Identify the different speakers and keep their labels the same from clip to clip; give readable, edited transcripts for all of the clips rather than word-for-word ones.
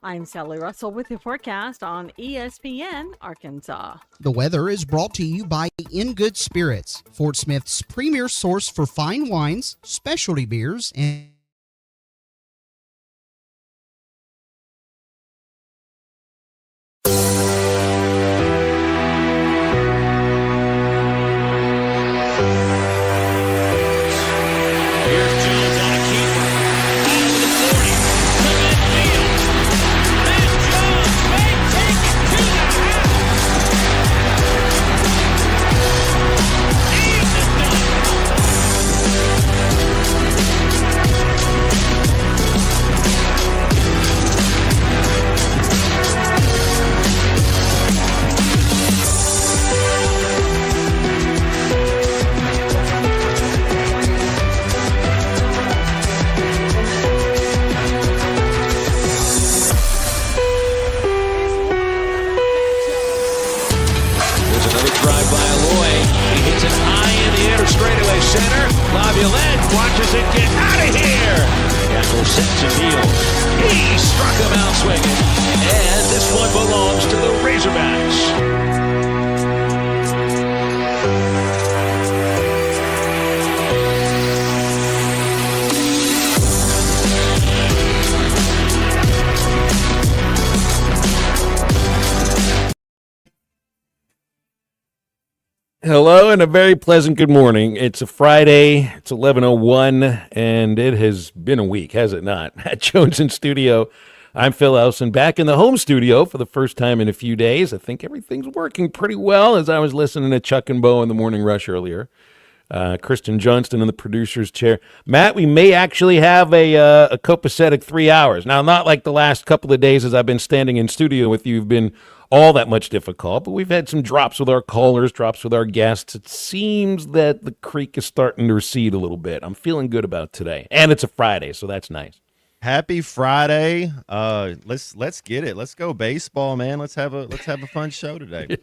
Speaker 1: I'm Sally Russell with the forecast on ESPN Arkansas.
Speaker 2: The weather is brought to you by In Good Spirits, Fort Smith's premier source for fine wines, specialty beers, and
Speaker 3: watches it get out of here. Gackle sets and deals. He struck him out swinging. And this one belongs to the Razorbacks.
Speaker 4: Hello and a very pleasant good morning. It's a Friday, it's 11:01, and it has been a week, has it not? At Jones in Studio, I'm Phil Elson, back in the home studio for the first time in a few days. I think everything's working pretty well as I was listening to Chuck and Bo in the morning rush earlier. Kristen Johnston in the producer's chair. Matt, we may actually have a copacetic 3 hours. Now, not like the last couple of days as I've been standing in studio with you have been all that much difficult, but we've had some drops with our callers, drops with our guests. It seems that the creek is starting to recede a little bit. I'm feeling good about today, and it's a Friday, so that's nice.
Speaker 5: Happy Friday! Let's get it. Let's go baseball, man. Let's have a fun show today.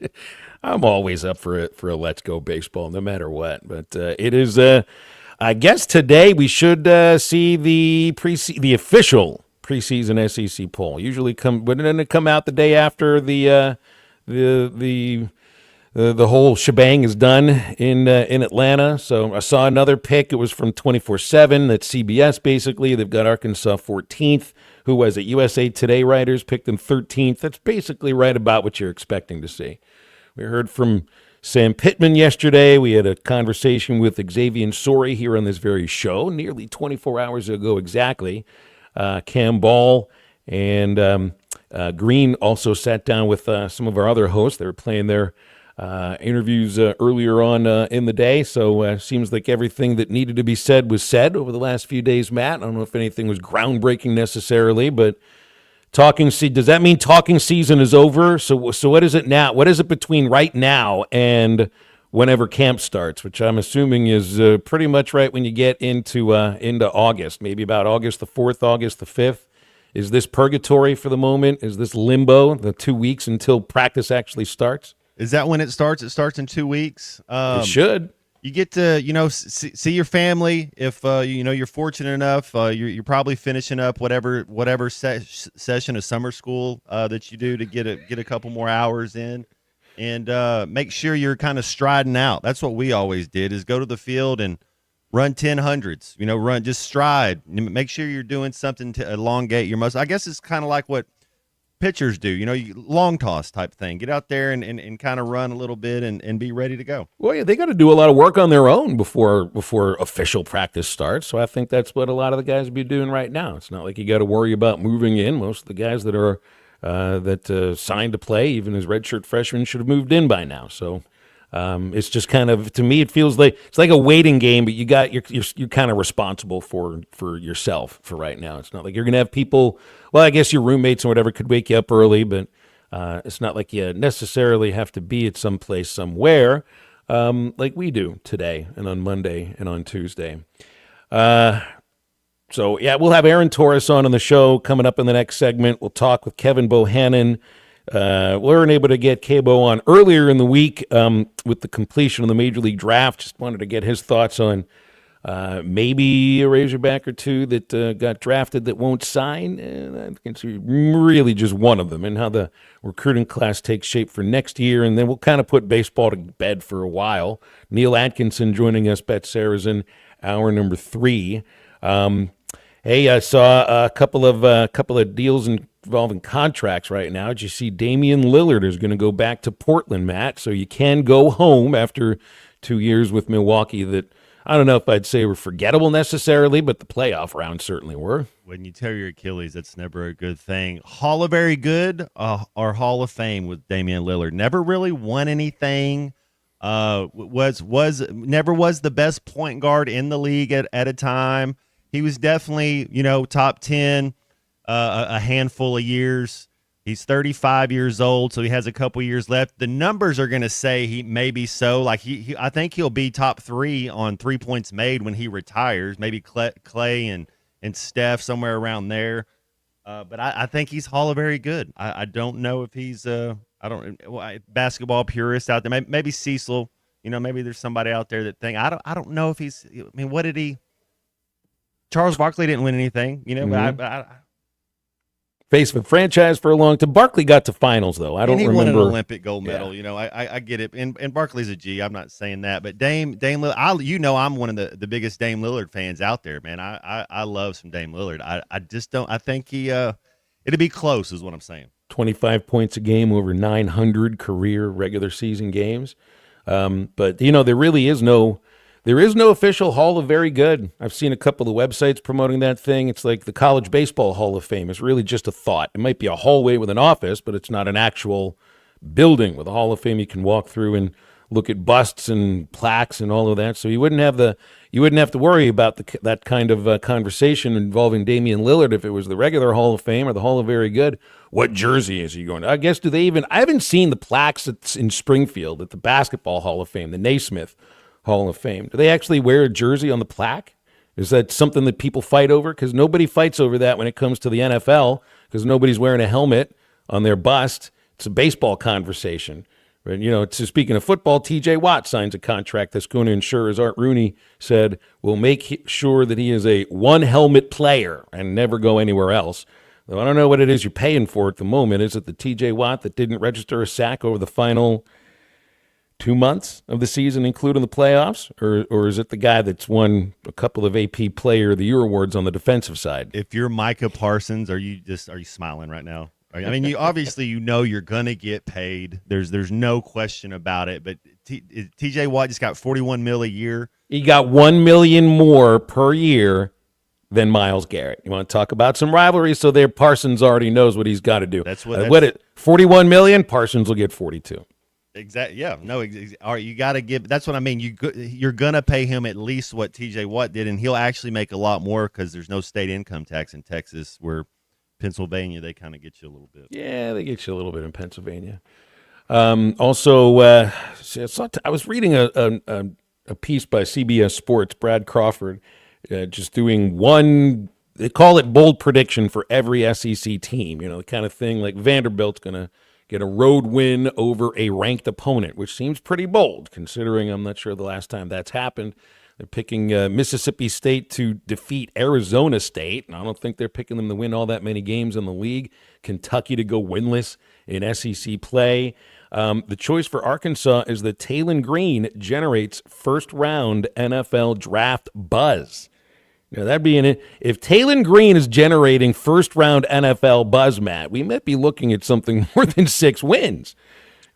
Speaker 4: I'm always up for a let's go baseball, no matter what. But it is. I guess today we should see the official preseason SEC poll. Usually wouldn't it come out the day after the whole shebang is done in Atlanta? So I saw another pick. It was from 24/7. That's CBS basically. They've got Arkansas 14th. Who was it? USA Today writers picked them 13th. That's basically right about what you're expecting to see. We heard from Sam Pittman yesterday. We had a conversation with Xavier Sorey here on this very show, nearly 24 hours ago exactly. Cam Ball and Green also sat down with some of our other hosts. They were playing their interviews earlier on in the day, so seems like everything that needed to be said was said over the last few days, Matt. I don't know if anything was groundbreaking necessarily, but does that mean talking season is over? So what is it now? What is it between right now and whenever camp starts, which I'm assuming is pretty much right when you get into August, maybe about August the 4th, August the 5th. Is this purgatory for the moment? Is this limbo, the 2 weeks until practice actually starts?
Speaker 5: Is that when it starts? It starts in 2 weeks.
Speaker 4: It should.
Speaker 5: You get to, see your family. If, you're fortunate enough, you're probably finishing up whatever session of summer school that you do to get a couple more hours in. And make sure you're kind of striding out. That's what we always did, is go to the field and run 10 hundreds. Just stride. Make sure you're doing something to elongate your muscle. I guess it's kind of like what pitchers do, long toss type thing. Get out there and kind of run a little bit and be ready to go.
Speaker 4: Well, yeah, they got to do a lot of work on their own before official practice starts. So I think that's what a lot of the guys will be doing right now. It's not like you got to worry about moving in. Most of the guys that are signed to play, even as redshirt freshmen, should have moved in by now. So it's just kind of, to me, it feels like it's like a waiting game, but you're kind of responsible for yourself for right now. It's not like you're going to have people. Well, I guess your roommates and whatever could wake you up early, but it's not like you necessarily have to be at some place somewhere like we do today and on Monday and on Tuesday. So, yeah, we'll have Aaron Torres on the show coming up in the next segment. We'll talk with Kevin Bohannon. We weren't able to get K-Bo on earlier in the week with the completion of the Major League Draft. Just wanted to get his thoughts on Maybe a Razorback or two that got drafted that won't sign. I think it's really just one of them, and how the recruiting class takes shape for next year. And then we'll kind of put baseball to bed for a while. Neil Atkinson joining us, Bet Sarazen, hour number 3. Hey, I saw a couple of deals involving contracts right now. Did you see Damian Lillard is going to go back to Portland, Matt? So you can go home after 2 years with Milwaukee that I don't know if I'd say were forgettable necessarily, but the playoff rounds certainly were.
Speaker 5: When you tear your Achilles, that's never a good thing. Hall of Very Good or Hall of Fame with Damian Lillard. Never really won anything. Never was the best point guard in the league at a time. He was definitely, top 10 a handful of years. He's 35 years old, so he has a couple years left. The numbers are going to say he maybe so. Like I think he'll be top 3 on 3 points made when he retires. Maybe Clay and Steph somewhere around there. But I think he's Hall of Very Good. I don't know if he's basketball purist out there. Maybe Cecil. Maybe there's somebody out there that think I don't know if he's. I mean, what did he? Charles Barkley didn't win anything. But I
Speaker 4: Face of a franchise for a long time. Barkley got to finals, though. I don't remember.
Speaker 5: Won an Olympic gold medal. Yeah. I get it. And Barkley's a G. I'm not saying that. But Dame Lillard, I'm one of the biggest Dame Lillard fans out there, man. I love some Dame Lillard. I just don't. I think it'll be close is what I'm saying.
Speaker 4: 25 points a game over 900 career regular season games. But, there really is no official Hall of Very Good. I've seen a couple of websites promoting that thing. It's like the College Baseball Hall of Fame. It's really just a thought. It might be a hallway with an office, but it's not an actual building with a Hall of Fame you can walk through and look at busts and plaques and all of that. So you wouldn't have to worry about that kind of conversation involving Damian Lillard if it was the regular Hall of Fame or the Hall of Very Good. What jersey is he going to? I guess I haven't seen the plaques that's in Springfield at the Basketball Hall of Fame, the Naismith Hall of Fame. Do they actually wear a jersey on the plaque? Is that something that people fight over? Because nobody fights over that when it comes to the NFL, because nobody's wearing a helmet on their bust. It's a baseball conversation. But, speaking of football, TJ Watt signs a contract that's going to ensure, as Art Rooney said, will make sure that he is a one-helmet player and never go anywhere else. Though I don't know what it is you're paying for at the moment. Is it the TJ Watt that didn't register a sack over the final 2 months of the season, including the playoffs, or is it the guy that's won a couple of AP Player of the Year awards on the defensive side?
Speaker 5: If you're Micah Parsons, are you smiling right now? I mean, you're gonna get paid. There's no question about it. But TJ Watt just got $41 million a year.
Speaker 4: He got $1 million more per year than Myles Garrett. You want to talk about some rivalries? So there, Parsons already knows what he's got to do.
Speaker 5: That's
Speaker 4: $41 million. Parsons will get 42.
Speaker 5: Exactly. Yeah. No. All right. You got to give. That's what I mean. You're gonna pay him at least what TJ Watt did, and he'll actually make a lot more because there's no state income tax in Texas, where Pennsylvania they kind of get you a little bit.
Speaker 4: Yeah, they get you a little bit in Pennsylvania. Also, I was reading a piece by CBS Sports, Brad Crawford, just doing one. They call it bold prediction for every SEC team. The kind of thing like Vanderbilt's gonna get a road win over a ranked opponent, which seems pretty bold, considering I'm not sure the last time that's happened. They're picking Mississippi State to defeat Arizona State, and I don't think they're picking them to win all that many games in the league. Kentucky to go winless in SEC play. The choice for Arkansas is that Taylen Green generates first-round NFL draft buzz. That'd be if Taylen Green is generating first-round NFL buzz, Matt, we might be looking at something more than 6 wins,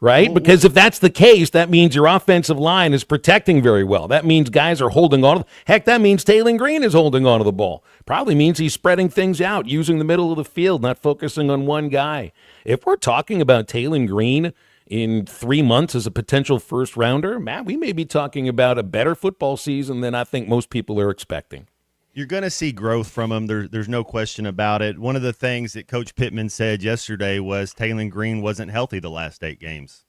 Speaker 4: right? Because if that's the case, that means your offensive line is protecting very well. That means guys are holding on. Heck, that means Taylen Green is holding on to the ball. Probably means he's spreading things out, using the middle of the field, not focusing on one guy. If we're talking about Taylen Green in 3 months as a potential first-rounder, Matt, we may be talking about a better football season than I think most people are expecting.
Speaker 5: You're going to see growth from him. There's no question about it. One of the things that Coach Pittman said yesterday was Taylen Green wasn't healthy the last 8 games.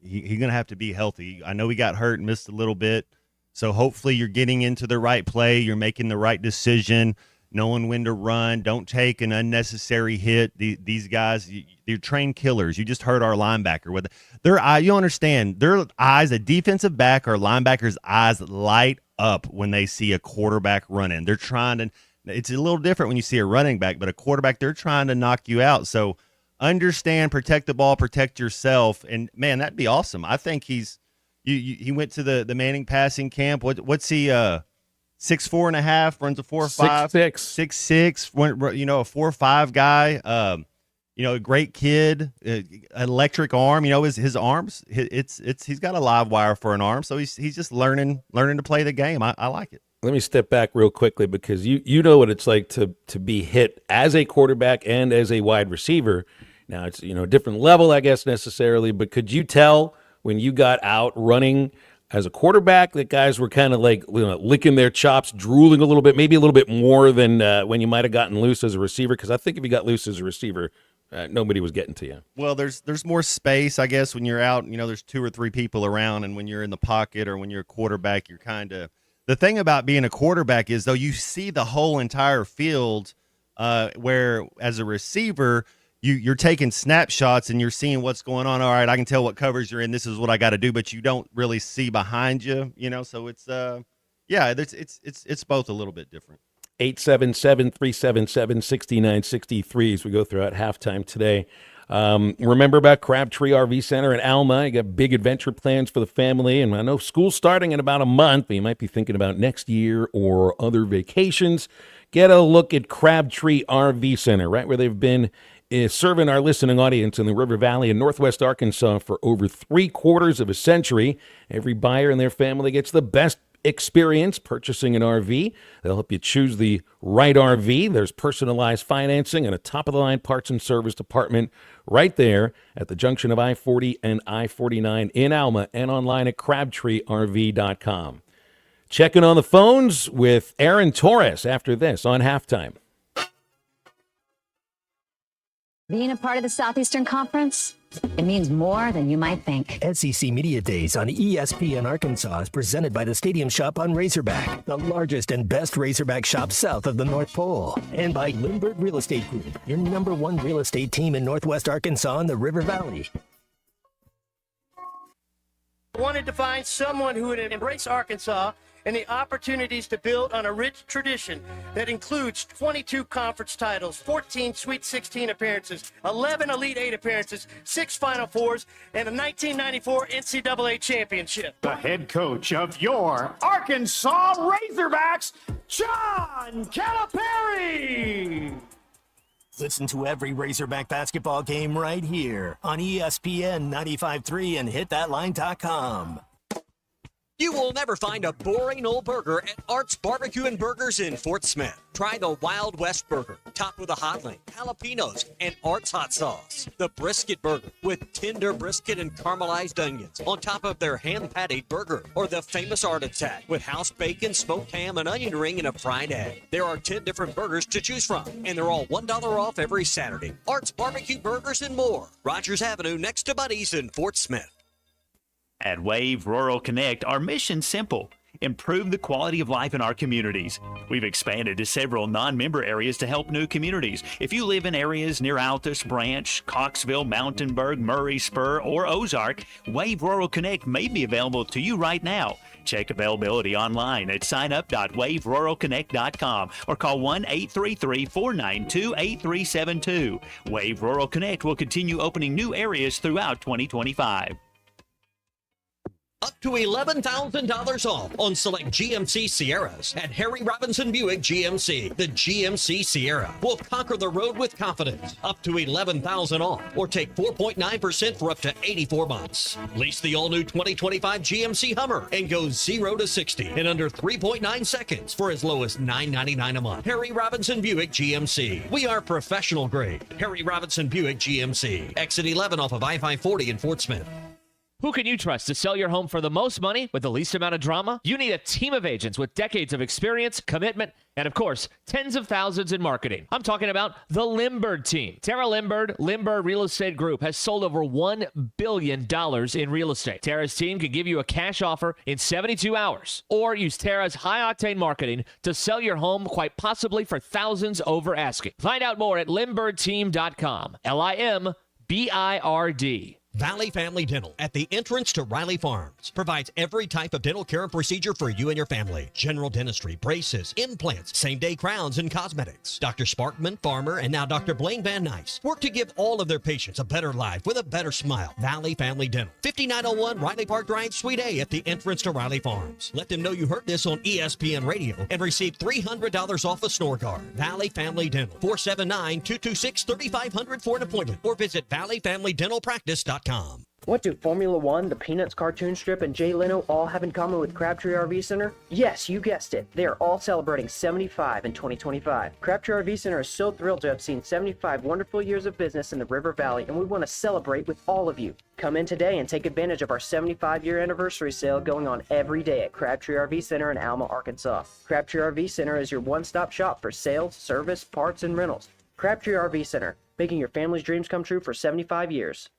Speaker 5: He's going to have to be healthy. I know he got hurt and missed a little bit, so hopefully you're getting into the right play. You're making the right decision, knowing when to run. Don't take an unnecessary hit. These guys, they're trained killers. You just heard our linebacker. With their eye, you understand, their eyes, a defensive back or linebacker's eyes light up when they see a quarterback running. They're trying to – it's a little different when you see a running back, but a quarterback, they're trying to knock you out. So understand, protect the ball, protect yourself. And, man, that'd be awesome. I think he went to the Manning passing camp. What's he 6'4.5", runs a 4.5, 6'6", a 4.5 guy. A great kid, electric arm. His arms. He's got a live wire for an arm, so he's just learning to play the game. I like it.
Speaker 4: Let me step back real quickly because you know what it's like to be hit as a quarterback and as a wide receiver. Now it's a different level, I guess, necessarily. But could you tell when you got out running as a quarterback that guys were kind of like licking their chops, drooling a little bit, maybe a little bit more than when you might have gotten loose as a receiver? Because I think if you got loose as a receiver, nobody was getting to you.
Speaker 5: Well, there's more space, I guess, when you're out. There's 2 or 3 people around, and when you're in the pocket or when you're a quarterback, you're kind of – the thing about being a quarterback is, though, you see the whole entire field, where as a receiver – You're taking snapshots and you're seeing what's going on. All right, I can tell what covers you're in. This is what I got to do, but you don't really see behind you. So it's it's both a little bit different.
Speaker 4: 877-377-6963 as we go throughout halftime today. Remember about Crabtree RV Center in Alma. You got big adventure plans for the family, and I know school's starting in about a month, but you might be thinking about next year or other vacations. Get a look at Crabtree RV Center, right where they've been serving our listening audience in the River Valley in Northwest Arkansas for over 3/4 of a century. Every buyer and their family gets the best experience purchasing an RV. They'll help you choose the right RV. There's personalized financing and a top-of-the-line parts and service department right there at the junction of I-40 and I-49 in Alma and online at crabtreerv.com. Checking on the phones with Aaron Torres after this on Halftime.
Speaker 6: Being a part of the Southeastern Conference, it means more than you might think.
Speaker 7: SEC Media Days on ESPN Arkansas is presented by the Stadium Shop on Razorback, the largest and best Razorback shop south of the North Pole. And by Lindbergh Real Estate Group, your #1 real estate team in Northwest Arkansas and the River Valley.
Speaker 8: I wanted to find someone who would embrace Arkansas and the opportunities to build on a rich tradition that includes 22 conference titles, 14 Sweet 16 appearances, 11 Elite 8 appearances, 6 Final Fours, and a 1994 NCAA championship.
Speaker 9: The head coach of your Arkansas Razorbacks, John Calipari.
Speaker 7: Listen to every Razorback basketball game right here on ESPN 95.3 and hitthatline.com.
Speaker 10: You will never find a boring old burger at Art's Barbecue and Burgers in Fort Smith. Try the Wild West Burger, topped with a hot link, jalapenos, and Art's hot sauce. The Brisket Burger, with tender brisket and caramelized onions on top of their hand-patted burger. Or the famous Art Attack, with house bacon, smoked ham, an onion ring, and a fried egg. There are 10 different burgers to choose from, and they're all $1 off every Saturday. Art's Barbecue Burgers and more. Rogers Avenue, next to Buddy's in Fort Smith.
Speaker 11: At Wave Rural Connect, our mission's simple: improve the quality of life in our communities. We've expanded to several non-member areas to help new communities. If you live in areas near Altus, Branch, Coxville, Mountainburg, Murray, Spur, or Ozark, Wave Rural Connect may be available to you right now. Check availability online at signup.waveruralconnect.com or call 1-833-492-8372. Wave Rural Connect will continue opening new areas throughout 2025.
Speaker 10: Up to $11,000 off on select GMC Sierras at Harry Robinson Buick GMC. The GMC Sierra will conquer the road with confidence. Up to $11,000 off, or take 4.9% for up to 84 months. Lease the all-new 2025 GMC Hummer and go 0 to 60 in under 3.9 seconds for as low as $9.99 a month. Harry Robinson Buick GMC. We are professional grade. Harry Robinson Buick GMC. Exit 11 off of I-540 in Fort Smith.
Speaker 12: Who can you trust to sell your home for the most money with the least amount of drama? You need a team of agents with decades of experience, commitment, and of course, tens of thousands in marketing. I'm talking about the Limbird team. Tara Limbird, Limbird Real Estate Group, has sold over $1 billion in real estate. Tara's team can give you a cash offer in 72 hours, or use Tara's high-octane marketing to sell your home, quite possibly for thousands over asking. Find out more at limbirdteam.com. LIMBIRD.
Speaker 10: Valley Family Dental at the entrance to Riley Farms provides every type of dental care and procedure for you and your family. General dentistry, braces, implants, same-day crowns, and cosmetics. Dr. Sparkman, Farmer, and now Dr. Blaine Van Nice work to give all of their patients a better life with a better smile. Valley Family Dental, 5901 Riley Park Drive, Suite A at the entrance to Riley Farms. Let them know you heard this on ESPN Radio and receive $300 off a snore guard. Valley Family Dental, 479-226-3500 for an appointment or visit valleyfamilydentalpractice.com.
Speaker 13: What do Formula One, the Peanuts cartoon strip, and Jay Leno all have in common with Crabtree RV Center? Yes, you guessed it. They are all celebrating 75 in 2025. Crabtree RV Center is so thrilled to have seen 75 wonderful years of business in the River Valley, and we want to celebrate with all of you. Come in today and take advantage of our 75-year anniversary sale going on every day at Crabtree RV Center in Alma, Arkansas. Crabtree RV Center is your one-stop shop for sales, service, parts, and rentals. Crabtree RV Center, making your family's dreams come true for 75 years.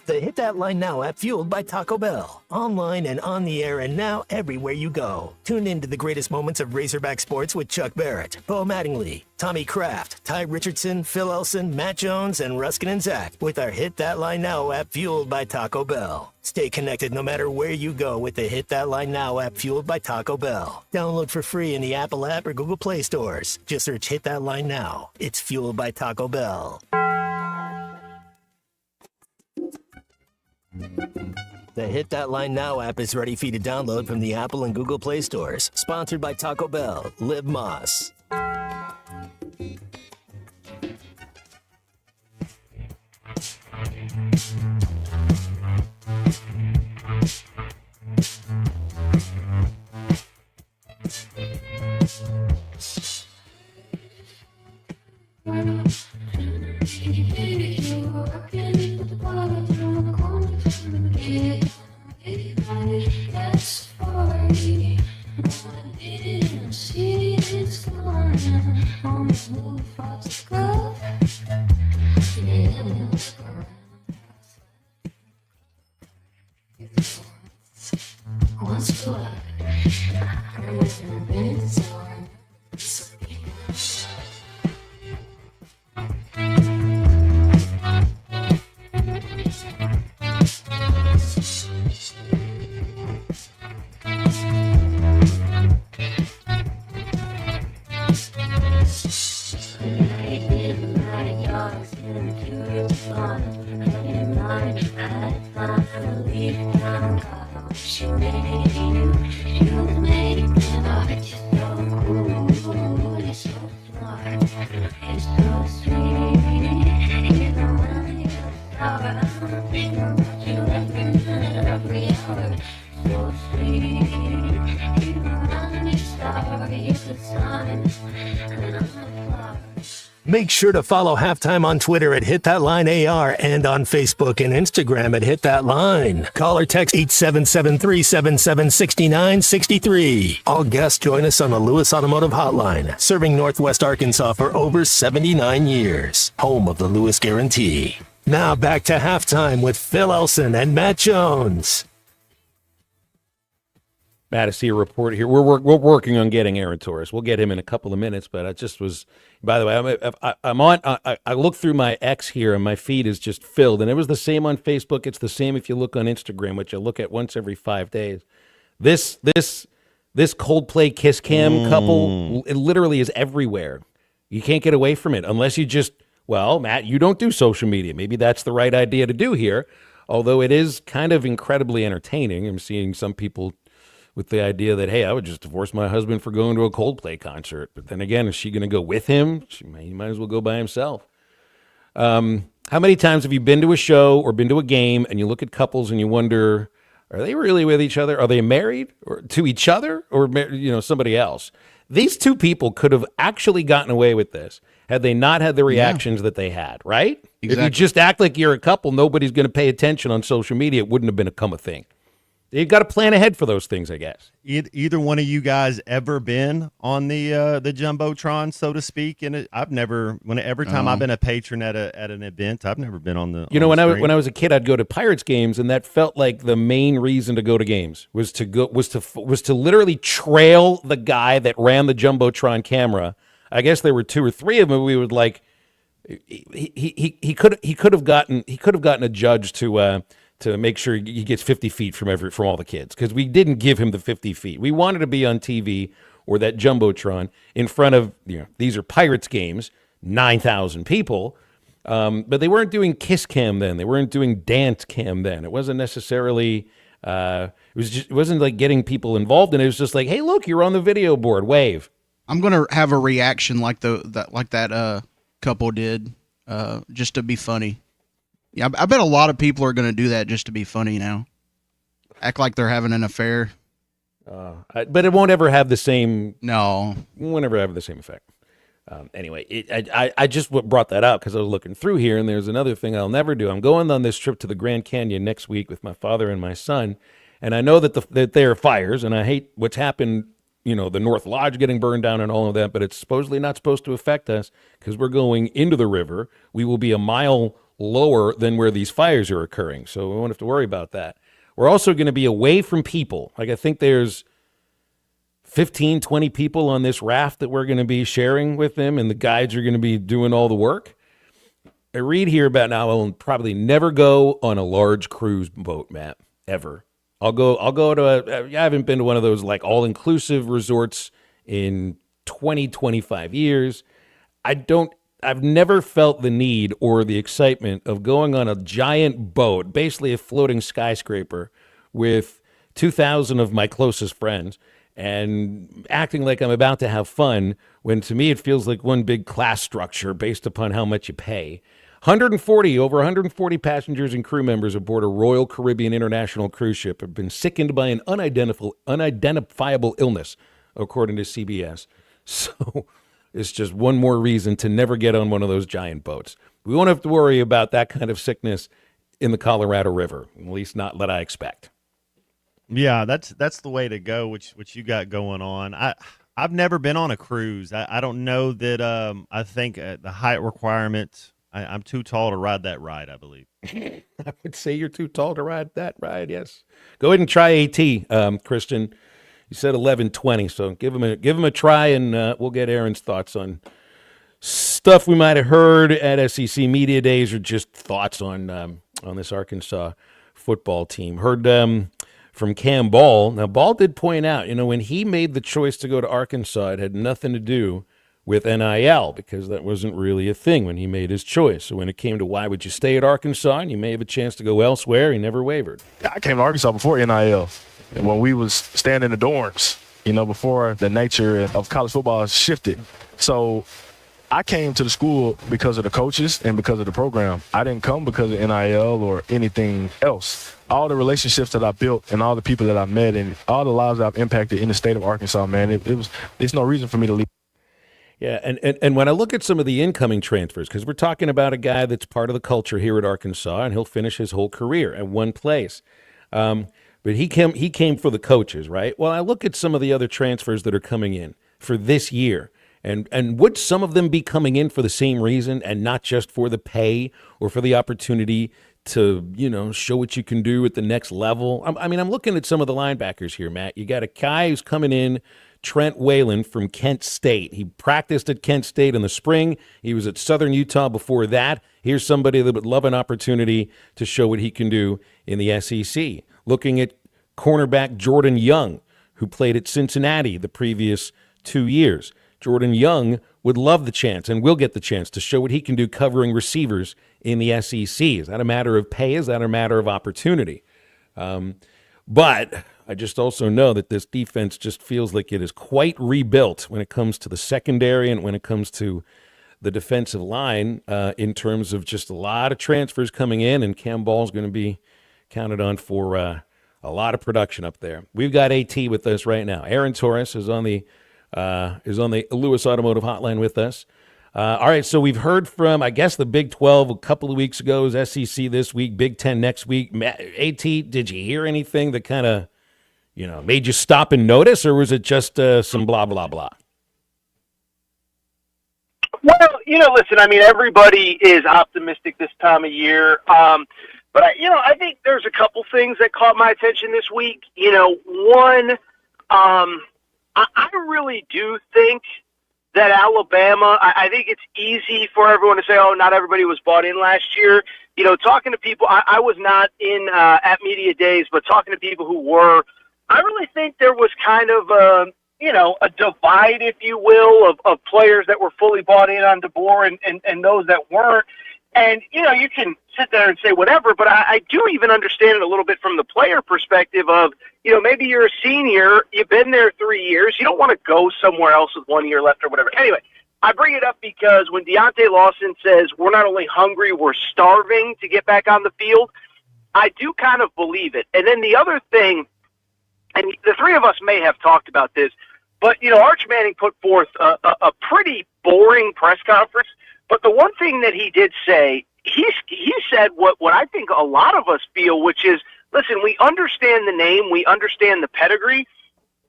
Speaker 7: The Hit That Line Now app, fueled by Taco Bell. Online and on the air and now everywhere you go. Tune in to the greatest moments of Razorback sports with Chuck Barrett, Bo Mattingly, Tommy Kraft, Ty Richardson, Phil Elson, Matt Jones, and Ruskin and Zach with our Hit That Line Now app, fueled by Taco Bell. Stay connected no matter where you go with the Hit That Line Now app, fueled by Taco Bell. Download for free in the Apple app or Google Play stores. Just search Hit That Line Now. It's fueled by Taco Bell. The Hit That Line Now app is ready for you to download from the Apple and Google Play stores. Sponsored by Taco Bell. Live Moss. Make sure to follow Halftime on Twitter at Hit That Line AR and on Facebook and Instagram at Hit That Line. Call or text 877-377-6963. All guests join us on the Lewis Automotive Hotline, serving Northwest Arkansas for over 79 years. Home of the Lewis Guarantee. Now back to Halftime with Phil Elson and Matt Jones.
Speaker 4: Matt, I see a report here. We're working on getting Aaron Torres. We'll get him in a couple of minutes, but I just was, by the way, I look through my X here and my feed is just filled. And it was the same on Facebook. It's the same if you look on Instagram, which I look at once every 5 days. This Coldplay Kiss Cam couple, it literally is everywhere. You can't get away from it unless you just, well, Matt, you don't do social media. Maybe that's the right idea to do here. Although it is kind of incredibly entertaining. I'm seeing some people with the idea that, hey, I would just divorce my husband for going to a Coldplay concert. But then again, is she going to go with him? He might as well go by himself. How many times have you been to a show or been to a game and you look at couples and you wonder, are they really with each other? Are they married or to each other or somebody else? These two people could have actually gotten away with this had they not had the reactions that they had, right? Exactly. If you just act like you're a couple, nobody's going to pay attention on social media. It wouldn't have become a thing. You've got to plan ahead for those things, I guess.
Speaker 5: Either one of you guys ever been on the Jumbotron, so to speak? And every time I've been a patron at an event, I've never been on the.
Speaker 4: When I was a kid, I'd go to Pirates games, and that felt like the main reason to go to games was to literally trail the guy that ran the Jumbotron camera. I guess there were 2 or 3 of them. We would he could have gotten a judge to make sure he gets 50 feet from all the kids, because we didn't give him the 50 feet. We wanted to be on TV or that Jumbotron in front of, these are Pirates games, 9,000 people. But they weren't doing kiss cam then. They weren't doing dance cam then. It wasn't necessarily, it wasn't like getting people involved in it. It was just like, hey, look, you're on the video board, wave.
Speaker 2: I'm going to have a reaction like that couple did, just to be funny. Yeah, I bet a lot of people are going to do that just to be funny now. Act like they're having an affair.
Speaker 4: But it won't ever have the same.
Speaker 2: No.
Speaker 4: It won't ever have the same effect. Anyway, I just brought that up because I was looking through here, and there's another thing I'll never do. I'm going on this trip to the Grand Canyon next week with my father and my son, and I know that there are fires, and I hate what's happened, the North Lodge getting burned down and all of that, but it's supposedly not supposed to affect us because we're going into the river. We will be a mile lower than where these fires are occurring, so we won't have to worry about that. We're also going to be away from people. Like, I think there's 15, 20 people on this raft that we're going to be sharing with them, and the guides are going to be doing all the work. I read here about now I'll probably never go on a large cruise boat, Matt, ever. I'll go to I haven't been to one of those like all-inclusive resorts in 20, 25 years. I've never felt the need or the excitement of going on a giant boat, basically a floating skyscraper, with 2,000 of my closest friends and acting like I'm about to have fun, when to me it feels like one big class structure based upon how much you pay. Over 140 passengers and crew members aboard a Royal Caribbean International cruise ship have been sickened by an unidentifiable illness, according to CBS. So it's just one more reason to never get on one of those giant boats. We won't have to worry about that kind of sickness in the Colorado River, at least not that I expect.
Speaker 5: Yeah, that's the way to go, which you got going on. I've never been on a cruise. I don't know that. I think the height requirement, I'm too tall to ride that ride, I believe.
Speaker 4: I would say you're too tall to ride that ride, yes. Go ahead and try AT, Christian. You said 11:20, so give him a try, and we'll get Aaron's thoughts on stuff we might have heard at SEC Media Days, or just thoughts on this Arkansas football team. Heard from Cam Ball. Now, Ball did point out, when he made the choice to go to Arkansas, it had nothing to do with NIL, because that wasn't really a thing when he made his choice. So when it came to why would you stay at Arkansas and you may have a chance to go elsewhere, he never wavered.
Speaker 14: I came to Arkansas before NIL. And when we was staying in the dorms, before the nature of college football shifted. So I came to the school because of the coaches and because of the program. I didn't come because of NIL or anything else. All the relationships that I built and all the people that I met and all the lives I've impacted in the state of Arkansas, man, there's no reason for me to leave.
Speaker 4: Yeah, and when I look at some of the incoming transfers, because we're talking about a guy that's part of the culture here at Arkansas, and he'll finish his whole career at one place. But he came for the coaches, right? Well, I look at some of the other transfers that are coming in for this year, and would some of them be coming in for the same reason and not just for the pay or for the opportunity to, show what you can do at the next level? I'm looking at some of the linebackers here, Matt. You got a guy who's coming in, Trent Whalen from Kent State. He practiced at Kent State in the spring. He was at Southern Utah before that. Here's somebody that would love an opportunity to show what he can do in the SEC. Looking at cornerback Jordan Young, who played at Cincinnati the previous 2 years. Jordan Young would love the chance and will get the chance to show what he can do covering receivers in the SEC. Is that a matter of pay? Is that a matter of opportunity? But I just also know that this defense just feels like it is quite rebuilt when it comes to the secondary and when it comes to the defensive line, in terms of just a lot of transfers coming in, and Cam Ball's going to be counted on for a lot of production up there. We've got AT with us right now. Aaron Torres is on the Lewis Automotive Hotline with us. All right, so we've heard from, I guess, the Big 12 a couple of weeks ago, is SEC this week, Big 10 next week. AT, did you hear anything that kind of, made you stop and notice, or was it just some blah, blah, blah?
Speaker 15: Well, listen, everybody is optimistic this time of year. But, I think there's a couple things that caught my attention this week. One, I really do think that Alabama, I think it's easy for everyone to say, oh, not everybody was bought in last year. You know, talking to people, I was not in at media days, but talking to people who were, I really think there was kind of a divide, if you will, of players that were fully bought in on DeBoer and those that weren't. And, you know, you can sit there and say whatever, but I do even understand it a little bit from the player perspective of, you know, maybe you're a senior, you've been there 3 years, you don't want to go somewhere else with 1 year left or whatever. Anyway, I bring it up because when Deontay Lawson says we're not only hungry, we're starving to get back on the field, I do kind of believe it. And then the other thing, and the three of us may have talked about this, but, you know, Arch Manning put forth a pretty boring press conference. But the one thing that he did say, he said what I think a lot of us feel, which is, listen, we understand the name, we understand the pedigree.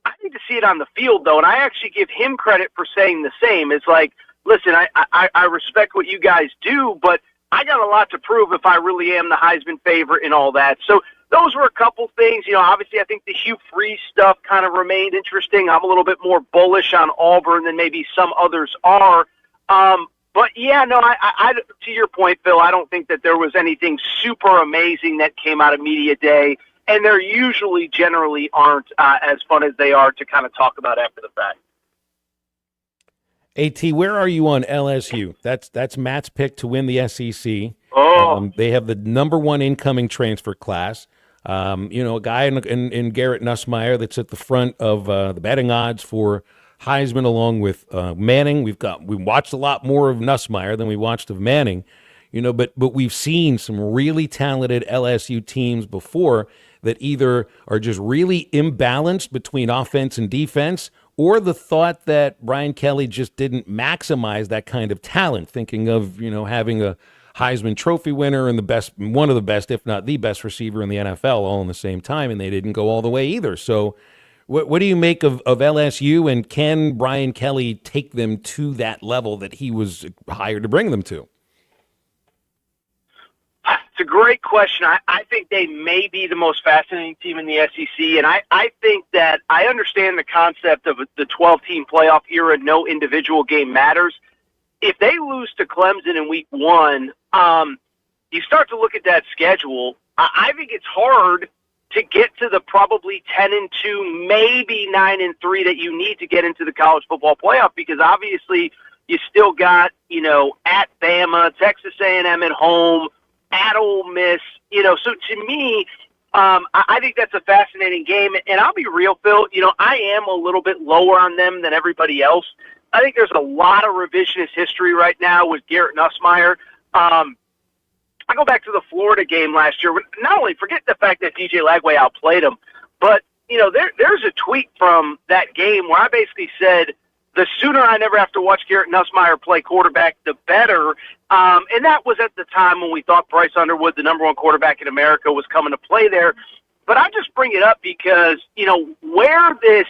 Speaker 15: I need to see it on the field, though, and I actually give him credit for saying the same. It's like, listen, I respect what you guys do, but I got a lot to prove if I really am the Heisman favorite and all that. So those were a couple things. You know, obviously I think the Hugh Freeze stuff kind of remained interesting. I'm a little bit more bullish on Auburn than maybe some others are. But, yeah, no, I to your point, Phil, I don't think that there was anything super amazing that came out of Media Day, and there usually generally aren't as fun as they are to kind of talk about after the fact.
Speaker 4: AT, where are you on LSU? That's Matt's pick to win the SEC.
Speaker 15: Oh.
Speaker 4: They have the #1 incoming transfer class. You know, a guy in Garrett Nussmeier that's at the front of the betting odds for Heisman, along with Manning. We watched a lot more of Nussmeier than we watched of Manning, you know, but we've seen some really talented LSU teams before that either are just really imbalanced between offense and defense, or the thought that Brian Kelly just didn't maximize that kind of talent, thinking of, you know, having a Heisman Trophy winner and one of the best, if not the best receiver in the NFL all in the same time, and they didn't go all the way either. So what do you make of LSU, and can Brian Kelly take them to that level that he was hired to bring them to?
Speaker 15: It's a great question. I think they may be the most fascinating team in the SEC, and I think that I understand the concept of the 12-team playoff era, no individual game matters. If they lose to Clemson in week 1, you start to look at that schedule. I think it's hard to get to the probably 10-2, maybe 9-3 that you need to get into the college football playoff, because obviously you still got, you know, at Bama, Texas A&M at home, at Ole Miss, you know. So to me, I think that's a fascinating game. And I'll be real, Phil, you know, I am a little bit lower on them than everybody else. I think there's a lot of revisionist history right now with Garrett Nussmeier. I go back to the Florida game last year. Not only forget the fact that DJ Lagway outplayed him, but, you know, there's a tweet from that game where I basically said, the sooner I never have to watch Garrett Nussmeier play quarterback, the better. And that was at the time when we thought Bryce Underwood, the #1 quarterback in America, was coming to play there. But I just bring it up because, you know, where this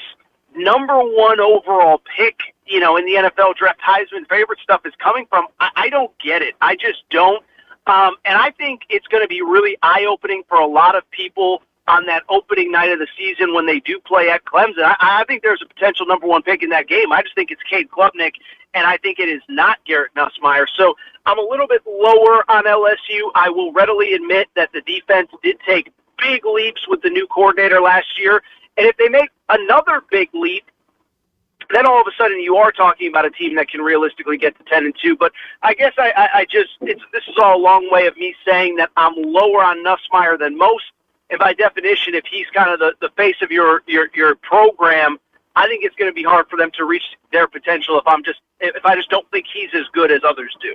Speaker 15: #1 overall pick, you know, in the NFL draft, Heisman favorite stuff is coming from, I don't get it. I just don't. And I think it's going to be really eye-opening for a lot of people on that opening night of the season when they do play at Clemson. I think there's a potential #1 pick in that game. I just think it's Cade Klubnik, and I think it is not Garrett Nussmeier. So I'm a little bit lower on LSU. I will readily admit that the defense did take big leaps with the new coordinator last year. And if they make another big leap, then all of a sudden you are talking about a team that can realistically get to 10-2. But I guess this is all a long way of me saying that I'm lower on Nussmeier than most. And by definition, if he's kind of the face of your program, I think it's going to be hard for them to reach their potential if I just don't think he's as good as others do.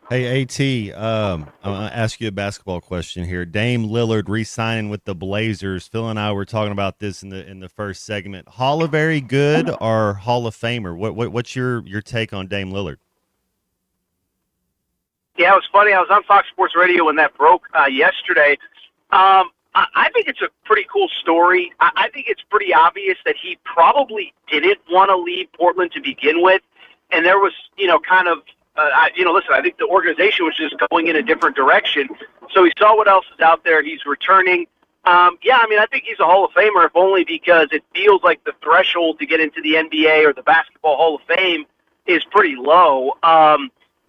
Speaker 5: Hey, AT, I'm going to ask you a basketball question here. Dame Lillard re-signing with the Blazers. Phil and I were talking about this in the first segment. Hall of Very Good or Hall of Famer? What's your take on Dame Lillard?
Speaker 15: Yeah, it was funny. I was on Fox Sports Radio when that broke yesterday. I think it's a pretty cool story. I think it's pretty obvious that he probably didn't want to leave Portland to begin with, and there was, you know, kind of, listen, I think the organization was just going in a different direction. So he saw what else is out there. He's returning. I think he's a Hall of Famer, if only because it feels like the threshold to get into the NBA or the Basketball Hall of Fame is pretty low.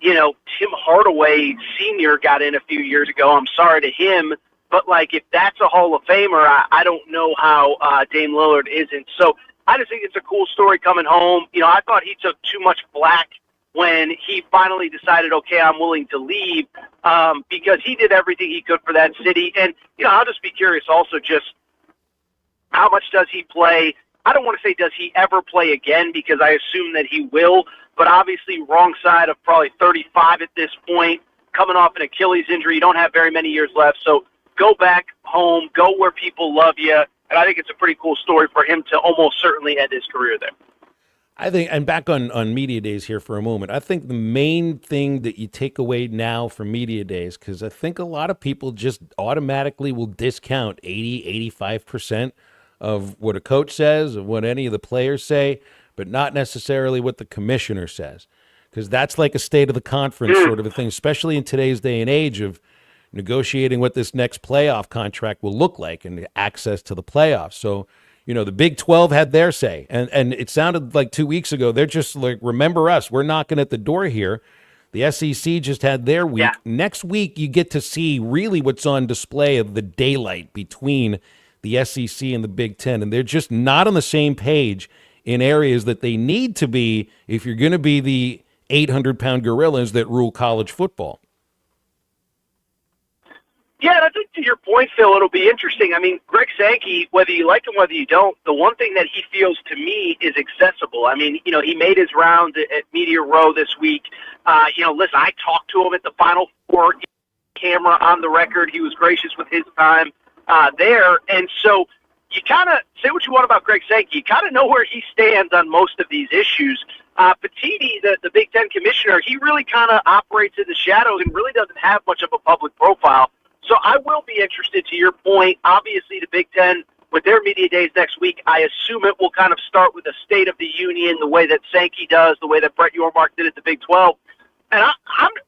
Speaker 15: Tim Hardaway Sr. got in a few years ago. I'm sorry to him, but like if that's a Hall of Famer, I don't know how Dame Lillard isn't. So I just think it's a cool story coming home. I thought he took too much flack when he finally decided, okay, I'm willing to leave, because he did everything he could for that city. And, I'll just be curious also just how much does he play? I don't want to say does he ever play again, because I assume that he will, but obviously wrong side of probably 35 at this point, coming off an Achilles injury. You don't have very many years left, so go back home, go where people love you, and I think it's a pretty cool story for him to almost certainly end his career there.
Speaker 4: I think, and back on Media Days here for a moment, I think the main thing that you take away now from Media Days, because I think a lot of people just automatically will discount 80, 85% of what a coach says, of what any of the players say, but not necessarily what the commissioner says, because that's like a state of the conference sort of a thing, especially in today's day and age of negotiating what this next playoff contract will look like and access to the playoffs. So, the Big 12 had their say, and it sounded like 2 weeks ago, they're just like, remember us, we're knocking at the door here. The SEC just had their week. Yeah. Next week, you get to see really what's on display of the daylight between the SEC and the Big 10, and they're just not on the same page in areas that they need to be if you're going to be the 800-pound gorillas that rule college football.
Speaker 15: Yeah, and I think to your point, Phil, it'll be interesting. I mean, Greg Sankey, whether you like him, whether you don't, the one thing that he feels to me is accessible. I mean, he made his rounds at Media Row this week. Listen, I talked to him at the Final Four, camera on the record. He was gracious with his time there. And so you kind of say what you want about Greg Sankey. You kind of know where he stands on most of these issues. Petitti, the Big Ten commissioner, he really kind of operates in the shadows and really doesn't have much of a public profile. So I will be interested, to your point. Obviously, the Big Ten, with their media days next week, I assume it will kind of start with a State of the Union, the way that Sankey does, the way that Brett Yormark did at the Big 12. And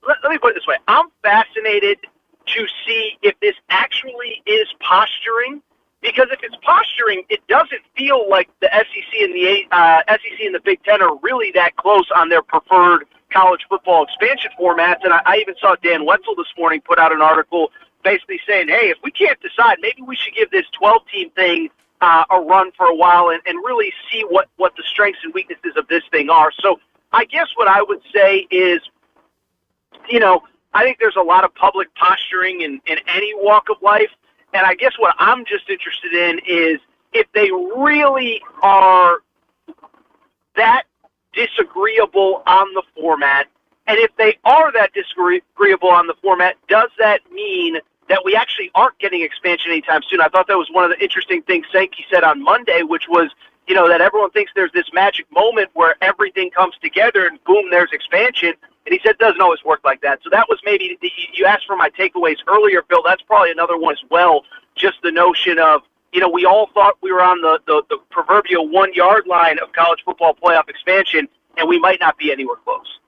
Speaker 15: let me put it this way. I'm fascinated to see if this actually is posturing, because if it's posturing, it doesn't feel like the SEC and the Big Ten are really that close on their preferred college football expansion formats. And I even saw Dan Wetzel this morning put out an article basically saying, hey, if we can't decide, maybe we should give this 12-team thing a run for a while and really see what the strengths and weaknesses of this thing are. So I guess what I would say is, I think there's a lot of public posturing in any walk of life. And I guess what I'm just interested in is if they really are that disagreeable on the format, and if they are that disagreeable on the format, does that mean that we actually aren't getting expansion anytime soon? I thought that was one of the interesting things Sankey said on Monday, which was, that everyone thinks there's this magic moment where everything comes together and boom, there's expansion. And he said it doesn't always work like that. So that was maybe, you asked for my takeaways earlier, Bill. That's probably another one as well. Just the notion of, we all thought we were on the proverbial 1 yard line of college football playoff expansion, and we might not be anywhere close.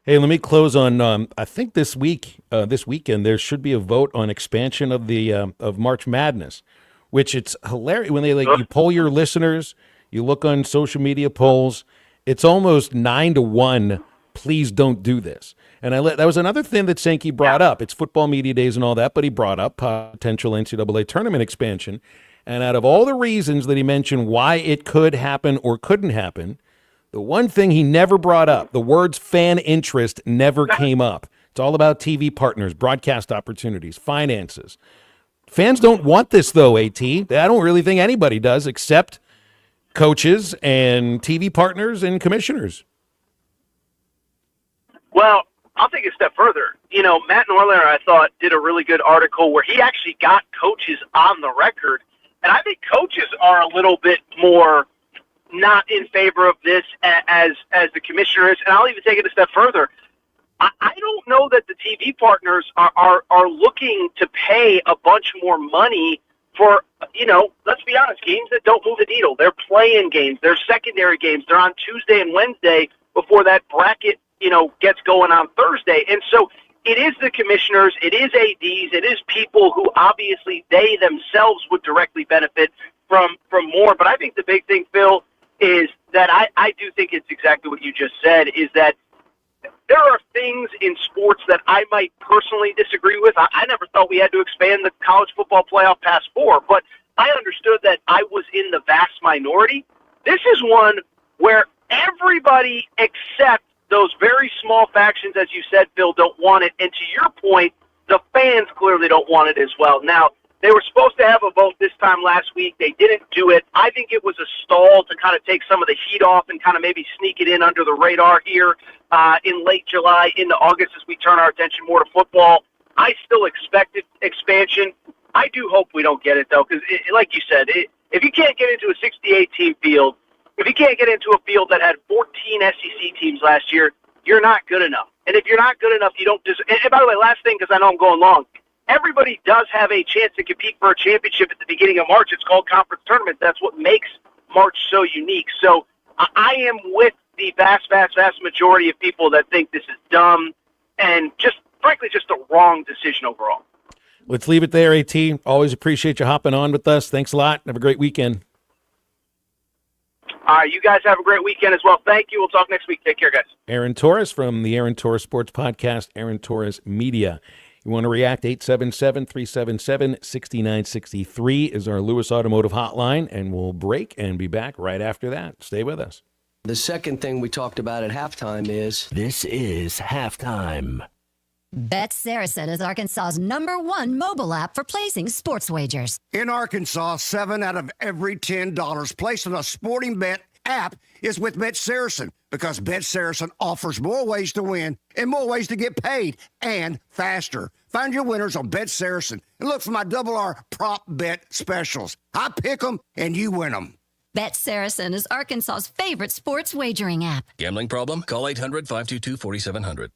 Speaker 4: Hey, let me close on. I think this weekend, there should be a vote on expansion of the of March Madness, which it's hilarious when they you poll your listeners. You look on social media polls, it's almost 9-1. Please don't do this. And that was another thing that Sankey brought up. It's football media days and all that, but he brought up potential NCAA tournament expansion. And out of all the reasons that he mentioned why it could happen or couldn't happen, the one thing he never brought up, the words fan interest never came up. It's all about TV partners, broadcast opportunities, finances. Fans don't want this, though, AT. I don't really think anybody does except coaches and TV partners and commissioners.
Speaker 15: Well, I'll take a step further. Matt Norlander, I thought, did a really good article where he actually got coaches on the record. And I think coaches are a little bit more not in favor of this as the commissioner is. And I'll even take it a step further. I don't know that the TV partners are looking to pay a bunch more money for, let's be honest, games that don't move the needle. They're playing games. They're secondary games. They're on Tuesday and Wednesday before that bracket, gets going on Thursday. And so it is the commissioners, it is ADs, it is people who obviously they themselves would directly benefit from more. But I think the big thing, Phil, is that I do think it's exactly what you just said, is that there are things in sports that I might personally disagree with. I never thought we had to expand the college football playoff past 4, but I understood that I was in the vast minority. This is one where everybody except those very small factions, as you said, Phil, don't want it. And to your point, the fans clearly don't want it as well. Now, they were supposed to have a vote this time last week. They didn't do it. I think it was a stall to kind of take some of the heat off and kind of maybe sneak it in under the radar here in late July into August as we turn our attention more to football. I still expected expansion. I do hope we don't get it, though, because like you said, if you can't get into a 68-team field, if you can't get into a field that had 14 SEC teams last year, you're not good enough. And if you're not good enough, you don't deserve. And by the way, last thing, because I know I'm going long, everybody does have a chance to compete for a championship at the beginning of March. It's called conference tournament. That's what makes March so unique. So I am with the vast, vast, vast majority of people that think this is dumb and just, frankly, just a wrong decision overall.
Speaker 4: Let's leave it there, AT. Always appreciate you hopping on with us. Thanks a lot. Have a great weekend.
Speaker 15: All right, you guys have a great weekend as well. Thank you. We'll talk next week. Take care, guys.
Speaker 4: Aaron Torres from the Aaron Torres Sports Podcast, Aaron Torres Media. You want to react, 877-377-6963 is our Lewis Automotive hotline, and we'll break and be back right after that. Stay with us.
Speaker 7: The second thing we talked about at halftime is this is halftime.
Speaker 6: Bet Saracen is Arkansas's #1 mobile app for placing sports wagers.
Speaker 16: In Arkansas, 7 out of every $10 placed on a sporting bet app is with Bet Saracen, because Bet Saracen offers more ways to win and more ways to get paid, and faster. Find your winners on Bet Saracen and look for my RR prop bet specials. I pick them and you win them.
Speaker 6: Bet Saracen is Arkansas's favorite sports wagering app.
Speaker 17: Gambling problem? Call 800-522-4700.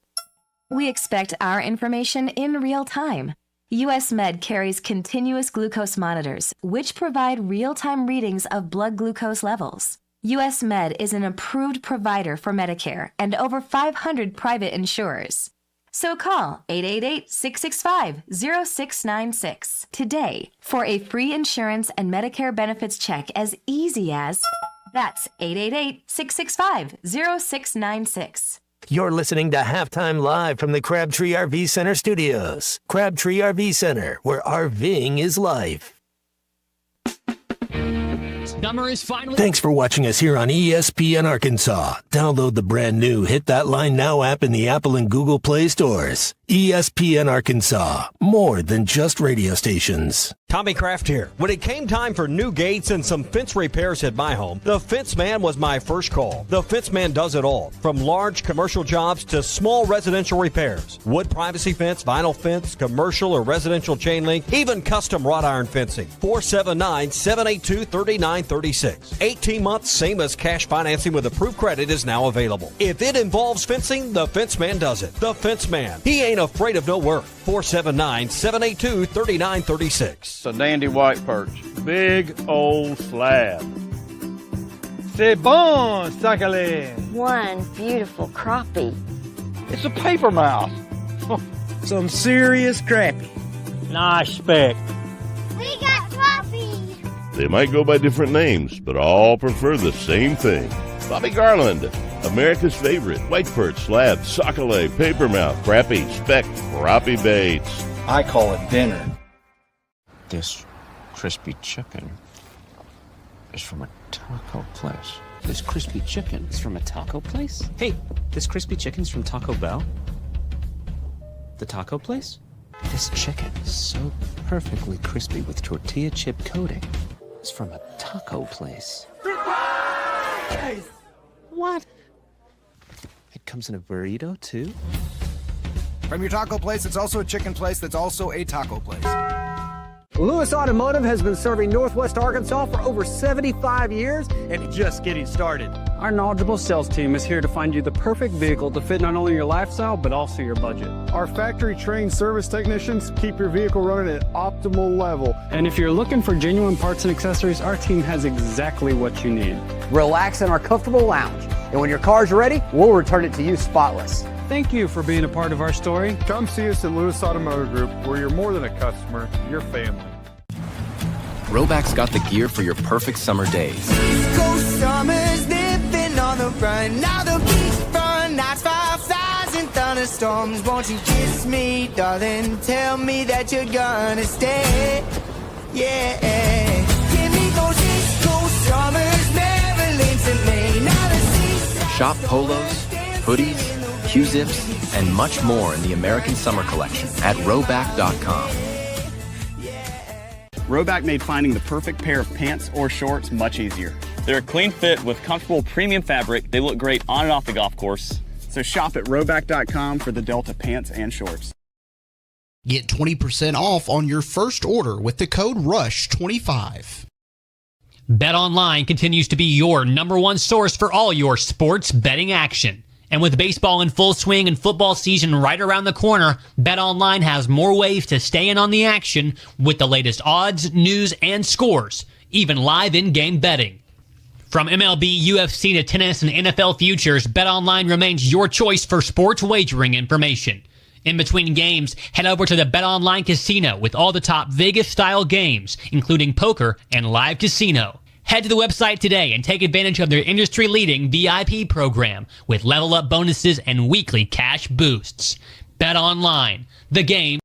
Speaker 18: We expect our information in real time. US Med carries continuous glucose monitors, which provide real-time readings of blood glucose levels. US Med is an approved provider for Medicare and over 500 private insurers. So call 888-665-0696 today for a free insurance and Medicare benefits check as easy as... That's 888-665-0696.
Speaker 7: You're listening to Halftime Live from the Crabtree RV Center studios. Crabtree RV Center, where RVing is life.
Speaker 19: Summer is finally...
Speaker 7: Thanks for watching us here on ESPN Arkansas. Download the brand new Hit That Line Now app in the Apple and Google Play stores. ESPN Arkansas, more than just radio stations.
Speaker 20: Tommy Kraft here. When it came time for new gates and some fence repairs at my home, the Fence Man was my first call. The Fence Man does it all, from large commercial jobs to small residential repairs. Wood privacy fence, vinyl fence, commercial or residential chain link, even custom wrought iron fencing. 479-782-3936. 18 months, same as cash financing with approved credit is now available. If it involves fencing, the Fence Man does it. The Fence Man. He ain't afraid of no work. 479-782-3936.
Speaker 21: It's a dandy white perch. Big old slab. C'est bon, sacale.
Speaker 22: One beautiful crappie.
Speaker 21: It's a paper mouse.
Speaker 23: Some serious crappie. Nice speck.
Speaker 22: We got crappie.
Speaker 24: They might go by different names, but all prefer the same thing. Bobby Garland, America's favorite white perch, slab, sockeye, papermouth, crappie, speck, crappie baits.
Speaker 25: I call it dinner. This crispy chicken is from a taco place.
Speaker 26: This crispy chicken is from a taco place? Hey, this crispy chicken's from Taco Bell? The taco place? This chicken is so perfectly crispy with tortilla chip coating. It's from a taco place. What? It comes in a burrito, too?
Speaker 27: From your taco place, it's also a chicken place that's also a taco place.
Speaker 28: Lewis Automotive has been serving Northwest Arkansas for over 75 years and just getting started.
Speaker 29: Our knowledgeable sales team is here to find you the perfect vehicle to fit not only your lifestyle, but also your budget.
Speaker 30: Our factory-trained service technicians keep your vehicle running at optimal level.
Speaker 29: And if you're looking for genuine parts and accessories, our team has exactly what you need.
Speaker 28: Relax in our comfortable lounge. And when your car's ready, we'll return it to you spotless.
Speaker 29: Thank you for being a part of our story.
Speaker 30: Come see us at Lewis Automotive Group, where you're more than a customer, you're family.
Speaker 1: Roback's got the gear for your perfect summer days.
Speaker 2: Summers living on the run. Now the beachfront nights, 5,000 thunderstorms. Won't you kiss me, darling? Tell me that you're gonna stay. Yeah. Give me those East Coast summers, Maryland to Maine. Now the seaside.
Speaker 1: Shop polos, hoodies, Q-zips, and much more in the American Summer Collection at Roback.com.
Speaker 3: Roback made finding the perfect pair of pants or shorts much easier. They're a clean fit with comfortable premium fabric. They look great on and off the golf course. So shop at Roback.com for the Delta pants and shorts.
Speaker 8: Get 20% off on your first order with the code RUSH25.
Speaker 9: BetOnline continues to be your number one source for all your sports betting action. And with baseball in full swing and football season right around the corner, BetOnline has more ways to stay in on the action with the latest odds, news, and scores, even live in-game betting. From MLB, UFC to tennis and NFL futures, BetOnline remains your choice for sports wagering information. In between games, head over to the BetOnline Casino with all the top Vegas-style games, including poker and live casino. Head to the website today and take advantage of their industry-leading VIP program with level-up bonuses and weekly cash boosts. Bet Online, the game.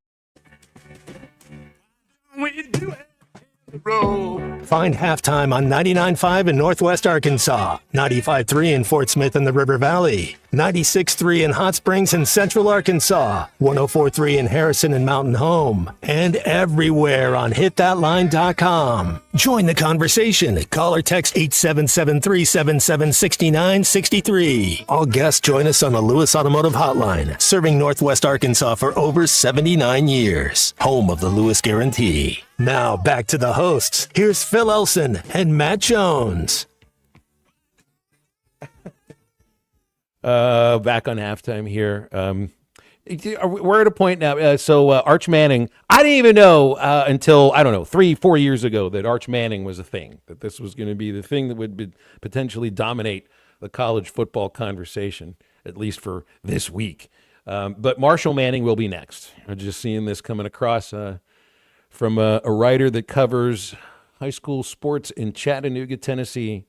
Speaker 7: Find Halftime on 99.5 in Northwest Arkansas, 95.3 in Fort Smith and the River Valley, 96.3 in Hot Springs and Central Arkansas, 104.3 in Harrison and Mountain Home, and everywhere on hitthatline.com. Join the conversation. Call or text 877-377-6963. All guests join us on the Lewis Automotive Hotline, serving Northwest Arkansas for over 79 years. Home of the Lewis Guarantee. Now back to the hosts. Here's Phil Elson and Matt Jones.
Speaker 4: Back on halftime here. We're at a point now. So Arch Manning, I didn't even know until, 3-4 years ago that Arch Manning was a thing, that this was going to be the thing that would potentially dominate the college football conversation, at least for this week. But Marshall Manning will be next. I'm just seeing this coming across from a writer that covers high school sports in Chattanooga, Tennessee.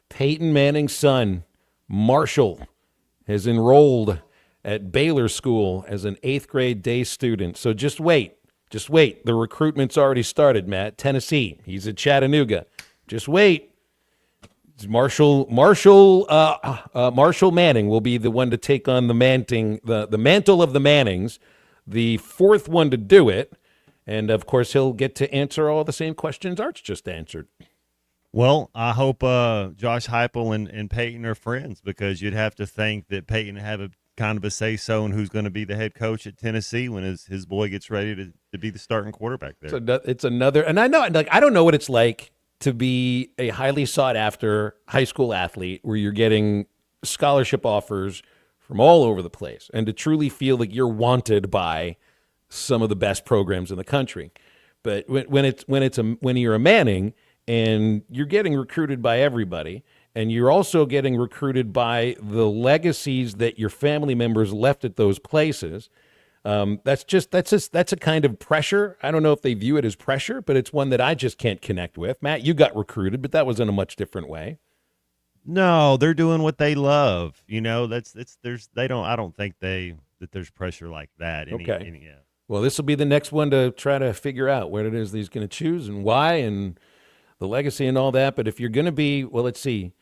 Speaker 4: Peyton Manning's son, Marshall, has enrolled at Baylor School as an 8th grade day student. So just wait. The recruitment's already started, Matt. Tennessee, he's at Chattanooga. Just wait. Marshall Manning will be the one to take on the mantle of the Mannings, the 4th one to do it. And, of course, he'll get to answer all the same questions Arch just answered.
Speaker 5: Well, I hope Josh Heupel and Peyton are friends, because you'd have to think that Peyton have a kind of a say-so in who's going to be the head coach at Tennessee when his boy gets ready to be the starting quarterback there.
Speaker 4: So it's another – and I know, I don't know what it's like to be a highly sought-after high school athlete where you're getting scholarship offers from all over the place and to truly feel like you're wanted by – some of the best programs in the country. But when you're a Manning and you're getting recruited by everybody, and you're also getting recruited by the legacies that your family members left at those places, that's a kind of pressure. I don't know if they view it as pressure, but it's one that I just can't connect with. Matt, you got recruited, but that was in a much different way.
Speaker 5: No, they're doing what they love. I don't think that there's pressure like that.
Speaker 4: Okay. Well, this will be the next one to try to figure out what it is that he's going to choose and why and the legacy and all that. But if you're going to be, well, let's see,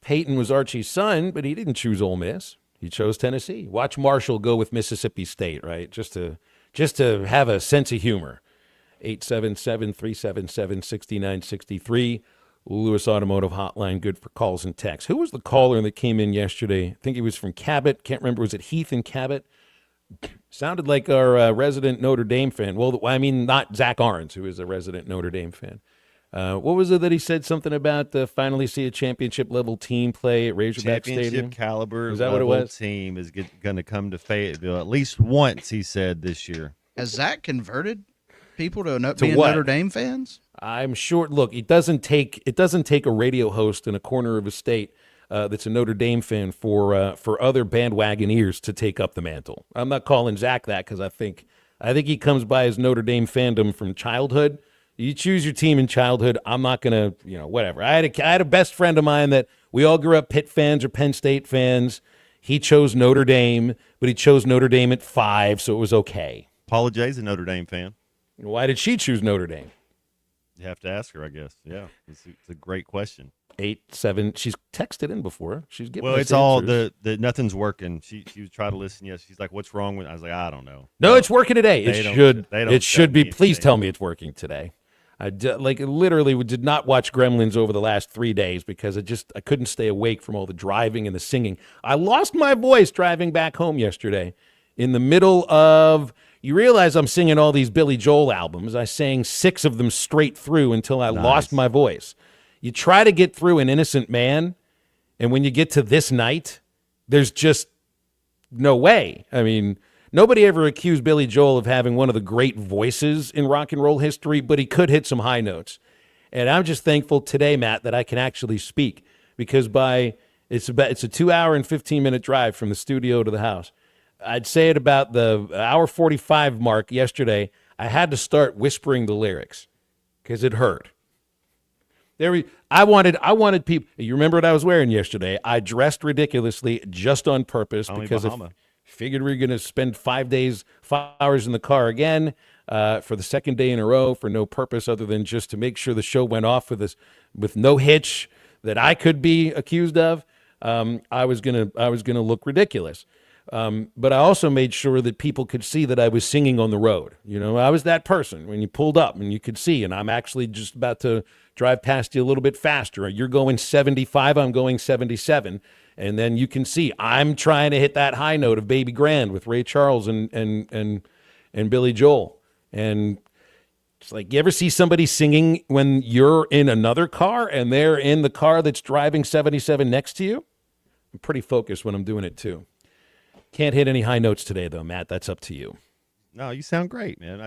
Speaker 4: Peyton was Archie's son, but he didn't choose Ole Miss. He chose Tennessee. Watch Marshall go with Mississippi State, right? Just to have a sense of humor. 877-377-6963. Lewis Automotive Hotline, good for calls and texts. Who was the caller that came in yesterday? I think he was from Cabot. Can't remember. Was it Heath and Cabot? Sounded like our resident Notre Dame fan. Well, I mean, not Zach Arns, who is a resident Notre Dame fan. What was it that he said something about finally see a championship-level team play at Razorback Stadium?
Speaker 5: Championship caliber
Speaker 4: is that what it was?
Speaker 5: Team is going to come to Fayetteville at least once, he said, this year.
Speaker 8: Has Zach converted people to being Notre Dame fans?
Speaker 4: I'm sure. Look, it doesn't take a radio host in a corner of a state that's a Notre Dame fan for other bandwagoneers to take up the mantle. I'm not calling Zach that because I think he comes by his Notre Dame fandom from childhood. You choose your team in childhood. I'm not going to, whatever. I had a best friend of mine that we all grew up Pitt fans or Penn State fans. He chose Notre Dame, but he chose Notre Dame at 5, so it was okay.
Speaker 5: Paula J's a Notre Dame fan.
Speaker 4: Why did she choose Notre Dame?
Speaker 5: You have to ask her, I guess. Yeah, it's a great question.
Speaker 4: 8-7. She's texted in before. She's getting.
Speaker 5: Well, it's all the nothing's working. She was trying to listen. Yes, she's like, "What's wrong with?" I was like, "I don't know."
Speaker 4: No, it's working today. It should be. Please
Speaker 5: today.
Speaker 4: tell me it's working today. I literally did not watch Gremlins over the last 3 days because I couldn't stay awake from all the driving and the singing. I lost my voice driving back home yesterday. In the middle of, you realize I'm singing all these Billy Joel albums. I sang 6 of them straight through until I lost my voice. You try to get through An Innocent Man, and when you get to This Night, there's just no way. I mean, nobody ever accused Billy Joel of having one of the great voices in rock and roll history, but he could hit some high notes. And I'm just thankful today, Matt, that I can actually speak, because it's a 2-hour and 15-minute drive from the studio to the house. I'd say at about the hour 45 mark yesterday, I had to start whispering the lyrics because it hurt. I wanted people. You remember what I was wearing yesterday? I dressed ridiculously just on purpose because I figured we were going to spend 5 hours in the car again for the second day in a row for no purpose other than just to make sure the show went off with no hitch that I could be accused of. I was gonna look ridiculous. But I also made sure that people could see that I was singing on the road. I was that person when you pulled up and you could see, and I'm actually just about to drive past you a little bit faster. You're going 75, I'm going 77. And then you can see I'm trying to hit that high note of Baby Grand with Ray Charles and Billy Joel. And it's like, you ever see somebody singing when you're in another car and they're in the car that's driving 77 next to you? I'm pretty focused when I'm doing it too. Can't hit any high notes today, though, Matt. That's up to you.
Speaker 5: No, you sound great, man.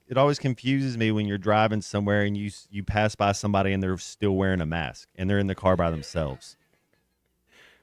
Speaker 5: It always confuses me when you're driving somewhere and you pass by somebody and they're still wearing a mask and they're in the car by themselves.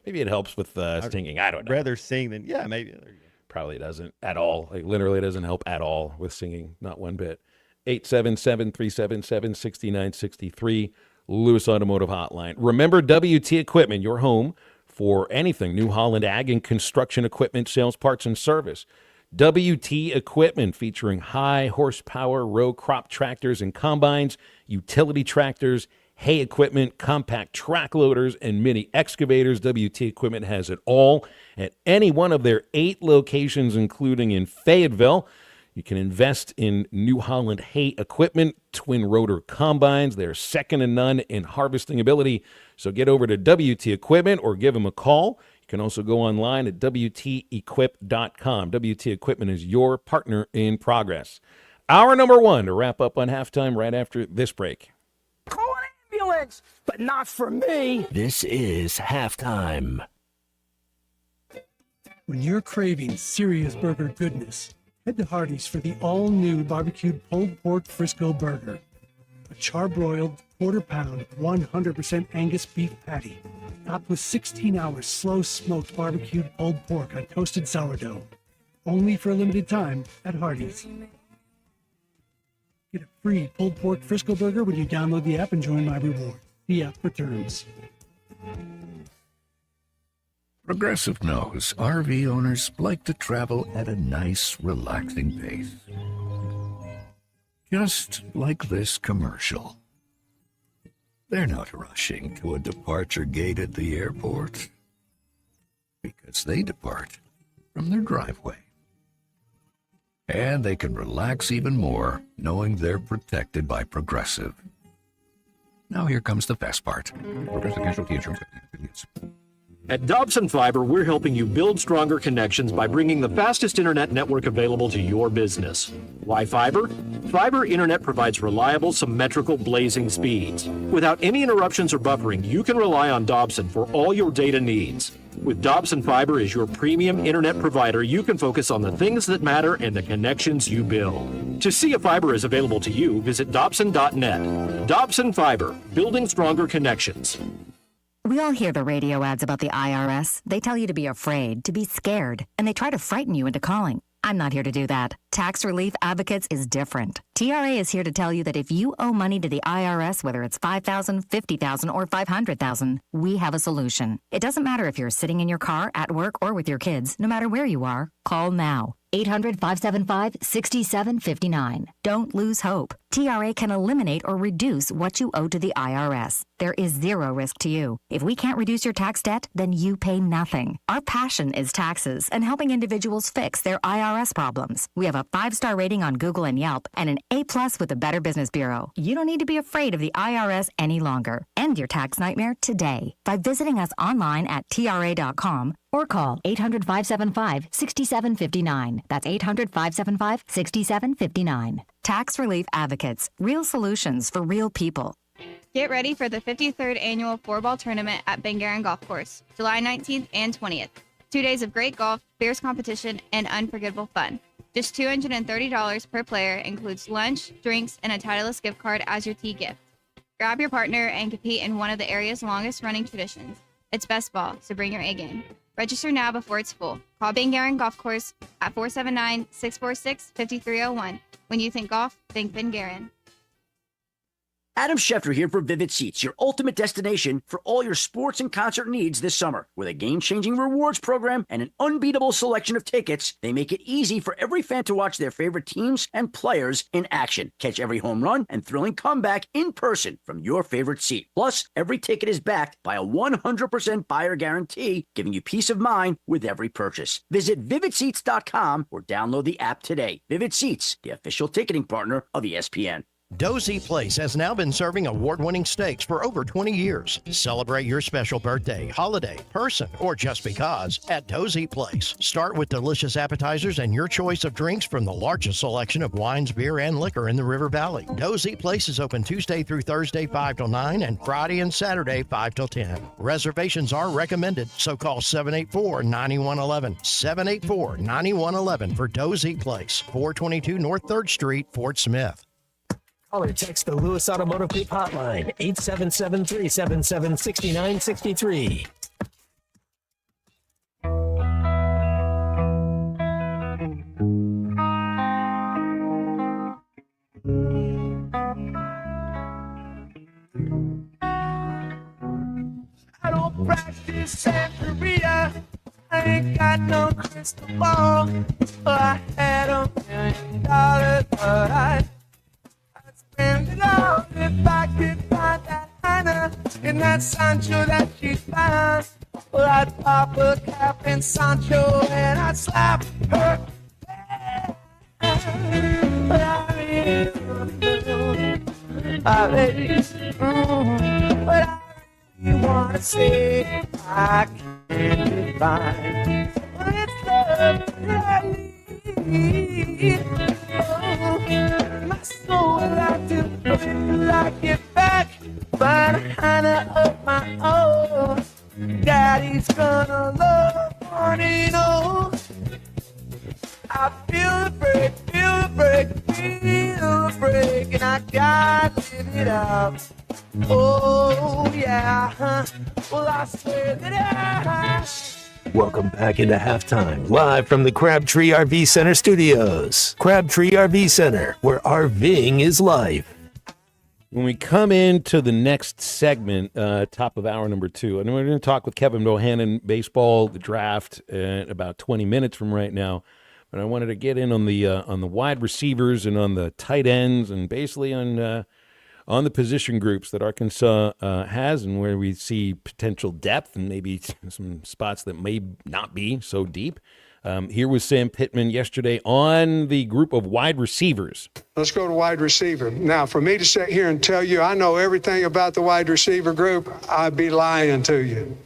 Speaker 4: Maybe it helps with singing. I don't know.
Speaker 5: I'd rather sing than, yeah, maybe. There you go.
Speaker 4: Probably doesn't at all. Literally doesn't help at all with singing. Not one bit. 877-377-6963, Lewis Automotive Hotline. Remember WT Equipment, your home for anything New Holland Ag and construction equipment, sales, parts, and service. WT Equipment, featuring high horsepower row crop tractors and combines, utility tractors, hay equipment, compact track loaders, and mini excavators. WT Equipment has it all at any one of their 8 locations, including in Fayetteville. You can invest in New Holland hay equipment, twin rotor combines. They're second to none in harvesting ability. So get over to WT Equipment or give them a call. You can also go online at WTEquip.com. WT Equipment is your partner in progress. Hour number 1 to wrap up on halftime right after this break.
Speaker 28: Call an ambulance, but not for me.
Speaker 7: This is halftime.
Speaker 6: When you're craving serious burger goodness, head to Hardee's for the all-new barbecued pulled pork Frisco burger. A charbroiled, quarter-pound, 100% Angus beef patty, topped with 16-hour slow-smoked barbecued pulled pork on toasted sourdough. Only for a limited time at Hardee's. Get a free pulled pork Frisco burger when you download the app and join my reward. The app for terms.
Speaker 10: Progressive knows RV owners like to travel at a nice, relaxing pace. Just like this commercial. They're not rushing to a departure gate at the airport because they depart from their driveway. And they can relax even more knowing they're protected by Progressive. Now here comes the best part. Progressive Casualty Insurance Company.
Speaker 11: At Dobson Fiber, we're helping you build stronger connections by bringing the fastest internet network available to your business. Why fiber? Fiber internet provides reliable, symmetrical, blazing speeds. Without any interruptions or buffering, you can rely on Dobson for all your data needs. With Dobson Fiber as your premium internet provider, you can focus on the things that matter and the connections you build. To see if fiber is available to you, visit Dobson.net. Dobson Fiber, building stronger connections.
Speaker 12: We all hear the radio ads about the IRS. They tell you to be afraid, to be scared, and they try to frighten you into calling. I'm not here to do that. Tax Relief Advocates is different. TRA is here to tell you that if you owe money to the IRS, whether it's $5,000, $50,000, or $500,000, we have a solution. It doesn't matter if you're sitting in your car, at work, or with your kids. No matter where you are, call now. 800-575-6759. Don't lose hope. TRA can eliminate or reduce what you owe to the IRS. There is zero risk to you. If we can't reduce your tax debt, then you pay nothing. Our passion is taxes and helping individuals fix their IRS problems. We have a 5-star rating on Google and Yelp and an A+ with the Better Business Bureau. You don't need to be afraid of the IRS any longer. End your tax nightmare today by visiting us online at TRA.com or call 800-575-6759. That's 800-575-6759. Tax Relief Advocates. Real solutions for real people.
Speaker 13: Get ready for the 53rd Annual 4-Ball Tournament at Ben Garin Golf Course, July 19th and 20th. 2 days of great golf, fierce competition, and unforgettable fun. Just $230 per player includes lunch, drinks, and a Titleist gift card as your tee gift. Grab your partner and compete in one of the area's longest-running traditions. It's best ball, so bring your A game. Register now before it's full. Call Ben Garin Golf Course at 479-646-5301. When you think golf, think Ben Garin.
Speaker 14: Adam Schefter here for Vivid Seats, your ultimate destination for all your sports and concert needs this summer. With a game-changing rewards program and an unbeatable selection of tickets, they make it easy for every fan to watch their favorite teams and players in action. Catch every home run and thrilling comeback in person from your favorite seat. Plus, every ticket is backed by a 100% buyer guarantee, giving you peace of mind with every purchase. Visit VividSeats.com or download the app today. Vivid Seats, the official ticketing partner of ESPN.
Speaker 15: Dozy Place has now been serving award-winning steaks for over 20 years. Celebrate your special birthday, holiday, person, or just because at Dozy Place. Start with delicious appetizers and your choice of drinks from the largest selection of wines, beer, and liquor in the River Valley. Dozy Place is open Tuesday through Thursday 5 till 9 and Friday and Saturday 5 till 10. Reservations are recommended, so call 784-9111. 784-9111 for Dozy Place, 422 North 3rd Street, Fort Smith.
Speaker 7: Call or text the Lewis Automotive Group hotline, 877-377-6963.
Speaker 2: I don't practice Santeria. I ain't got no crystal ball. I had $1 million, but I'd spend it all if I could find that Hannah in that Sancho that she found. Well, I'd pop a cap in Sancho and I'd slap her. But I really wanna say I can't define what it's love that I need. Oh, my soul would like to like it back, but Hannah of my own. Daddy's gonna love money, no. I feel the break, feel the break, feel the break, and I gotta live it up. Oh yeah, well I swear that I.
Speaker 7: Welcome back into halftime, live from the Crabtree RV Center studios. Crabtree RV Center, where RVing is life.
Speaker 4: When we come into the next segment, top of hour number 2, and we're going to talk with Kevin Bohannon, baseball, the draft, in about 20 minutes from right now. But I wanted to get in on the wide receivers and on the tight ends and basically on the position groups that Arkansas has and where we see potential depth and maybe some spots that may not be so deep. Here was Sam Pittman yesterday on the group of wide receivers.
Speaker 16: Let's go to wide receiver. Now, for me to sit here and tell you I know everything about the wide receiver group, I'd be lying to you.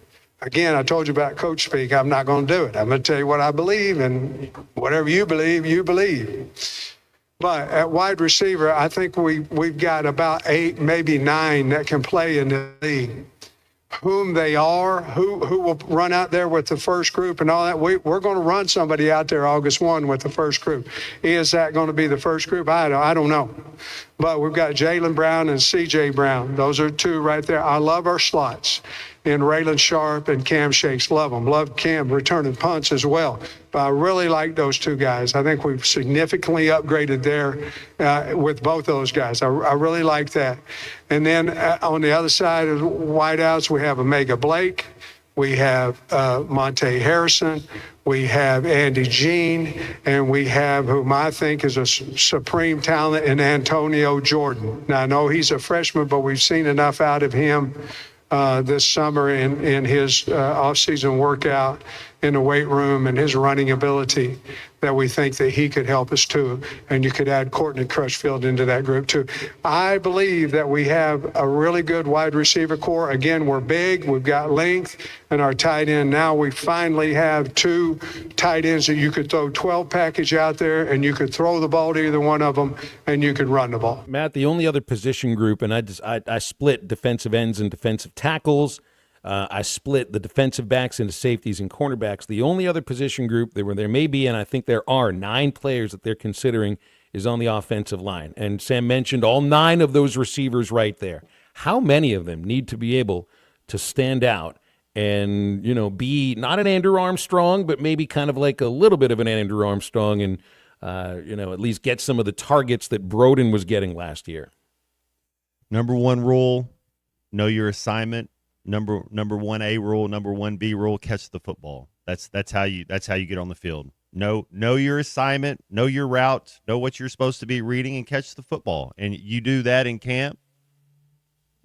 Speaker 16: Again, I told you about coach speak. I'm not going to do it. I'm going to tell you what I believe, and whatever you believe, you believe. But at wide receiver, I think we've got about 8, maybe 9 that can play in the league. Whom they are, who will run out there with the first group and all that. We're going to run somebody out there August 1 with the first group. Is that going to be the first group? I don't know. But we've got Jaylen Brown and C.J. Brown. Those are 2 right there. I love our slots. in Raylan Sharp and Cam Shakes. Love them. Love Cam returning punts as well. But I really like those two guys. I think we've significantly upgraded there with both those guys. I really like that. And then on the other side of the wideouts, we have Omega Blake. We have Monte Harrison. We have Andy Jean. And we have whom I think is a supreme talent in Antonio Jordan. Now, I know he's a freshman, but we've seen enough out of him this summer in his off-season workout in the weight room and his running ability that we think that he could help us too. And you could add Courtney Crutchfield into that group too. I believe that we have a really good wide receiver core. Again, we're big, we've got length, and our tight end. Now we finally have two tight ends that you could throw 12 package out there and you could throw the ball to either one of them and you could run the ball.
Speaker 4: Matt, the only other position group, and I split defensive ends and defensive tackles. I split the defensive backs into safeties and cornerbacks. The only other position group there may be, and I think there are 9 players that they're considering, is on the offensive line. And Sam mentioned all 9 of those receivers right there. How many of them need to be able to stand out and, be not an Andrew Armstrong, but maybe kind of like a little bit of an Andrew Armstrong and, at least get some of the targets that Broden was getting last year?
Speaker 5: Number 1 rule, know your assignment. Number 1A rule, number 1B rule, catch the football. That's how you get on the field. Know your assignment, know your route, know what you're supposed to be reading, and catch the football. And you do that in camp,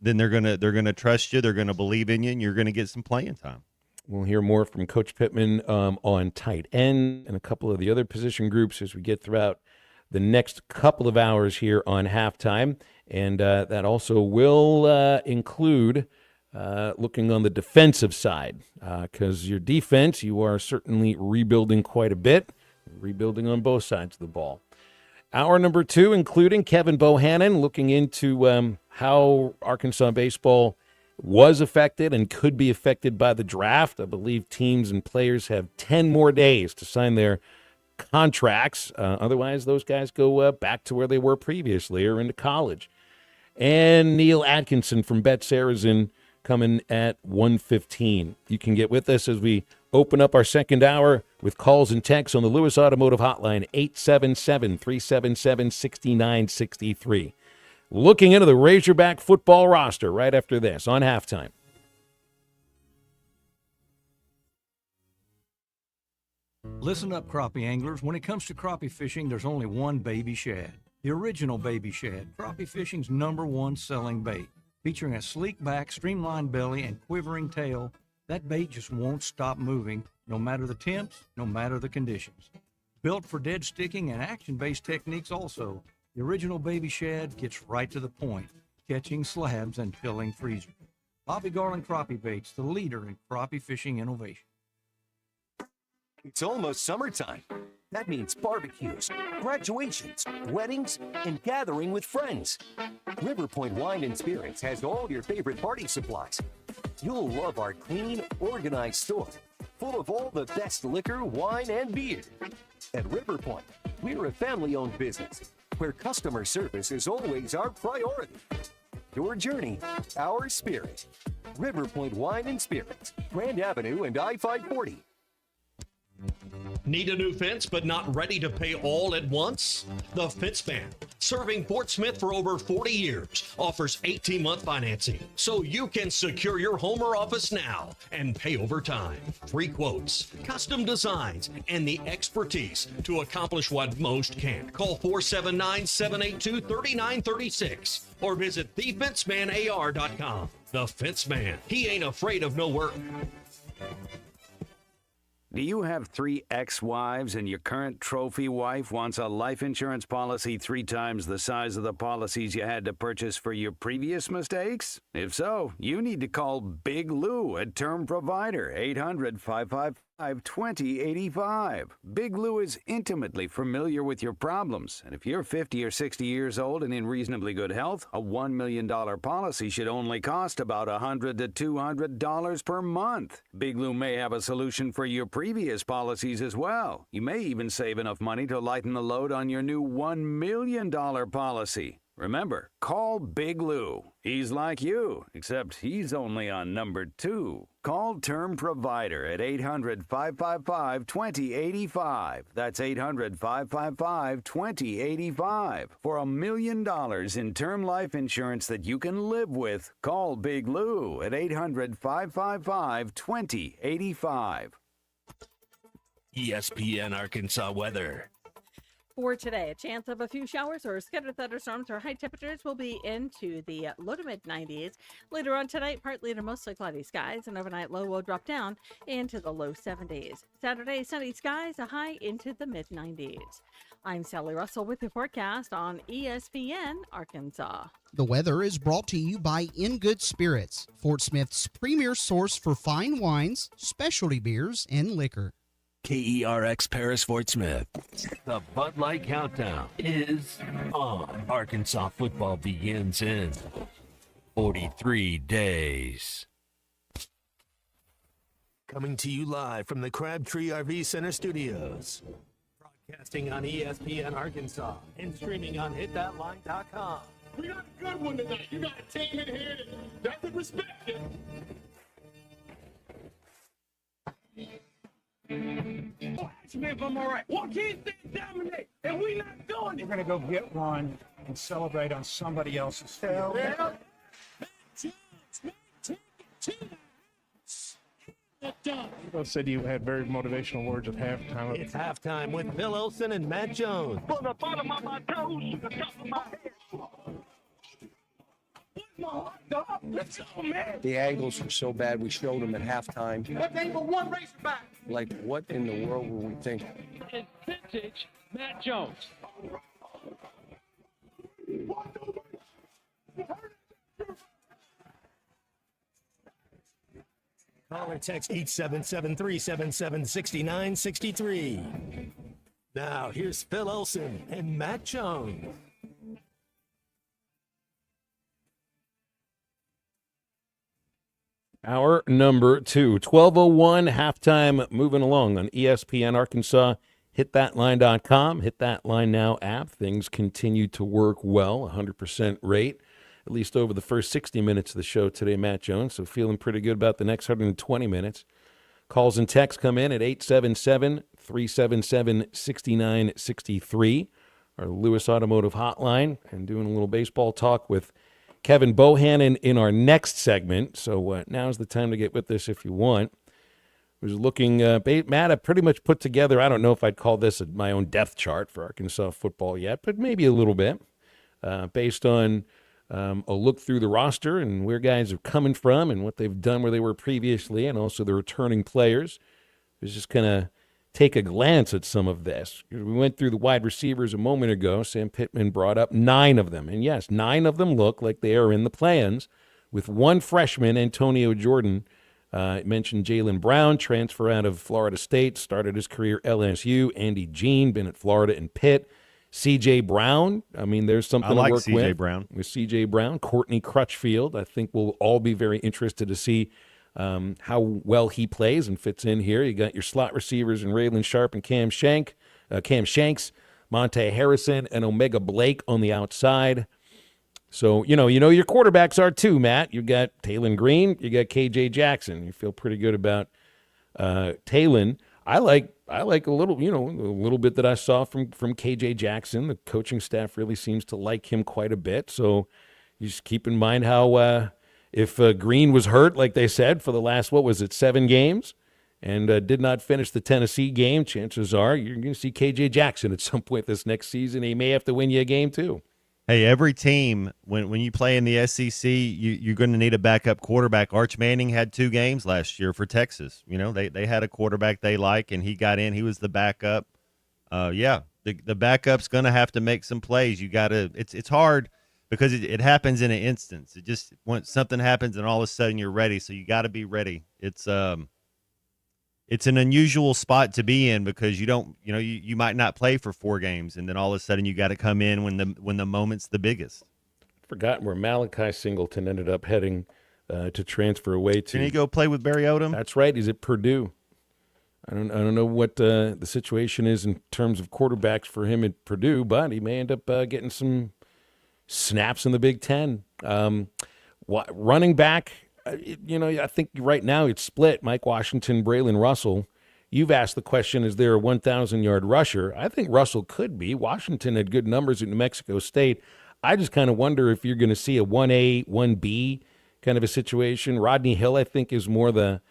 Speaker 5: then they're gonna trust you, they're gonna believe in you, and you're gonna get some playing time.
Speaker 4: We'll hear more from Coach Pittman on tight end and a couple of the other position groups as we get throughout the next couple of hours here on Halftime. And that also will include looking on the defensive side, because your defense, you are certainly rebuilding quite a bit, rebuilding on both sides of the ball. Hour number 2, including Kevin Bohannon, looking into how Arkansas baseball was affected and could be affected by the draft. I believe teams and players have 10 more days to sign their contracts. Otherwise, those guys go back to where they were previously or into college. And Neil Atkinson from Bet Sarazen coming at 1:15. You can get with us as we open up our second hour with calls and texts on the Lewis Automotive Hotline, 877-377-6963. Looking into the Razorback football roster right after this on Halftime.
Speaker 17: Listen up, crappie anglers. When it comes to crappie fishing, there's only one Baby Shad. The original Baby Shad, crappie fishing's #1 selling bait. Featuring a sleek back, streamlined belly, and quivering tail, that bait just won't stop moving, no matter the temps, no matter the conditions. Built for dead sticking and action-based techniques also, the original Baby Shad gets right to the point, catching slabs and filling freezers. Bobby Garland Crappie Baits, the leader in crappie fishing innovation.
Speaker 18: It's almost summertime. That means barbecues, graduations, weddings, and gathering with friends. River Point Wine and Spirits has all your favorite party supplies. You'll love our clean, organized store, full of all the best liquor, wine, and beer. At River Point, we're a family-owned business where customer service is always our priority. Your journey, our spirit. River Point Wine and Spirits, Grand Avenue and I-540.
Speaker 19: Need a new fence but not ready to pay all at once? The Fence Man, serving Fort Smith for over 40 years, offers 18-month financing so you can secure your home or office now and pay over time. Free quotes, custom designs, and the expertise to accomplish what most can't. Call 479-782-3936 or visit thefencemanar.com. The Fence Man, he ain't afraid of no work.
Speaker 20: Do you have 3 ex-wives and your current trophy wife wants a life insurance policy 3 times the size of the policies you had to purchase for your previous mistakes? If so, you need to call Big Lou, a term provider, 800-555-2085. Big Lou is intimately familiar with your problems, and if you're 50 or 60 years old and in reasonably good health, a $1 million policy should only cost about $100 to $200 per month. Big Lou may have a solution for your previous policies as well. You may even save enough money to lighten the load on your new $1 million policy. Remember, call Big Lou. He's like you, except he's only on number 2. Call Term Provider at 800-555-2085. That's 800-555-2085. For $1 million in term life insurance that you can live with, call Big Lou at 800-555-2085.
Speaker 1: ESPN Arkansas weather.
Speaker 21: For today, a chance of a few showers or scattered thunderstorms or high temperatures will be into the low to mid 90s. Later on tonight, partly to mostly cloudy skies. An overnight low will drop down into the low 70s. Saturday, sunny skies, a high into the mid 90s. I'm Sally Russell with the forecast on ESPN Arkansas.
Speaker 8: The weather is brought to you by In Good Spirits, Fort Smith's premier source for fine wines, specialty beers, and liquor.
Speaker 1: KERX Paris Fort Smith. The Bud Light Countdown is on. Arkansas football begins in 43 days. Coming to you live from the Crabtree RV Center studios. Broadcasting on ESPN Arkansas and streaming on hitthatline.com.
Speaker 22: We got a good one tonight. You got a team in here that doesn't respect you. Ask me if I'm all right. Well, kids didn't dominate, and we not doing it.
Speaker 23: We're gonna go get one and celebrate on somebody else's field. You both said you had very motivational words at halftime.
Speaker 1: It's halftime with Phil Olsen and Matt Jones.
Speaker 22: From the bottom of my toes to the top of my head. My hot dog. Let's go, man.
Speaker 24: The angles were so bad, we showed them at halftime.
Speaker 22: But they were one Razorback.
Speaker 24: Like, what in the world were we thinking?
Speaker 22: And vintage Matt Jones.
Speaker 1: Call or text 877-377-6963. Now, here's Phil Olsen and Matt Jones.
Speaker 4: Hour number 2, 12:01 halftime, moving along on ESPN Arkansas. HitThatLine.com, Hit That Line Now app. Things continue to work well, 100% rate, at least over the first 60 minutes of the show today, Matt Jones. So feeling pretty good about the next 120 minutes. Calls and texts come in at 877-377-6963, our Lewis Automotive Hotline, and doing a little baseball talk with Kevin Bohannon in our next segment. So now's the time to get with this if you want. I was looking, Matt, I pretty much put together, I don't know if I'd call this my own depth chart for Arkansas football yet, but maybe a little bit, based on a look through the roster and where guys are coming from and what they've done where they were previously, and also the returning players. I was just going to take a glance at some of this. We went through the wide receivers a moment ago. Sam Pittman brought up 9 of them. And yes, 9 of them look like they are in the plans, with one freshman, Antonio Jordan. Mentioned Jaylen Brown, transfer out of Florida State, started his career LSU. Andy Jean, been at Florida and Pitt. C.J. Brown, I mean, there's something
Speaker 5: I like
Speaker 4: to work
Speaker 5: C.J.
Speaker 4: with.
Speaker 5: Brown.
Speaker 4: With C.J. Brown. Courtney Crutchfield, I think we'll all be very interested to see how well he plays and fits in here. You got your slot receivers and Raylan Sharp and Cam Shanks, Monte Harrison, and Omega Blake on the outside. So, you know your quarterbacks are too, Matt. You got Taylon Green, you got KJ Jackson. You feel pretty good about Taylon. I like a little bit that I saw from KJ Jackson. The coaching staff really seems to like him quite a bit. So you just keep in mind how if Green was hurt, like they said, for the last, 7 games, and did not finish the Tennessee game, chances are you're going to see KJ Jackson at some point this next season. He may have to win you a game too.
Speaker 5: Hey, every team, when you play in the SEC, you're going to need a backup quarterback. Arch Manning had 2 games last year for Texas. You know, they had a quarterback they like, and he got in. He was the backup. The backup's going to have to make some plays. You got to. It's hard because it happens in an instance. It just when something happens, and all of a sudden you're ready. So you got to be ready. It's an unusual spot to be in because you might not play for 4 games, and then all of a sudden you got to come in when the moment's the biggest.
Speaker 4: Forgotten where Malachi Singleton ended up heading to transfer away to.
Speaker 5: Didn't he go play with Barry Odom?
Speaker 4: That's right. He's at Purdue. I don't know what the situation is in terms of quarterbacks for him at Purdue, but he may end up getting some snaps in the Big Ten. Running back, I think right now it's split. Mike Washington, Braylon Russell. You've asked the question, is there a 1,000-yard rusher? I think Russell could be. Washington had good numbers at New Mexico State. I just kind of wonder if you're going to see a 1A, 1B kind of a situation. Rodney Hill, I think, is more the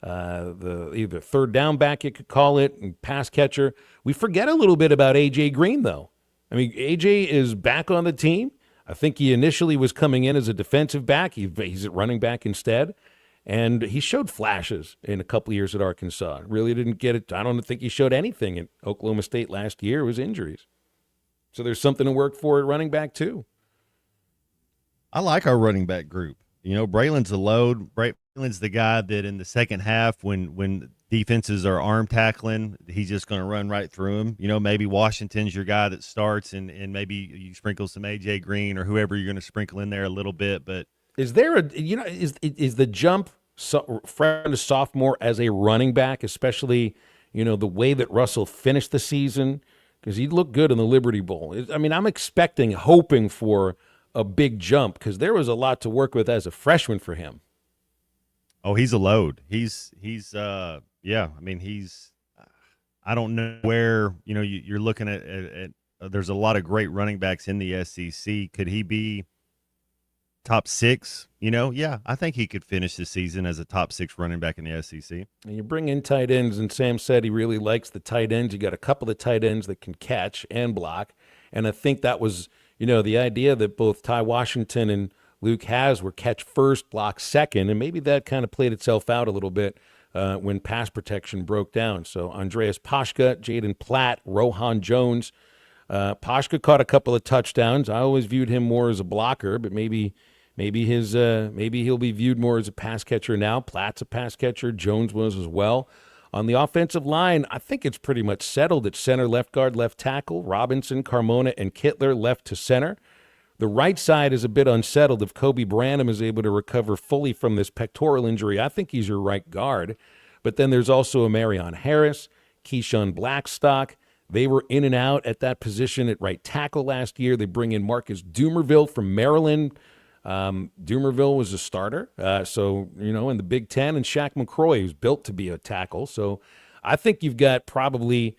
Speaker 4: either third down back, you could call it, and pass catcher. We forget a little bit about A.J. Green, though. I mean, A.J. is back on the team. I think he initially was coming in as a defensive back. He's at running back instead. And he showed flashes in a couple of years at Arkansas. Really didn't get it. I don't think he showed anything at Oklahoma State last year. It was injuries. So there's something to work for at running back, too.
Speaker 5: I like our running back group. Braylon's a load. Braylon's the guy that in the second half, when defenses are arm tackling, he's just going to run right through them. Maybe Washington's your guy that starts, and maybe you sprinkle some A.J. Green or whoever you're going to sprinkle in there a little bit. But
Speaker 4: is there is the jump freshman to sophomore as a running back, especially the way that Russell finished the season, because he looked good in the Liberty Bowl. I mean, I'm hoping for a big jump because there was a lot to work with as a freshman for him.
Speaker 5: Oh, he's a load. He's yeah. I mean, I don't know where, you're looking at there's a lot of great running backs in the SEC. Could he be top 6? Yeah, I think he could finish the season as a top 6 running back in the SEC.
Speaker 4: And you bring in tight ends, and Sam said he really likes the tight ends. You got a couple of tight ends that can catch and block. And I think that was, the idea that both Ty Washington and Luke Hasz were catch first, block second, and maybe that kind of played itself out a little bit when pass protection broke down. So Andreas Pashka, Jaden Platt, Rohan Jones. Pashka caught a couple of touchdowns. I always viewed him more as a blocker, but maybe he'll be viewed more as a pass catcher now. Platt's a pass catcher. Jones was as well. On the offensive line, I think it's pretty much settled at center, left guard, left tackle. Robinson, Carmona, and Kittler left to center. The right side is a bit unsettled. If Kobe Branham is able to recover fully from this pectoral injury, I think he's your right guard. But then there's also a Marion Harris, Keyshawn Blackstock. They were in and out at that position at right tackle last year. They bring in Marcus Dumerville from Maryland. Dumerville was a starter. In the Big Ten, and Shaq McCroy, who's built to be a tackle. So I think you've got probably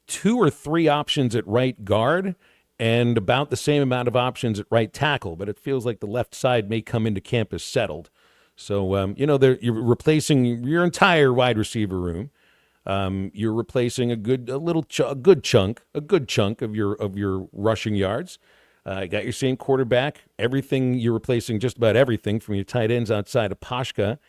Speaker 4: 2 or 3 options at right guard and about the same amount of options at right tackle, but it feels like the left side may come into camp as settled. So, you're replacing your entire wide receiver room. You're replacing a good chunk of your rushing yards. You got your same quarterback. Everything, you're replacing just about everything from your tight ends outside of Pashka.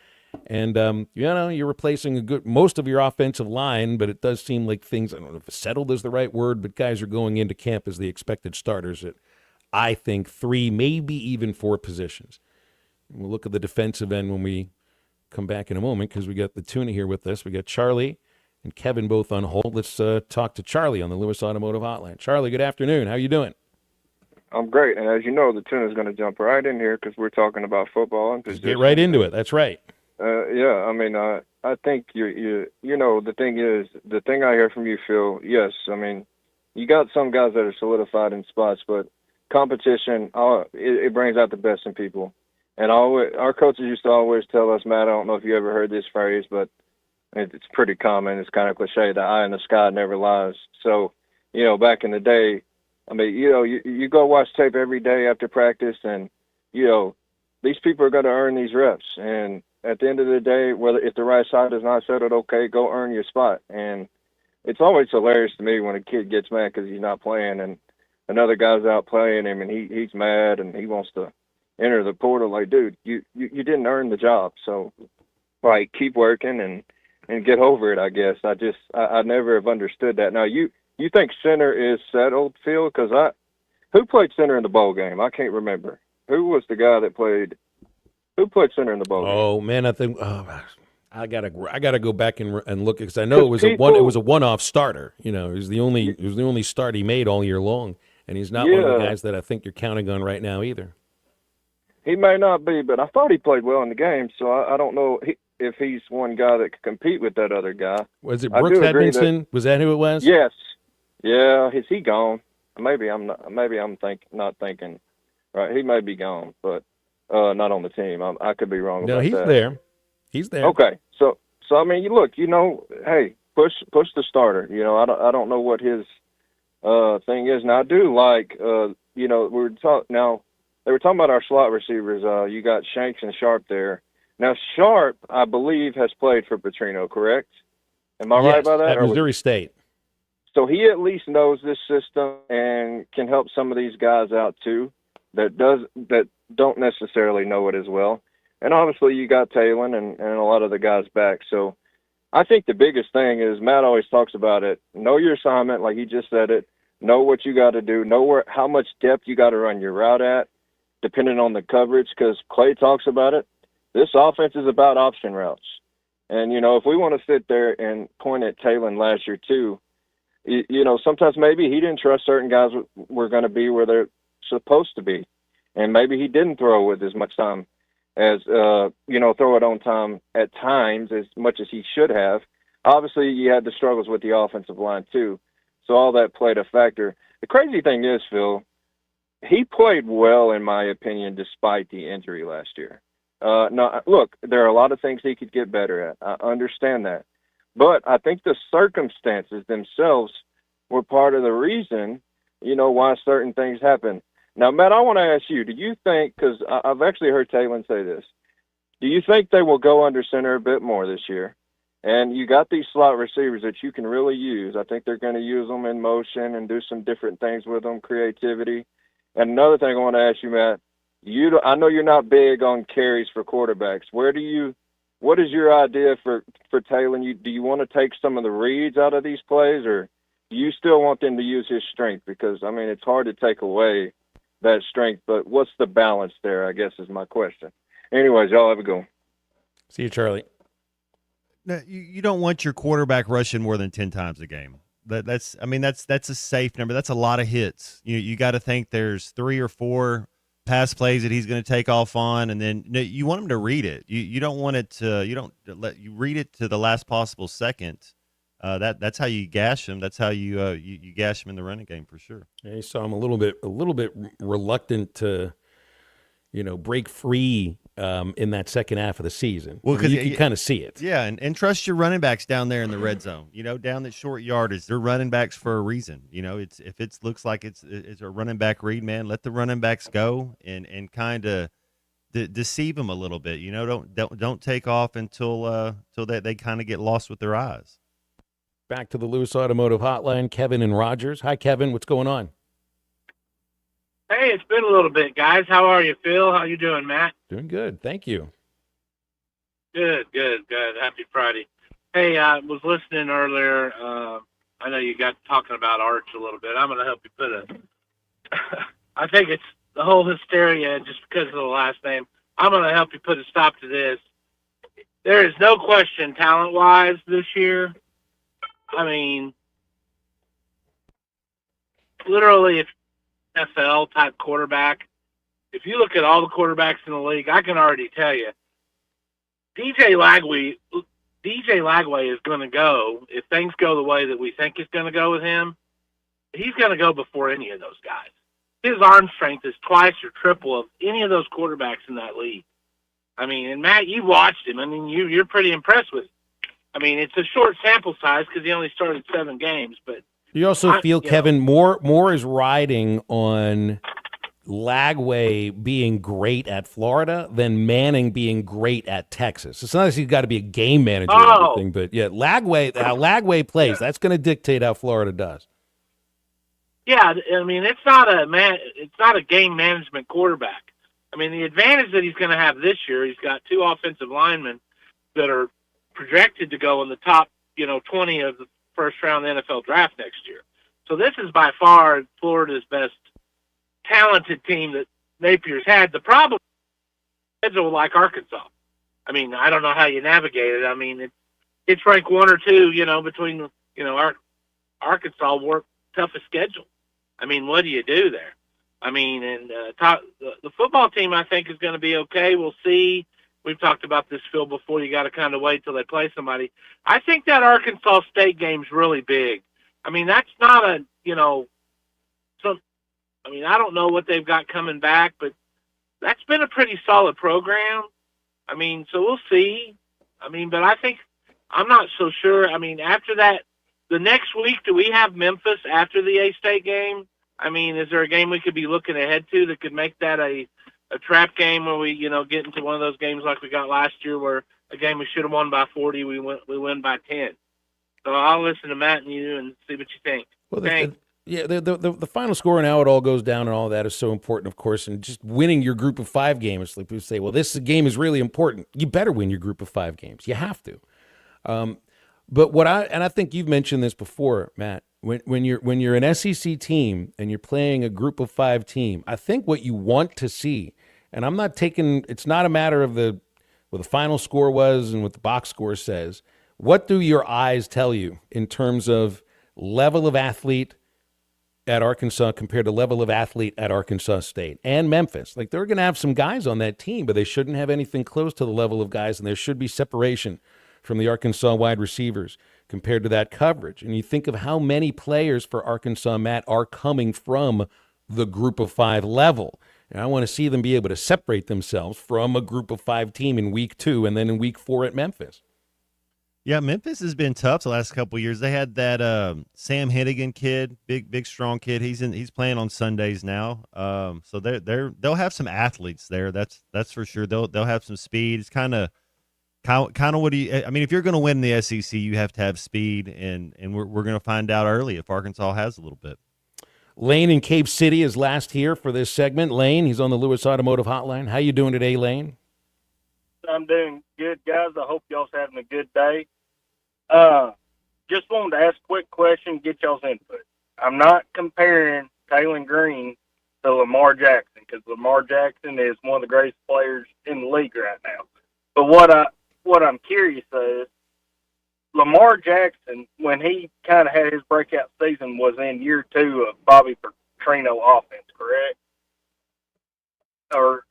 Speaker 4: And, you're replacing most of your offensive line, but it does seem like things, I don't know if settled is the right word, but guys are going into camp as the expected starters at, I think, 3, maybe even 4 positions. We'll look at the defensive end when we come back in a moment because we got the tuna here with us. We got Charlie and Kevin both on hold. Let's talk to Charlie on the Lewis Automotive Hotline. Charlie, good afternoon. How you doing?
Speaker 3: I'm great, and as you know, the tuna's going to jump right in here because we're talking about football and position.
Speaker 4: Get right into it. That's right.
Speaker 3: I think the thing is, the thing I hear from you, Phil. Yes, you got some guys that are solidified in spots, but competition, it brings out the best in people. And our coaches used to always tell us, Matt, I don't know if you ever heard this phrase, but it's pretty common. It's kind of cliche. The eye in the sky never lies. So, back in the day, you go watch tape every day after practice, and, these people are going to earn these reps. And at the end of the day, if the right side is not settled, okay, go earn your spot. And it's always hilarious to me when a kid gets mad because he's not playing and another guy's out playing him and he's mad and he wants to enter the portal. Like, dude, you didn't earn the job. So, keep working and get over it, I guess. I never have understood that. Now, you think center is settled, Phil? Because who played center in the bowl game? I can't remember. Who was the guy that played center in the bowl game?
Speaker 4: Oh man, I think I gotta go back and look because I know it was a one-off starter. He was the only start he made all year long, and he's not one of the guys that I think you're counting on right now either.
Speaker 3: He may not be, but I thought he played well in the game, so I don't know if he's one guy that could compete with that other guy.
Speaker 4: Was it Brooks Edmondson? Was that who it was?
Speaker 3: Yes. Yeah. Is he gone? Maybe I'm not thinking right? He may be gone, but not on the team. I could be wrong
Speaker 4: No,
Speaker 3: about
Speaker 4: he's
Speaker 3: that.
Speaker 4: there. He's there.
Speaker 3: Okay, so I mean, you look, hey, push the starter. I don't know what his thing is. Now I do like, we were now they were talking about our slot receivers. You got Shanks and Sharp there. Now Sharp, I believe, has played for Petrino, correct? Am I right about that?
Speaker 4: At Missouri State.
Speaker 3: So he at least knows this system and can help some of these guys out too that don't necessarily know it as well. And obviously you got Talon and a lot of the guys back. So I think the biggest thing is Matt always talks about it. Know your assignment, like he just said it. Know what you got to do. Know how much depth you got to run your route at, depending on the coverage, because Clay talks about it. This offense is about option routes. And, if we want to sit there and point at Talon last year too, sometimes maybe he didn't trust certain guys were going to be where they're supposed to be. And maybe he didn't throw with as much time as, throw it on time at times as much as he should have. Obviously, you had the struggles with the offensive line too. So all that played a factor. The crazy thing is, Phil, he played well, in my opinion, despite the injury last year. No, look, there are a lot of things he could get better at. I understand that. But I think the circumstances themselves were part of the reason, why certain things happen. Now, Matt, I want to ask you, do you think, because I've actually heard Talon say this, do you think they will go under center a bit more this year? And you got these slot receivers that you can really use. I think they're going to use them in motion and do some different things with them, creativity. And another thing I want to ask you, Matt, I know you're not big on carries for quarterbacks. What is your idea for Talon? Do you want to take some of the reads out of these plays, or do you still want them to use his strength? Because, I mean, it's hard to take away that strength, but what's the balance there, I guess, is my question. Anyways, y'all have a go.
Speaker 4: See you, Charlie.
Speaker 5: No, you don't want your quarterback rushing more than 10 times a game. That's a safe number. That's a lot of hits. You got to think there's 3 or 4 pass plays that he's going to take off on, and then you want him to read it. You don't want it to. You don't let you read it to the last possible second. That's how you gash him. That's how you gash him in the running game for sure.
Speaker 4: Yeah, you saw him a little bit reluctant to, break free in that second half of the season.
Speaker 5: Well, because
Speaker 4: you can kind of see it.
Speaker 5: Yeah, and trust your running backs down there in the red zone. Down that short yardage, they're running backs for a reason. If it looks like it's a running back read, man, let the running backs go and kind of deceive them a little bit. Don't take off until they kind of get lost with their eyes.
Speaker 4: Back to the Lewis Automotive Hotline, Kevin and Rogers. Hi, Kevin. What's going on?
Speaker 6: Hey, it's been a little bit, guys. How are you, Phil? How you doing, Matt?
Speaker 4: Doing good. Thank you.
Speaker 6: Good. Happy Friday. Hey, I was listening earlier. I know you got talking about Arch a little bit. I'm going to help you put I think it's the whole hysteria just because of the last name. I'm going to help you put a stop to this. There is no question, talent-wise, this year. I mean, literally, if NFL type quarterback, if you look at all the quarterbacks in the league, I can already tell you, DJ Lagway is going to go, if things go the way that we think it's going to go with him, he's going to go before any of those guys. His arm strength is twice or triple of any of those quarterbacks in that league. I mean, and Matt, you watched him. I mean, you're pretty impressed with him. I mean, it's a short sample size because he only started 7 games, but
Speaker 4: Do you also feel, Kevin, more is riding on Lagway being great at Florida than Manning being great at Texas? It's not as he's got to be a game manager or anything, but yeah, how Lagway plays, that's going to dictate how Florida does.
Speaker 6: Yeah, I mean, it's not a game management quarterback. I mean, the advantage that he's going to have this year, he's got 2 offensive linemen that are projected to go in the top, 20 of the first-round NFL draft next year. So this is by far Florida's best talented team that Napier's had. The problem is like Arkansas. I mean, I don't know how you navigate it. I mean, it's ranked 1 or 2, between, Arkansas toughest schedule. I mean, what do you do there? I mean, and the football team, I think, is going to be okay. We'll see. We've talked about this, Phil, before. You got to kind of wait till they play somebody. I think that Arkansas State game's really big. I mean, that's not a I mean, I don't know what they've got coming back, but that's been a pretty solid program. I mean, so we'll see. I mean, but I think I'm not so sure. I mean, after that, the next week, do we have Memphis after the A-State game? I mean, is there a game we could be looking ahead to that could make that a trap game where we, get into one of those games like we got last year where a game we should have won by 40, we win by 10. So I'll listen to Matt and you and see what you think.
Speaker 4: Well,
Speaker 6: Thanks.
Speaker 4: the final score and how it all goes down and all that is so important, of course, and just winning your group of 5 games. Like people say, well, this game is really important. You better win your group of 5 games. You have to. But I think you've mentioned this before, Matt, when you're an SEC team and you're playing a group of 5 team, I think what you want to see, and it's not a matter of what the final score was and what the box score says. What do your eyes tell you in terms of level of athlete at Arkansas compared to level of athlete at Arkansas State and Memphis? Like, they're going to have some guys on that team, but they shouldn't have anything close to the level of guys, and there should be separation from the Arkansas wide receivers compared to that coverage. And you think of how many players for Arkansas, Matt, are coming from the group of 5 level. And I want to see them be able to separate themselves from a group of 5 team in week 2 and then in week 4 at Memphis.
Speaker 5: Yeah, Memphis has been tough the last couple of years. They had that Sam Hennigan kid, big strong kid. He's playing on Sundays now. So they'll have some athletes there. That's for sure. They'll have some speed. It's kind of what do you? I mean, if you're going to win the SEC, you have to have speed, and we're going to find out early if Arkansas has a little bit.
Speaker 4: Lane in Cave City is last here for this segment. Lane, he's on the Lewis Automotive Hotline. How you doing today, Lane?
Speaker 9: I'm doing good, guys. I hope y'all's having a good day. Just wanted to ask a quick question, get y'all's input. I'm not comparing Taylor Green to Lamar Jackson because Lamar Jackson is one of the greatest players in the league right now. But what I'm curious is, Lamar Jackson, when he kind of had his breakout season, was in year 2 of Bobby Petrino offense, correct? Or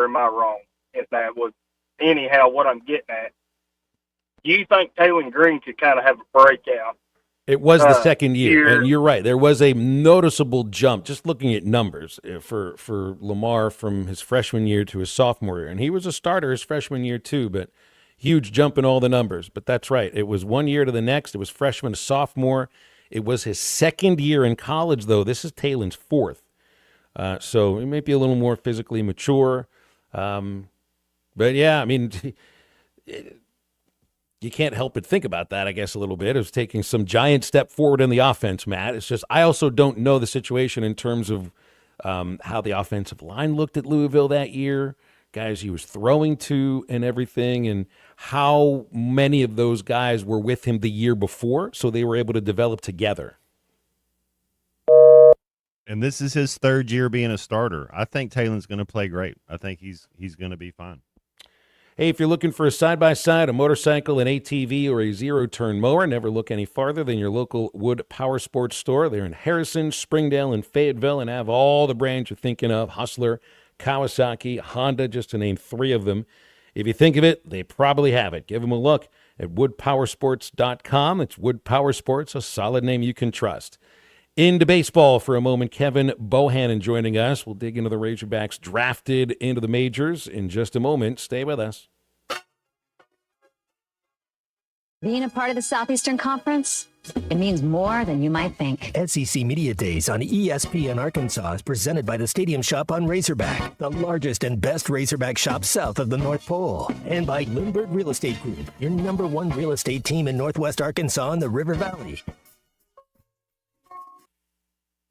Speaker 9: am I wrong? If that was anyhow what I'm getting at. Do you think Taylor Green could kind of have a breakout?
Speaker 4: It was the second year, and you're right. There was a noticeable jump, just looking at numbers, for Lamar from his freshman year to his sophomore year. And he was a starter his freshman year too, but huge jump in all the numbers. But that's right. It was one year to the next. It was freshman to sophomore. It was his second year in college, though. This is Taylor's 4th. So he might be a little more physically mature. But, yeah, I mean, you can't help but think about that, I guess, a little bit. It was taking some giant step forward in the offense, Matt. It's just I also don't know the situation in terms of how the offensive line looked at Louisville that year, guys he was throwing to and everything, and how many of those guys were with him the year before, so they were able to develop together.
Speaker 5: And this is his 3rd year being a starter. I think Taylor's going to play great. I think he's going to be fine.
Speaker 4: Hey, if you're looking for a side-by-side, a motorcycle, an ATV, or a zero-turn mower, never look any farther than your local Wood Power Sports store. They're in Harrison, Springdale, and Fayetteville, and have all the brands you're thinking of: Hustler, Kawasaki, Honda, just to name 3 of them. If you think of it, they probably have it. Give them a look at woodpowersports.com. It's Wood Power Sports, a solid name you can trust. Into baseball for a moment, Kevin Bohannon joining us. We'll dig into the Razorbacks drafted into the majors in just a moment. Stay with us.
Speaker 10: Being a part of the Southeastern Conference, it means more than you might think.
Speaker 7: SEC Media Days on ESPN Arkansas is presented by the Stadium Shop on Razorback, the largest and best Razorback shop south of the North Pole. And by Lindbergh Real Estate Group, your #1 real estate team in Northwest Arkansas and the River Valley.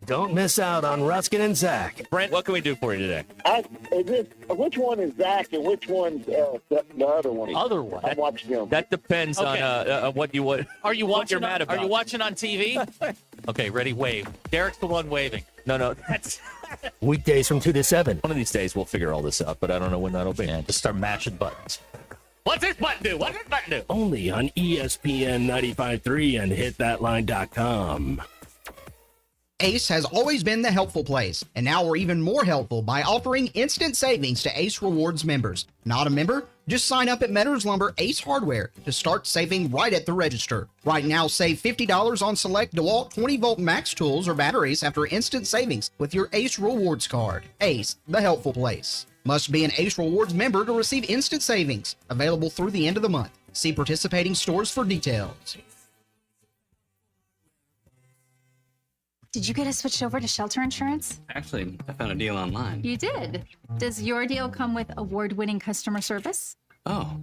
Speaker 7: Don't miss out on Ruskin and Zach.
Speaker 11: Brent, what can we do for you today?
Speaker 12: Which one is Zach and which one's the other one?
Speaker 11: Other one.
Speaker 12: I'm watching them.
Speaker 11: That depends on what you want.
Speaker 25: Are you
Speaker 11: what
Speaker 25: watching?
Speaker 11: you're mad about.
Speaker 25: Are you watching on TV?
Speaker 11: Okay, ready? Wave. Derek's the one waving. No, that's
Speaker 7: Weekdays from 2 to 7.
Speaker 11: one of these days we'll figure all this out, but I don't know when that'll be.
Speaker 25: And just start matching buttons.
Speaker 11: What's this button do? What's this button do?
Speaker 7: Only on ESPN 95.3 and hitthatline.com.
Speaker 8: Ace has always been the helpful place, and now we're even more helpful by offering instant savings to Ace Rewards members. Not a member? Just sign up at Meadors Lumber Ace Hardware to start saving right at the register. Right now, save $50 on select DeWalt 20-volt max tools or batteries after instant savings with your Ace Rewards card. Ace, the helpful place. Must be an Ace Rewards member to receive instant savings. Available through the end of the month. See participating stores for details.
Speaker 2: Did you get us switched over to shelter insurance?
Speaker 13: Actually, I found a deal online.
Speaker 2: You did. Does your deal come with award-winning customer service?
Speaker 13: Oh,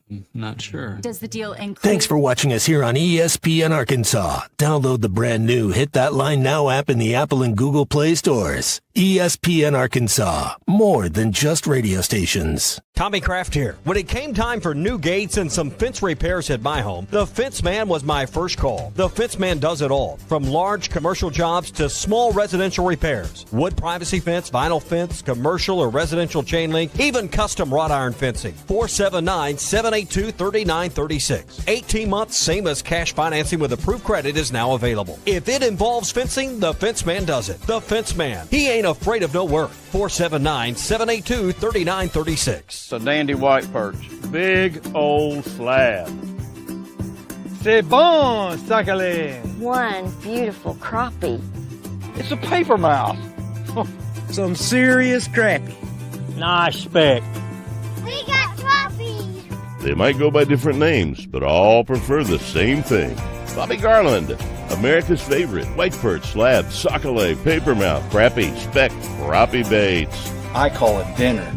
Speaker 13: I'm not sure.
Speaker 2: Does the deal include...
Speaker 7: Thanks for watching us here on ESPN Arkansas. Download the brand new Hit That Line Now app in the Apple and Google Play stores. ESPN Arkansas, more than just radio stations.
Speaker 14: Tommy Kraft here. When it came time for new gates and some fence repairs at my home, the Fence Man was my first call. The Fence Man does it all, from large commercial jobs to small residential repairs. Wood privacy fence, vinyl fence, commercial or residential chain link, even custom wrought iron fencing. 479-782-3936. 18 months, same as cash financing with approved credit is now available. If it involves fencing, the Fence Man does it. The Fence Man. He ain't afraid of no work. 479-782-3936.
Speaker 15: It's a dandy white perch. Big old slab. C'est bon, sacalé.
Speaker 16: One beautiful crappie.
Speaker 15: It's a paper mouth. Some serious crappie. Nice speck.
Speaker 16: We got crappies.
Speaker 26: They might go by different names, but all prefer the same thing. Bobby Garland, America's favorite white perch, slab, sockeye, papermouth, crappie, speck, crappie baits.
Speaker 27: I call it dinner.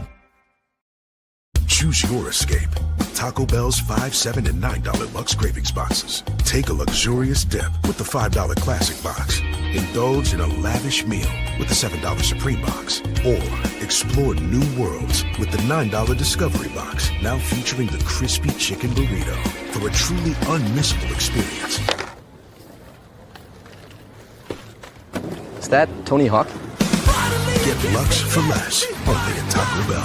Speaker 28: Choose your escape. Taco Bell's $5, $7, and $9 Lux Cravings boxes. Take a luxurious dip with the $5 Classic box. Indulge in a lavish meal with the $7 Supreme box. Or explore new worlds with the $9 Discovery box, now featuring the crispy chicken burrito for a truly unmissable experience.
Speaker 27: Is that Tony Hawk?
Speaker 28: Get Lux for less, only at Taco Bell.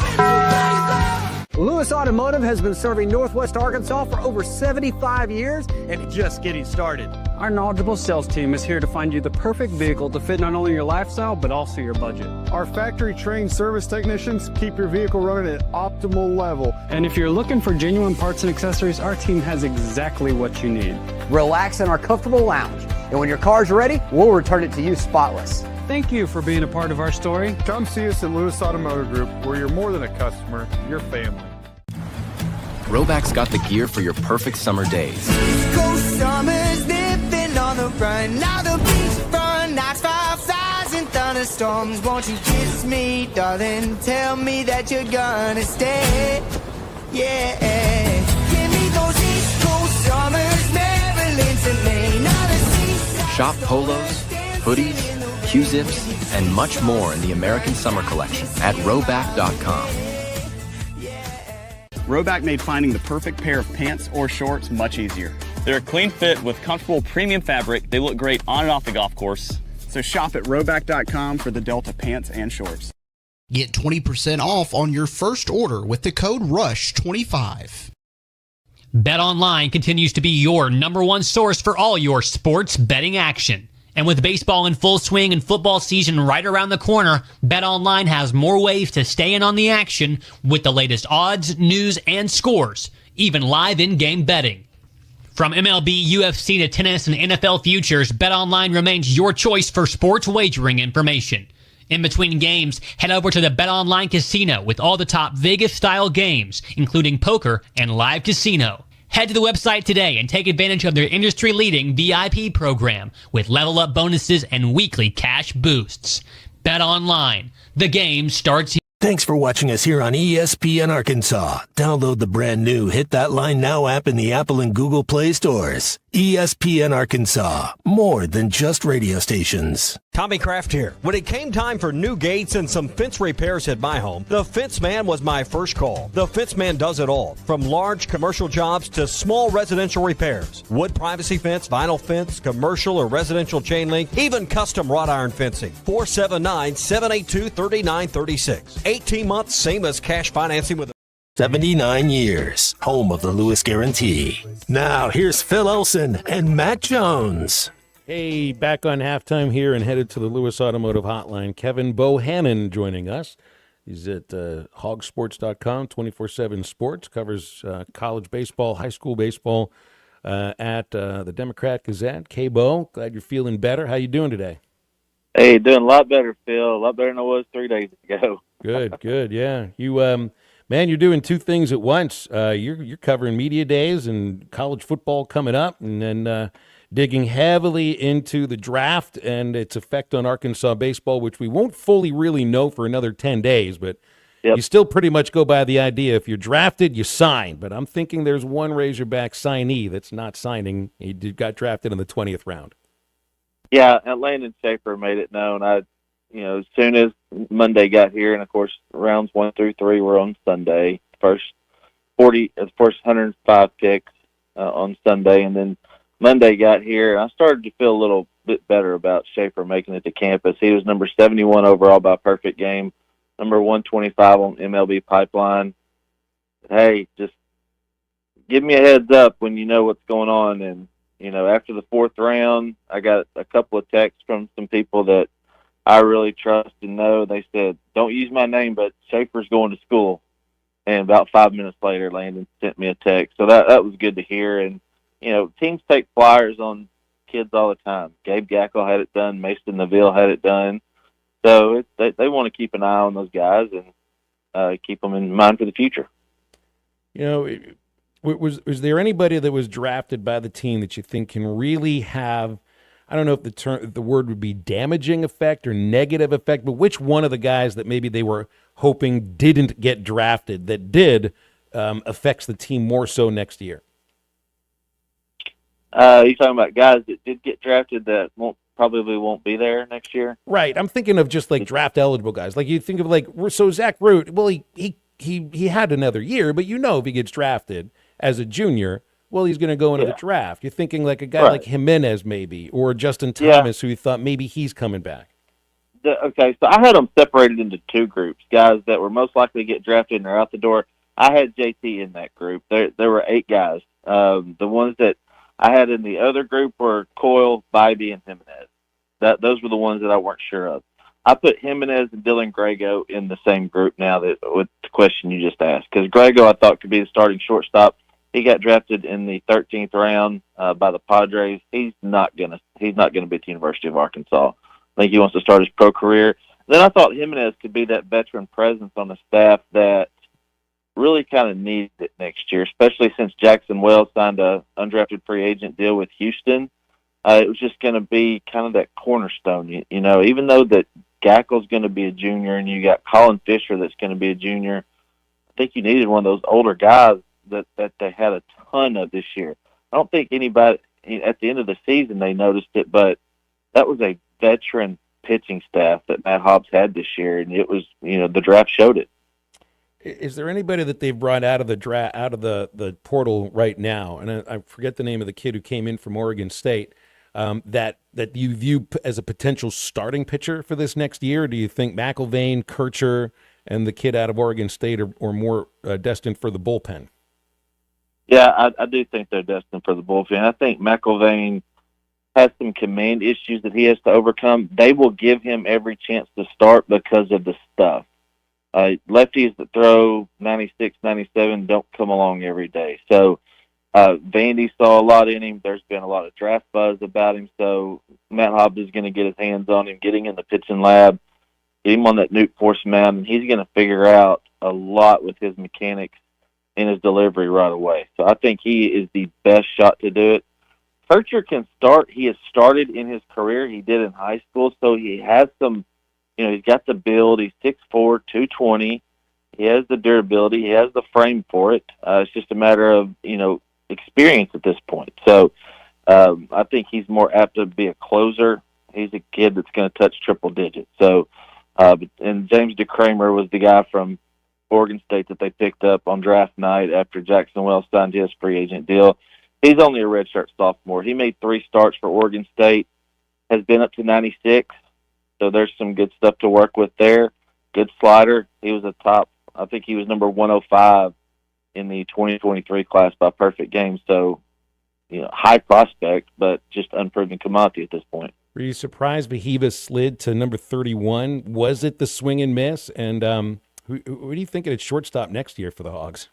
Speaker 29: Lewis Automotive has been serving Northwest Arkansas for over 75 years and just getting started.
Speaker 30: Our knowledgeable sales team is here to find you the perfect vehicle to fit not only your lifestyle, but also your budget.
Speaker 23: Our factory-trained service technicians keep your vehicle running at optimal level.
Speaker 30: And if you're looking for genuine parts and accessories, our team has exactly what you need.
Speaker 29: Relax in our comfortable lounge. And when your car's ready, we'll return it to you spotless.
Speaker 30: Thank you for being a part of our story.
Speaker 23: Come see us at Lewis Automotive Group, where you're more than a customer, you're family.
Speaker 31: Roback's got the gear for your perfect summer days.
Speaker 32: Summers living on the run. Now the beachfront nights, 5,000 thunderstorms. Won't you kiss me, darling? Tell me that you're gonna stay. Yeah. Give me those East Coast summers, Maryland to Maine.
Speaker 31: Shop polos, hoodies, Q-zips, and much more in the American Summer Collection at Roback.com.
Speaker 33: Roback made finding the perfect pair of pants or shorts much easier. They're a clean fit with comfortable premium fabric. They look great on and off the golf course. So shop at Roback.com for the Delta pants and shorts.
Speaker 8: Get 20% off on your first order with the code RUSH25.
Speaker 34: BetOnline continues to be your number one source for all your sports betting action. And with baseball in full swing and football season right around the corner, BetOnline has more ways to stay in on the action with the latest odds, news, and scores, even live in-game betting. From MLB, UFC to tennis and NFL futures, BetOnline remains your choice for sports wagering information. In between games, head over to the BetOnline Casino with all the top Vegas-style games, including poker and live casino. Head to the website today and take advantage of their industry-leading VIP program with level-up bonuses and weekly cash boosts. BetOnline. The game starts here.
Speaker 7: Thanks for watching us here on ESPN Arkansas. Download the brand new Hit That Line Now app in the Apple and Google Play stores. ESPN Arkansas, more than just radio stations.
Speaker 14: Tommy Kraft here. When it came time for new gates and some fence repairs at my home, the Fence Man was my first call. The Fence Man does it all, from large commercial jobs to small residential repairs. Wood privacy fence, vinyl fence, commercial or residential chain link, even custom wrought iron fencing. 479-782-3936. 18 months, same as cash financing with
Speaker 7: 79 years, home of the Lewis Guarantee. Now, here's Phil Olson and Matt Jones.
Speaker 4: Hey, back on halftime here and headed to the Lewis Automotive Hotline. Kevin Bohannon joining us. He's at hogsports.com, 24/7 sports, covers college baseball, high school baseball at the Democrat Gazette. K-Bo, glad you're feeling better. How you doing today?
Speaker 1: Hey, doing a lot better, Phil. A lot better than I was 3 days ago.
Speaker 4: Good, yeah. You, man, you're doing two things at once. You're covering media days and college football coming up, and then digging heavily into the draft and its effect on Arkansas baseball, which we won't fully really know for another 10 days, but you still pretty much go by the idea if you're drafted, you sign. But I'm thinking there's one Razorback signee that's not signing. He got drafted in the 20th round.
Speaker 1: Yeah, and Landon Schaefer made it known. As soon as Monday got here, and of course rounds 1 through 3 were on Sunday. First 105 picks on Sunday, and then Monday got here. I started to feel a little bit better about Schaefer making it to campus. He was number 71 overall by Perfect Game, number 125 on MLB Pipeline. Hey, just give me a heads up when you know what's going on. And after the 4th round, I got a couple of texts from some people that I really trust and know. They said, "Don't use my name, but Schaefer's going to school." And about 5 minutes later, Landon sent me a text. So that was good to hear. And teams take flyers on kids all the time. Gabe Gackle had it done. Mason Neville had it done. So they want to keep an eye on those guys and keep them in mind for the future.
Speaker 4: Was there anybody that was drafted by the team that you think can really have, I don't know if the word would be damaging effect or negative effect, but which one of the guys that maybe they were hoping didn't get drafted that did affects the team more so next year?
Speaker 1: You're talking about guys that did get drafted that probably won't be there next year?
Speaker 4: Right. I'm thinking of just like draft eligible guys. Like you think of so Zach Root, well, he had another year, but if he gets drafted as a junior, well, he's going to go into the draft. You're thinking like a guy like Jimenez maybe, or Justin Thomas, who you thought maybe he's coming back.
Speaker 1: Okay, so I had them separated into 2 groups, guys that were most likely to get drafted and are out the door. I had JT in that group. There were 8 guys. The ones that I had in the other group were Coyle, Bybee, and Jimenez. Those were the ones that I weren't sure of. I put Jimenez and Dylan Grego in the same group now with the question you just asked, because Grego I thought could be the starting shortstop. He got drafted in the 13th round by the Padres. He's not gonna be at the University of Arkansas. I think he wants to start his pro career. Then I thought Jimenez could be that veteran presence on the staff that really kind of needs it next year, especially since Jackson Wells signed a undrafted free agent deal with Houston. It was just going to be kind of that cornerstone, even though that Gackle's going to be a junior and you got Colin Fisher that's going to be a junior. I think you needed one of those older guys that they had a ton of this year. I don't think anybody at the end of the season they noticed it, but that was a veteran pitching staff that Matt Hobbs had this year, and it was, the draft showed it.
Speaker 4: Is there anybody that they've brought out of the draft, out of the portal right now? And I forget the name of the kid who came in from Oregon State. That you view as a potential starting pitcher for this next year? Or do you think McIlvain, Kircher, and the kid out of Oregon State are more destined for the bullpen?
Speaker 1: Yeah, I do think they're destined for the bullpen. I think McIlvain has some command issues that he has to overcome. They will give him every chance to start because of the stuff. Lefties that throw 96, 97 don't come along every day. So Vandy saw a lot in him. There's been a lot of draft buzz about him. So Matt Hobbs is going to get his hands on him, getting in the pitching lab, get him on that Newt Force mound, and he's going to figure out a lot with his mechanics and his delivery right away. So I think he is the best shot to do it. Kircher can start. He has started in his career. He did in high school, so he has some, he's got the build. He's 6'4", 220. He has the durability. He has the frame for it. It's just a matter of, experience at this point. So I think he's more apt to be a closer. He's a kid that's going to touch triple digits. So, and James DeCramer was the guy from Oregon State that they picked up on draft night after Jackson Wells signed his free agent deal. He's only a redshirt sophomore. He made 3 starts for Oregon State, has been up to 96. So there's some good stuff to work with there. Good slider. He was I think he was number 105 in the 2023 class by Perfect Game. So, high prospect, but just unproven commodity at this point.
Speaker 4: Were you surprised Bahivas slid to number 31? Was it the swing and miss? And Who do you think at shortstop next year for the Hogs?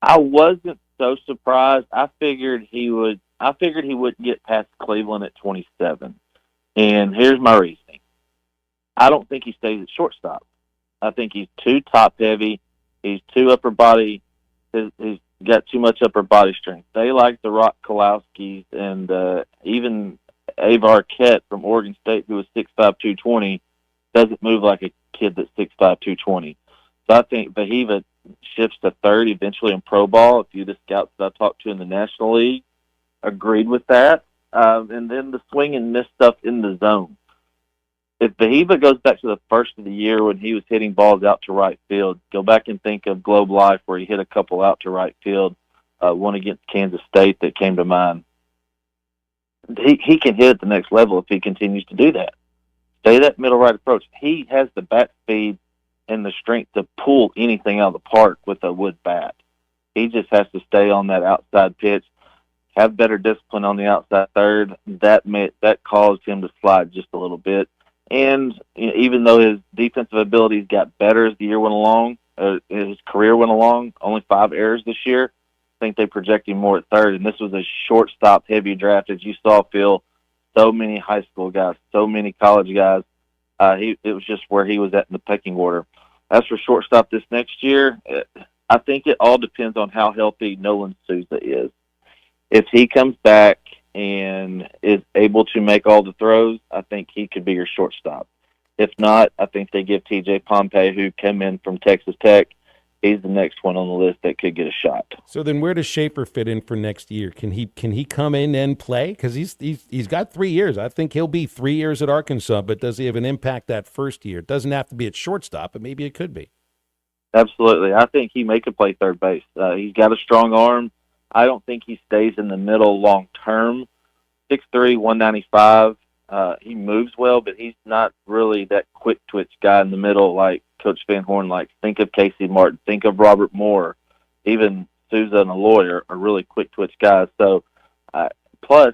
Speaker 1: I wasn't so surprised. I figured he would get past Cleveland at 27. And here's my reasoning. I don't think he stays at shortstop. I think he's too top heavy. He's too upper body. He's got too much upper body strength. They like the Rock Kowalskis and even Avar Kett from Oregon State, who was 6'5", 220, doesn't move like a kid that's 6'5", 220. So I think Vahiva shifts to third eventually in pro ball. A few of the scouts that I talked to in the National League agreed with that. And then the swing and miss stuff in the zone. If Vahiva goes back to the first of the year when he was hitting balls out to right field, go back and think of Globe Life where he hit a couple out to right field, one against Kansas State that came to mind. He can hit at the next level if he continues to do that. Stay that middle right approach. He has the bat speed and the strength to pull anything out of the park with a wood bat. He just has to stay on that outside pitch, have better discipline on the outside third. That caused him to slide just a little bit. And even though his defensive abilities got better as the year went along, his career went along, only 5 errors this year, I think they project him more at third. And this was a shortstop-heavy draft, as you saw, Phil. So many high school guys, so many college guys. It was just where he was at in the pecking order. As for shortstop this next year, I think it all depends on how healthy Nolan Souza is. If he comes back and is able to make all the throws, I think he could be your shortstop. If not, I think they give T.J. Pompey, who came in from Texas Tech, he's the next one on the list that could get a shot.
Speaker 4: So then where does Schaefer fit in for next year? Can he come in and play? Because he's got 3 years. I think he'll be 3 years at Arkansas, but does he have an impact that first year? It doesn't have to be at shortstop, but maybe it could be.
Speaker 1: Absolutely. I think he may could play third base. He's got a strong arm. I don't think he stays in the middle long term. 6'3", 195. He moves well, but he's not really that quick twitch guy in the middle like Coach Van Horn likes. Think of Casey Martin. Think of Robert Moore. Even Souza and Aloy are really quick twitch guys. So, plus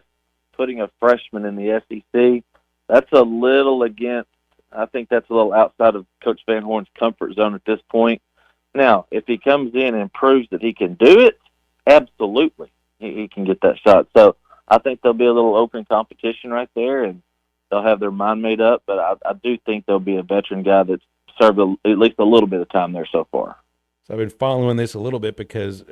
Speaker 1: putting a freshman in the SEC, that's a little against. I think that's a little outside of Coach Van Horn's comfort zone at this point. Now, if he comes in and proves that he can do it, absolutely, he can get that shot. So I think there'll be a little open competition right there, and they'll have their mind made up. But I do think there'll be a veteran guy that's served at least a little bit of time there so far.
Speaker 4: So I've been following this a little bit because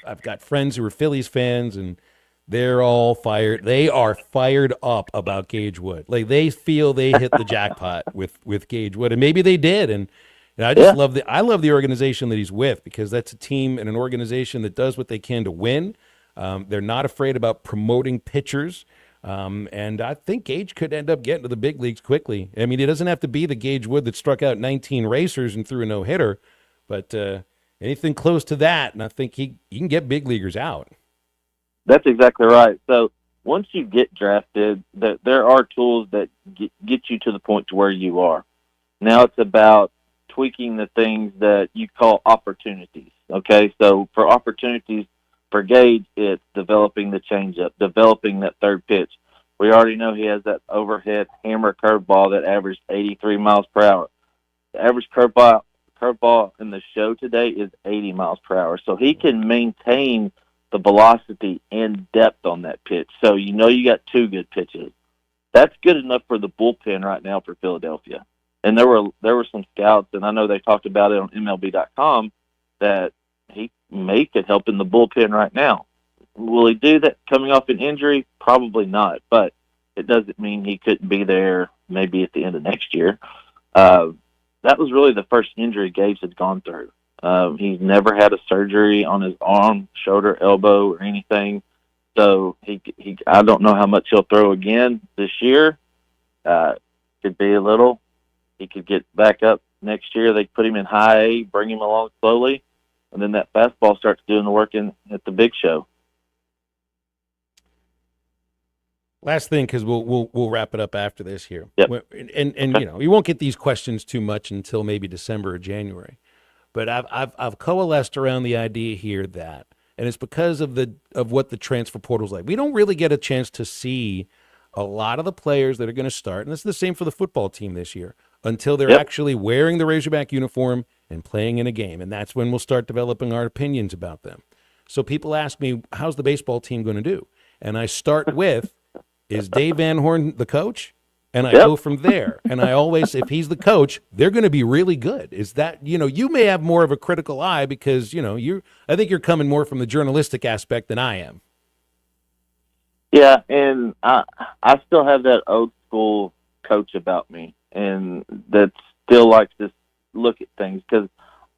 Speaker 4: I've got friends who are Phillies fans, and they're all fired. They are fired up about Gage Wood. Like they feel they hit the jackpot with Gage Wood, and maybe they did. And I just love the organization that he's with, because that's a team and an organization that does what they can to win. They're not afraid about promoting pitchers. And I think Gage could end up getting to the big leagues quickly. I mean, he doesn't have to be the Gage Wood that struck out 19 racers and threw a no-hitter, but anything close to that, and I think he can get big leaguers out.
Speaker 1: That's exactly right. So once you get drafted, there are tools that get you to the point to where you are. Now it's about tweaking the things that you call opportunities. Okay, so for opportunities for Gage, it's developing the changeup, developing that third pitch. We already know he has that overhead hammer curveball that averaged 83 miles per hour. The average curveball in the show today is 80 miles per hour. So he can maintain the velocity and depth on that pitch. So you got 2 good pitches. That's good enough for the bullpen right now for Philadelphia. And there were some scouts, and I know they talked about it on MLB.com, that he could help in the bullpen right now. Will he do that coming off an injury? Probably not, but it doesn't mean he couldn't be there maybe at the end of next year. That was really the first injury Gage had gone through. He's never had a surgery on his arm, shoulder, elbow, or anything. So I don't know how much he'll throw again this year. Could be a little. He could get back up next year. They put him in high A, bring him along slowly, and then that fastball starts doing the work at the big show.
Speaker 4: Last thing, because we'll wrap it up after this here.
Speaker 1: Yep.
Speaker 4: And you won't get these questions too much until maybe December or January. But I've coalesced around the idea here that, and it's because of what the transfer portal's like. We don't really get a chance to see a lot of the players that are going to start, and this is the same for the football team this year. until they're actually wearing the Razorback uniform and playing in a game. And that's when we'll start developing our opinions about them. So people ask me, how's the baseball team going to do? And I start with, is Dave Van Horn the coach? And I go from there. And I always, if he's the coach, they're going to be really good. Is that, you may have more of a critical eye because, I think you're coming more from the journalistic aspect than I am.
Speaker 1: Yeah, and I still have that old school coach about me, and that still likes to look at things, because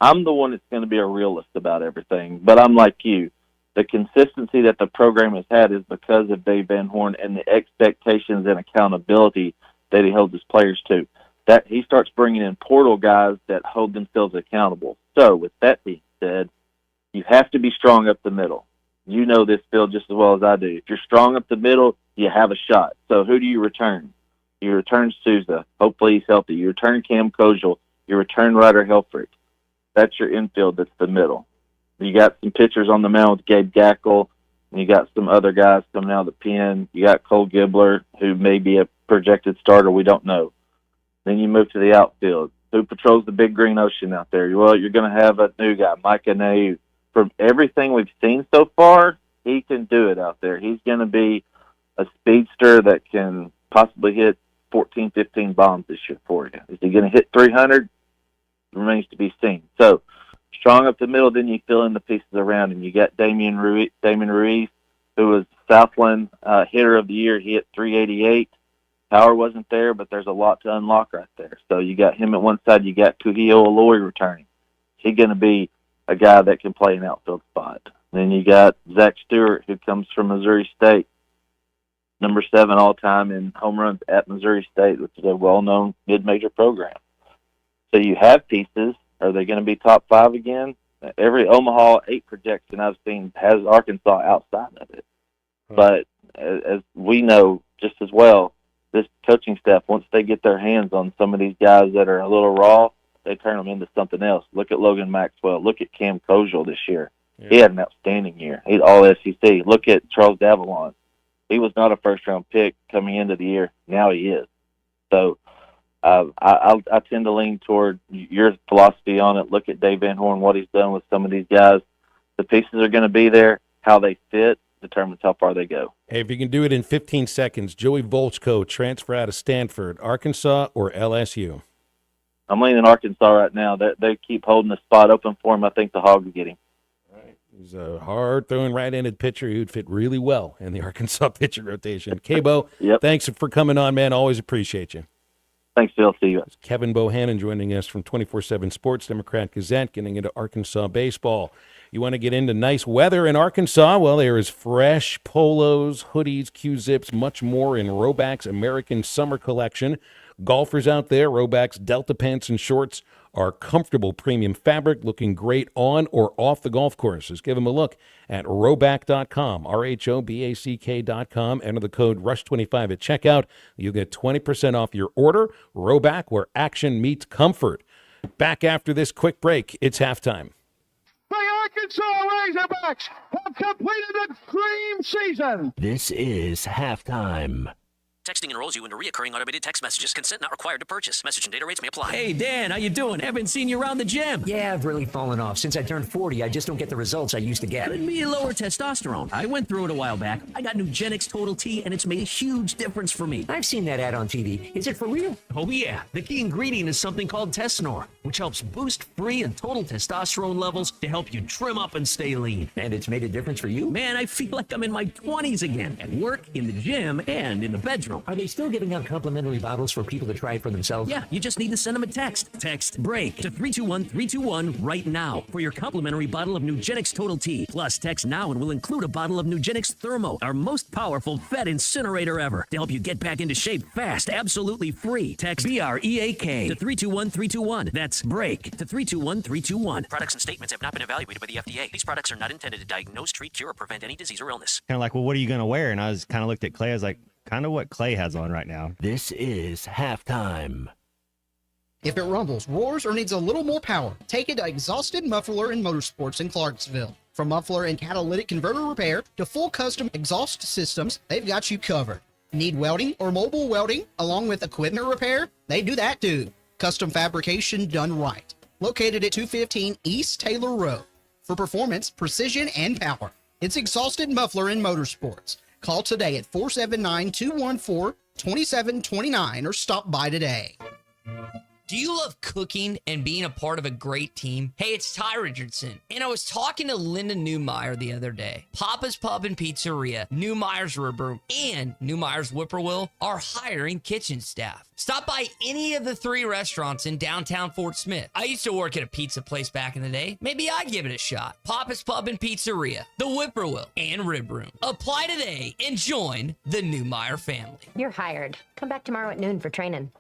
Speaker 1: I'm the one that's going to be a realist about everything. But I'm like you. The consistency that the program has had is because of Dave Van Horn and the expectations and accountability that he holds his players to. That he starts bringing in portal guys that hold themselves accountable. So with that being said, you have to be strong up the middle. You know this, Phil, just as well as I do. If you're strong up the middle, you have a shot. So who do you return? You return Souza. Hopefully he's healthy. You return Cam Kojal. You return Ryder Helfrich. That's your infield. That's the middle. You got some pitchers on the mound with Gabe Gackle, and you got some other guys coming out of the pen. You got Cole Gibbler, who may be a projected starter. We don't know. Then you move to the outfield. Who patrols the big green ocean out there? Well, you're going to have a new guy, Micah Neu. From everything we've seen so far, he can do it out there. He's going to be a speedster that can possibly hit 14, 15 bombs this year for you. Is he going to hit 300? Remains to be seen. So, strong up the middle, then you fill in the pieces around him. You got Damon Ruiz, who was Southland hitter of the year. He hit 388. Power wasn't there, but there's a lot to unlock right there. So you got him at one side. You got Kuhio Aloy returning. He's going to be a guy that can play an outfield spot. Then you got Zach Stewart, who comes from Missouri State, number 7 all-time in home runs at Missouri State, which is a well-known mid-major program. So you have pieces. Are they going to be top 5 again? Every Omaha 8 projection I've seen has Arkansas outside of it. But as we know just as well, this coaching staff, once they get their hands on some of these guys that are a little raw, they turn them into something else. Look at Logan Maxwell. Look at Cam Kojal this year. Yeah. He had an outstanding year. He's all SEC. Look at Charles Davalon. He was not a first-round pick coming into the year. Now he is. So I tend to lean toward your philosophy on it. Look at Dave Van Horn, what he's done with some of these guys. The pieces are going to be there. How they fit determines how far they go.
Speaker 4: Hey, if you can do it in 15 seconds, Joey Volchko, transfer out of Stanford, Arkansas, or LSU?
Speaker 1: I'm leaning Arkansas right now. They keep holding the spot open for him. I think the Hogs get him.
Speaker 4: Right. He's a hard-throwing right-handed pitcher who'd fit really well in the Arkansas pitcher rotation. Cabo, thanks for coming on, man. Always appreciate you.
Speaker 1: Thanks, Phil. See you.
Speaker 4: Kevin Bohannon joining us from 24/7 Sports, Democrat Gazette, getting into Arkansas baseball. You want to get into nice weather in Arkansas? Well, there is fresh polos, hoodies, Q-zips, much more in Roback's American Summer Collection. Golfers out there, Roback's Delta pants and shorts are comfortable premium fabric, looking great on or off the golf course. Just give them a look at Roback.com, RHOBACK.com. Enter the code RUSH25 at checkout. You'll get 20% off your order. Roback, where action meets comfort. Back after this quick break. It's halftime.
Speaker 23: The Arkansas Razorbacks have completed a dream season.
Speaker 7: This is halftime.
Speaker 3: Texting enrolls you into recurring automated text messages. Consent not required to purchase. Message and data rates may apply.
Speaker 5: Hey, Dan, how you doing? Haven't seen you around the gym.
Speaker 6: Yeah, I've really fallen off. Since I turned 40, I just don't get the results I used to get.
Speaker 5: Could be lower testosterone. I went through it a while back. I got Nugenix Total T, and it's made a huge difference for me.
Speaker 6: I've seen that ad on TV. Is it for real?
Speaker 5: Oh, yeah. The key ingredient is something called Tesnor, which helps boost free and total testosterone levels to help you trim up and stay lean.
Speaker 6: And it's made a difference for you?
Speaker 5: Man, I feel like I'm in my 20s again. At work, in the gym, and in the bedroom.
Speaker 6: Are they still giving out complimentary bottles for people to try it for themselves?
Speaker 5: Yeah, you just need to send them a text. Text BREAK to 321-321 right now for your complimentary bottle of Nugenix Total T. Plus, text now and we'll include a bottle of Nugenix Thermo, our most powerful fat incinerator ever, to help you get back into shape fast, absolutely free. Text BREAK to 321-321. That's BREAK to 321-321.
Speaker 3: Products and statements have not been evaluated by the FDA. These products are not intended to diagnose, treat, cure, or prevent any disease or illness.
Speaker 9: Kind of like, well, what are you going to wear? And I was kind of looked at Clay. I was like, kind of what Clay has on right now.
Speaker 7: This is halftime.
Speaker 8: If it rumbles, roars, or needs a little more power, take it to Exhausted Muffler and Motorsports in Clarksville. From muffler and catalytic converter repair to full custom exhaust systems, they've got you covered. Need welding or mobile welding along with equipment repair? They do that too. Custom fabrication done right. Located at 215 East Taylor Road. For performance, precision, and power. It's Exhausted Muffler and Motorsports. Call today at 479-214-2729 or stop by today.
Speaker 2: Do you love cooking and being a part of a great team? Hey, it's Ty Richardson, and I was talking to Linda Newmeyer the other day. Papa's Pub and Pizzeria, Newmeyer's Rib Room, and Newmeyer's Whippoorwill are hiring kitchen staff. Stop by any of the 3 restaurants in downtown Fort Smith. I used to work at a pizza place back in the day. Maybe I'd give it a shot. Papa's Pub and Pizzeria, the Whippoorwill, and Rib Room. Apply today and join the Newmeyer family.
Speaker 10: You're hired. Come back tomorrow at noon for training.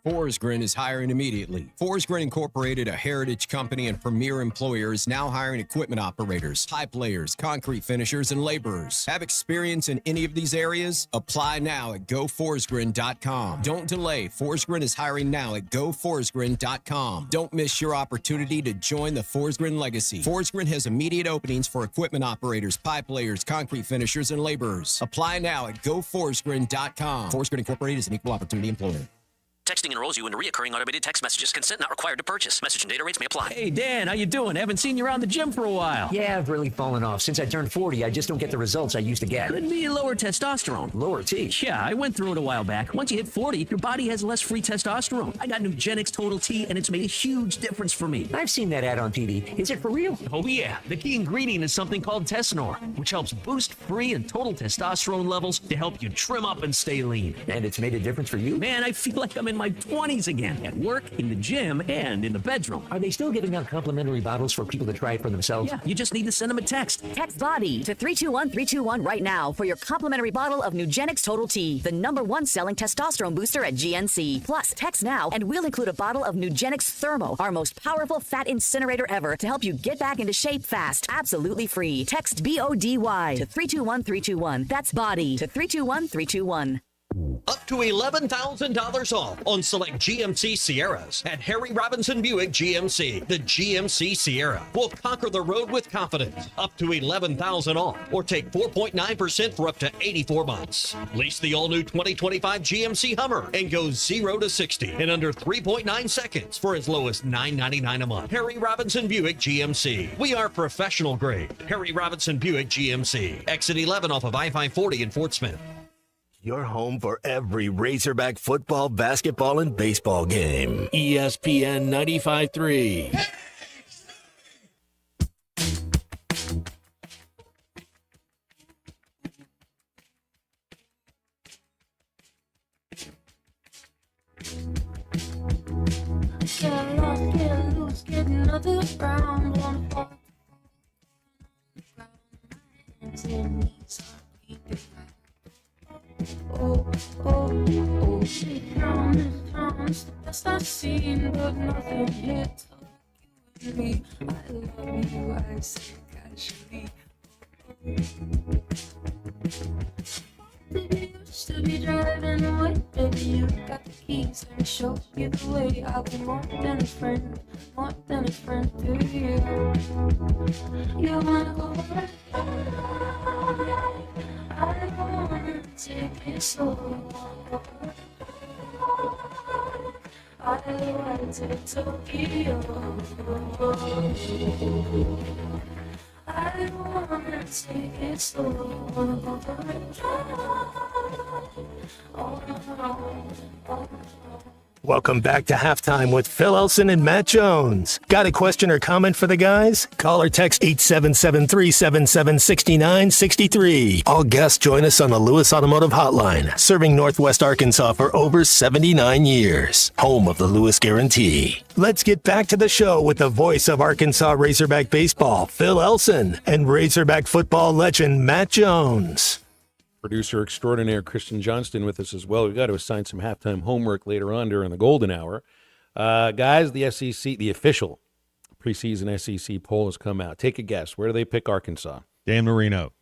Speaker 11: Forsgren is hiring immediately. Forsgren Incorporated, a heritage company and premier employer, is now hiring equipment operators, pipe layers, concrete finishers, and laborers. Have experience in any of these areas? Apply now at goforsgren.com. Don't delay. Forsgren is hiring now at goforsgren.com. Don't miss your opportunity to join the Forsgren legacy. Forsgren has immediate openings for equipment operators, pipe layers, concrete finishers, and laborers. Apply now at goforsgren.com. Forsgren Incorporated is an equal opportunity employer.
Speaker 3: Texting enrolls you into recurring automated text messages. Consent not required to purchase. Message and data rates may apply.
Speaker 5: Hey, Dan, how you doing? Haven't seen you around the gym for a while.
Speaker 6: Yeah, I've really fallen off. Since I turned 40, I just don't get the results I used to get.
Speaker 5: Could be lower testosterone.
Speaker 6: Lower T?
Speaker 5: Yeah, I went through it a while back. Once you hit 40, your body has less free testosterone. I got Nugenix Total T, and it's made a huge difference for me.
Speaker 6: I've seen that ad on TV. Is it for real?
Speaker 5: Oh, yeah. The key ingredient is something called Tesnor, which helps boost free and total testosterone levels to help you trim up and stay lean.
Speaker 6: And it's made a difference for you?
Speaker 5: Man, I feel like I'm in my 20s again. At work, in the gym, and in the bedroom.
Speaker 6: Are they still giving out complimentary bottles for people to try it for themselves?
Speaker 5: Yeah, you just need to send them a text.
Speaker 12: Text BODY to 321-321 right now for your complimentary bottle of Nugenix Total T, the #1 selling testosterone booster at GNC. Plus, text now and we'll include a bottle of Nugenix Thermo, our most powerful fat incinerator ever, to help you get back into shape fast, absolutely free. Text BODY to 321-321. That's BODY to 321-321.
Speaker 14: Up to $11,000 off on select GMC Sierras at Harry Robinson Buick GMC. The GMC Sierra will conquer the road with confidence. Up to $11,000 off, or take 4.9% for up to 84 months. Lease the all-new 2025 GMC Hummer and go 0 to 60 in under 3.9 seconds for as low as $9.99 a month. Harry Robinson Buick GMC. We are professional grade. Harry Robinson Buick GMC. Exit 11 off of I-540 in Fort Smith.
Speaker 7: Your home for every Razorback football, basketball, and baseball game. ESPN 95.3.
Speaker 13: Get lost, get loose, get another round. Wanna fall hands and knees are creeping. Oh, oh, oh, shit down and down. It's the best I've seen, but nothing hits like you and me. I love you, I say casually. Baby, you used to be driving away. Baby, you got the keys and show you the way. I'll be more than a friend to you. You wanna go back? I wanna take it slow. I want to Tokyo. I wanna take it slow. Wanna go for a drive. Oh no, oh no.
Speaker 7: Welcome back to Halftime with Phil Elson and Matt Jones. Got a question or comment for the guys? Call or text 877-377-6963. All guests join us on the Lewis Automotive Hotline, serving Northwest Arkansas for over 79 years. Home of the Lewis Guarantee. Let's get back to the show with the voice of Arkansas Razorback baseball, Phil Elson, and Razorback football legend Matt Jones.
Speaker 4: Producer extraordinaire Christian Johnston with us as well. We've got to assign some halftime homework later on during the golden hour. Guys, the SEC, the official preseason SEC poll has come out. Take a guess. Where do they pick Arkansas?
Speaker 9: Dan Marino.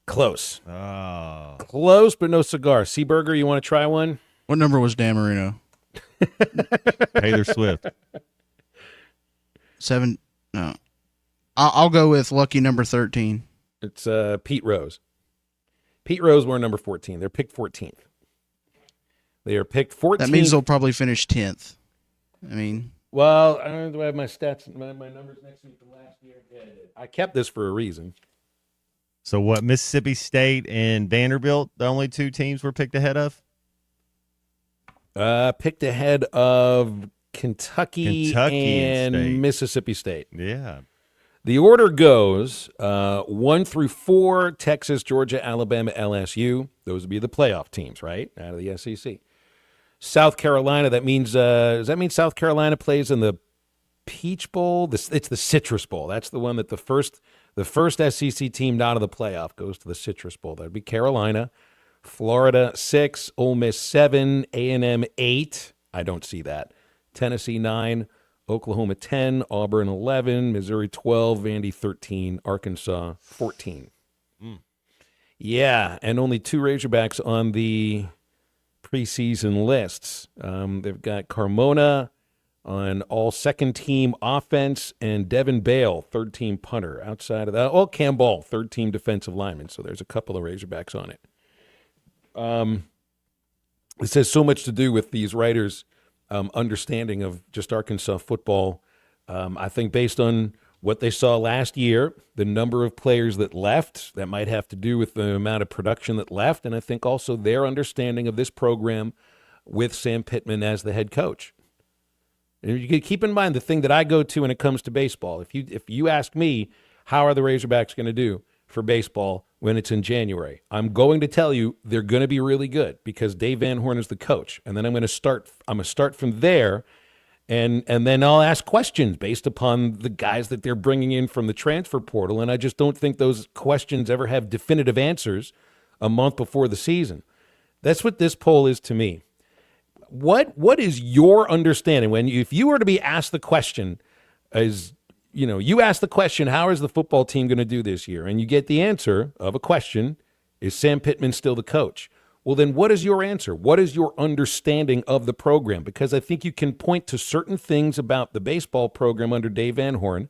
Speaker 4: Close. Close, but no cigar. Seaburger, you want to try one?
Speaker 15: What number was Dan Marino?
Speaker 9: Taylor Swift.
Speaker 15: 7. No. I'll go with lucky number 13.
Speaker 4: It's Pete Rose. Pete Rose were number 14. They're picked 14th. They are picked 14th.
Speaker 15: That means they'll probably finish 10th. I mean,
Speaker 4: well, I don't know, do I have my stats, my numbers next to me from last year? Yeah, I kept this for a reason.
Speaker 9: So what? Mississippi State and Vanderbilt, the only two teams were picked ahead of.
Speaker 4: Picked ahead of Kentucky and
Speaker 9: State.
Speaker 4: Mississippi State.
Speaker 9: Yeah.
Speaker 4: The order goes 1 through 4, Texas, Georgia, Alabama, LSU. Those would be the playoff teams, right, out of the SEC. South Carolina, that means does that mean South Carolina plays in the Peach Bowl? It's the Citrus Bowl. That's the one that the first SEC team out of the playoff goes to the Citrus Bowl. That would be Carolina. Florida 6, Ole Miss 7, A&M 8. I don't see that. Tennessee 9, Oklahoma 10, Auburn 11, Missouri 12, Vandy 13, Arkansas 14. Yeah, and only 2 Razorbacks on the preseason lists. They've got Carmona on all second-team offense and Devin Bale, third-team punter. Outside of that, Cam Ball, third-team defensive lineman. So there's a couple of Razorbacks on it. This has so much to do with these writers' understanding of just Arkansas football. I think based on what they saw last year, the number of players that left, that might have to do with the amount of production that left, and I think also their understanding of this program with Sam Pittman as the head coach. And you can keep in mind the thing that I go to when it comes to baseball. If you ask me, how are the Razorbacks going to do for baseball when it's in January, I'm going to tell you they're going to be really good because Dave Van Horn is the coach. And then I'm going to start from there, and then I'll ask questions based upon the guys that they're bringing in from the transfer portal. And I just don't think those questions ever have definitive answers a month before the season. That's what this poll is to me. What is your understanding if you were to be asked the question, you ask the question, how is the football team going to do this year? And you get the answer of a question, is Sam Pittman still the coach? Well, then what is your answer? What is your understanding of the program? Because I think you can point to certain things about the baseball program under Dave Van Horn.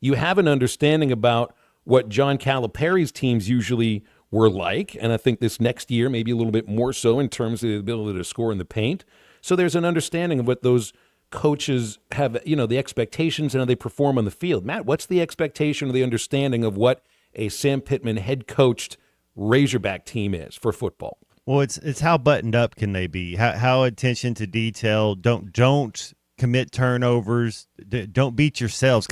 Speaker 4: You have an understanding about what John Calipari's teams usually were like, and I think this next year maybe a little bit more so in terms of the ability to score in the paint. So there's an understanding of what those coaches have, the expectations and how they perform on the field. Matt, what's the expectation or the understanding of what a Sam Pittman head-coached Razorback team is for football?
Speaker 9: Well, it's how buttoned up can they be? How attention to detail? Don't commit turnovers. Don't beat yourselves.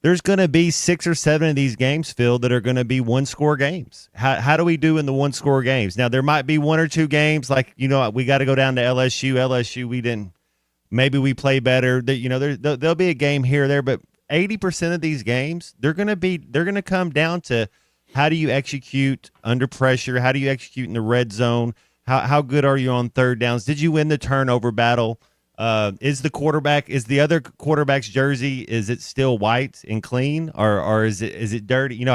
Speaker 9: There's going to be 6 or 7 of these games, Phil, that are going to be one-score games. How do we do in the one-score games? Now, there might be 1 or 2 games like, we got to go down to LSU. LSU, we didn't. Maybe we play better. There'll be a game here or there, but 80% of these games, they're going to come down to how do you execute under pressure? How do you execute in the red zone? How good are you on third downs? Did you win the turnover battle? Is the other quarterback's jersey, is it still white and clean, or is it dirty?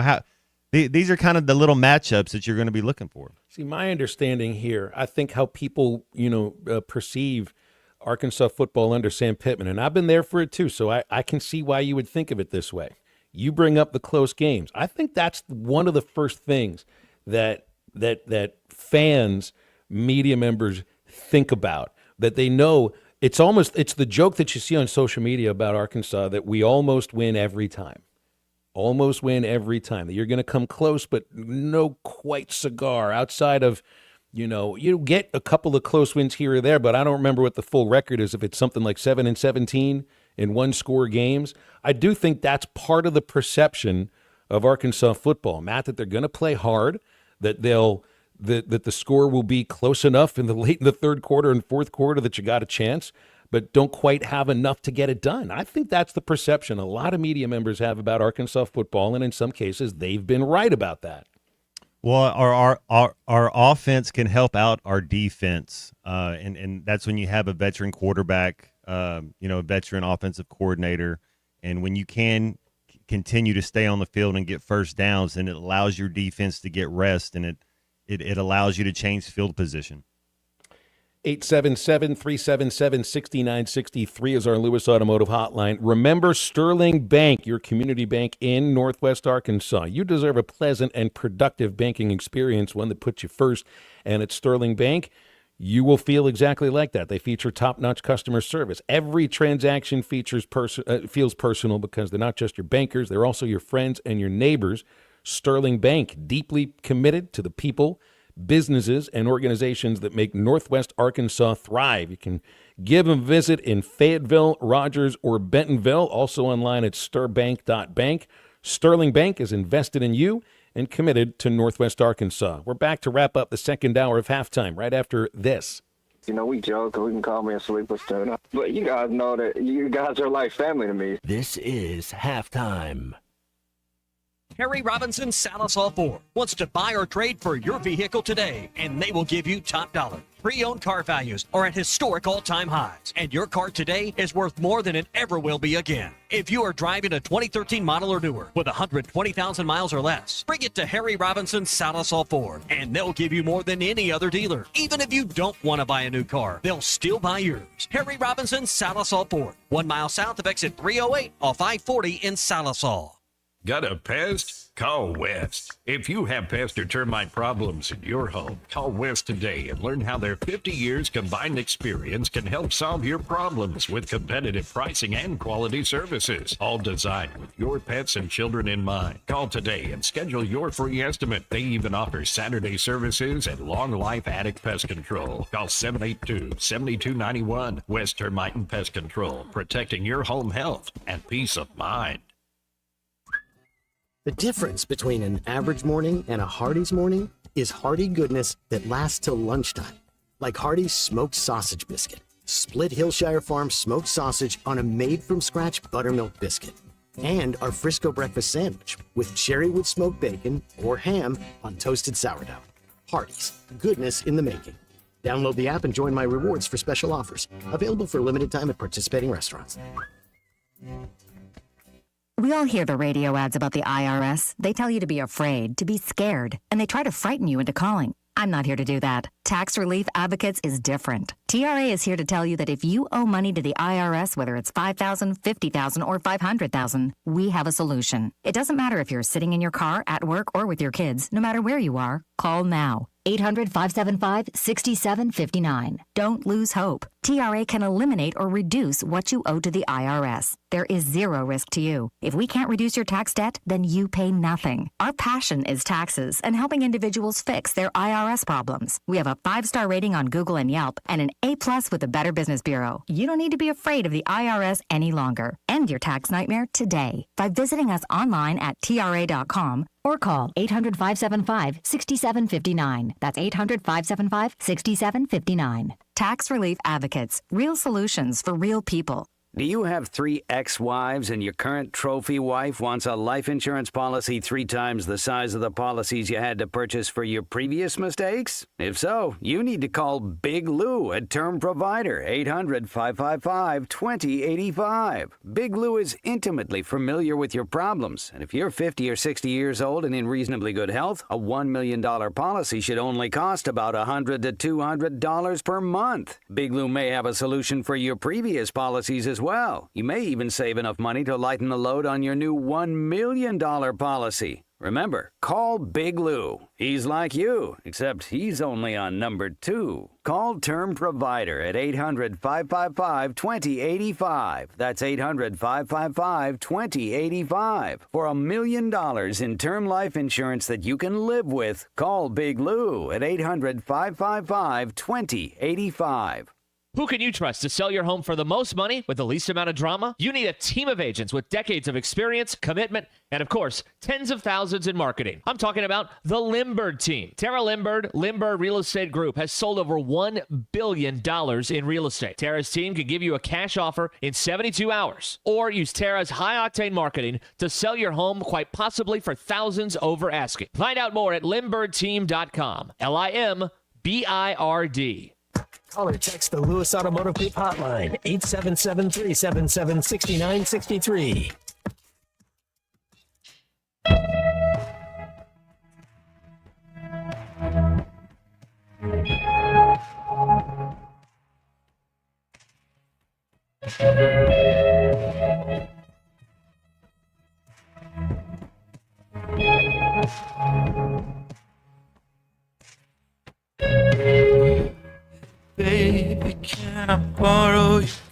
Speaker 9: These are kind of the little matchups that you're going to be looking for.
Speaker 4: See, my understanding here, I think how people perceive Arkansas football under Sam Pittman, and I've been there for it too, so I can see why you would think of it this way. You bring up the close games. I think that's one of the first things that fans, media members think about, that they know. It's the joke that you see on social media about Arkansas that we almost win every time. Almost win every time. That you're going to come close, but no quite cigar outside of, you get a couple of close wins here or there, but I don't remember what the full record is. If it's something like 7-17 in one-score games, I do think that's part of the perception of Arkansas football, Matt, that they're going to play hard, that that the score will be close enough in the third quarter and fourth quarter that you got a chance, but don't quite have enough to get it done. I think that's the perception a lot of media members have about Arkansas football, and in some cases, they've been right about that.
Speaker 9: Well, our offense can help out our defense, and that's when you have a veteran quarterback, a veteran offensive coordinator, and when you can continue to stay on the field and get first downs, and it allows your defense to get rest, and it allows you to change field position.
Speaker 4: 877-377-6963 is our Lewis Automotive Hotline. Remember Sterling Bank, your community bank in Northwest Arkansas. You deserve a pleasant and productive banking experience, one that puts you first. And at Sterling Bank, you will feel exactly like that. They feature top-notch customer service. Every transaction feels personal because they're not just your bankers, they're also your friends and your neighbors. Sterling Bank, deeply committed to the people, businesses, and organizations that make Northwest Arkansas thrive. You can give them a visit in Fayetteville, Rogers, or Bentonville, also online at stirbank.bank. Sterling Bank is invested in you and committed to Northwest Arkansas. We're back to wrap up the second hour of halftime right after this.
Speaker 16: You know, we joke, we can call me a sleepless tuna, but you guys know that you guys are like family to me.
Speaker 7: This is halftime.
Speaker 14: Harry Robinson Salisol Ford wants to buy or trade for your vehicle today, and they will give you top dollar. Pre-owned car values are at historic all-time highs, and your car today is worth more than it ever will be again. If you are driving a 2013 model or newer with 120,000 miles or less, bring it to Harry Robinson Salisol Ford, and they'll give you more than any other dealer. Even if you don't want to buy a new car, they'll still buy yours. Harry Robinson Salisol Ford, 1 mile south of exit 308 off I-40 in Salisol.
Speaker 17: Got a pest? Call West. If you have pest or termite problems in your home, call West today and learn how their 50 years combined experience can help solve your problems with competitive pricing and quality services, all designed with your pets and children in mind. Call today and schedule your free estimate. They even offer Saturday services and long life attic pest control. Call 782-7291. West Termite and Pest Control, protecting your home health and peace of mind.
Speaker 18: The difference between an average morning and a Hardee's morning is hearty goodness that lasts till lunchtime. Like Hardee's smoked sausage biscuit. Split Hillshire Farm smoked sausage on a made-from-scratch buttermilk biscuit. And our Frisco breakfast sandwich with cherrywood smoked bacon or ham on toasted sourdough. Hardee's, goodness in the making. Download the app and join my rewards for special offers. Available for a limited time at participating restaurants.
Speaker 12: We all hear the radio ads about the IRS. They tell you to be afraid, to be scared, and they try to frighten you into calling. I'm not here to do that. Tax Relief Advocates is different. TRA is here to tell you that if you owe money to the IRS, whether it's $5,000, $50,000, or $500,000, we have a solution. It doesn't matter if you're sitting in your car, at work, or with your kids. No matter where you are, call now. 800-575-6759. Don't lose hope. TRA can eliminate or reduce what you owe to the IRS. There is zero risk to you. If we can't reduce your tax debt, then you pay nothing. Our passion is taxes and helping individuals fix their IRS problems. We have a 5-star rating on Google and Yelp and an A+ with the Better Business Bureau. You don't need to be afraid of the IRS any longer. End your tax nightmare today by visiting us online at TRA.com or call 800-575-6759. That's 800-575-6759. Tax Relief Advocates. Real solutions for real people.
Speaker 19: Do you have 3 ex-wives and your current trophy wife wants a life insurance policy 3 times the size of the policies you had to purchase for your previous mistakes? If so, you need to call Big Lou at Term Provider, 800-555-2085. Big Lou is intimately familiar with your problems, and if you're 50 or 60 years old and in reasonably good health, a $1 million policy should only cost about $100 to $200 per month. Big Lou may have a solution for your previous policies as well. You may even save enough money to lighten the load on your new $1 million policy. Remember, call Big Lou. He's like you, except he's only on number 2. Call Term Provider at 800-555-2085. That's 800-555-2085. For $1 million in term life insurance that you can live with, call Big Lou at 800-555-2085.
Speaker 20: Who can you trust to sell your home for the most money with the least amount of drama? You need a team of agents with decades of experience, commitment, and of course, tens of thousands in marketing. I'm talking about the Limbird team. Tara Limbird, Limbird Real Estate Group, has sold over $1 billion in real estate. Tara's team can give you a cash offer in 72 hours, or use Tara's high-octane marketing to sell your home quite possibly for thousands over asking. Find out more at LimbirdTeam.com. LIMBIRD.
Speaker 7: Call or text the Lewis Automotive Group hotline, 877-377-6963.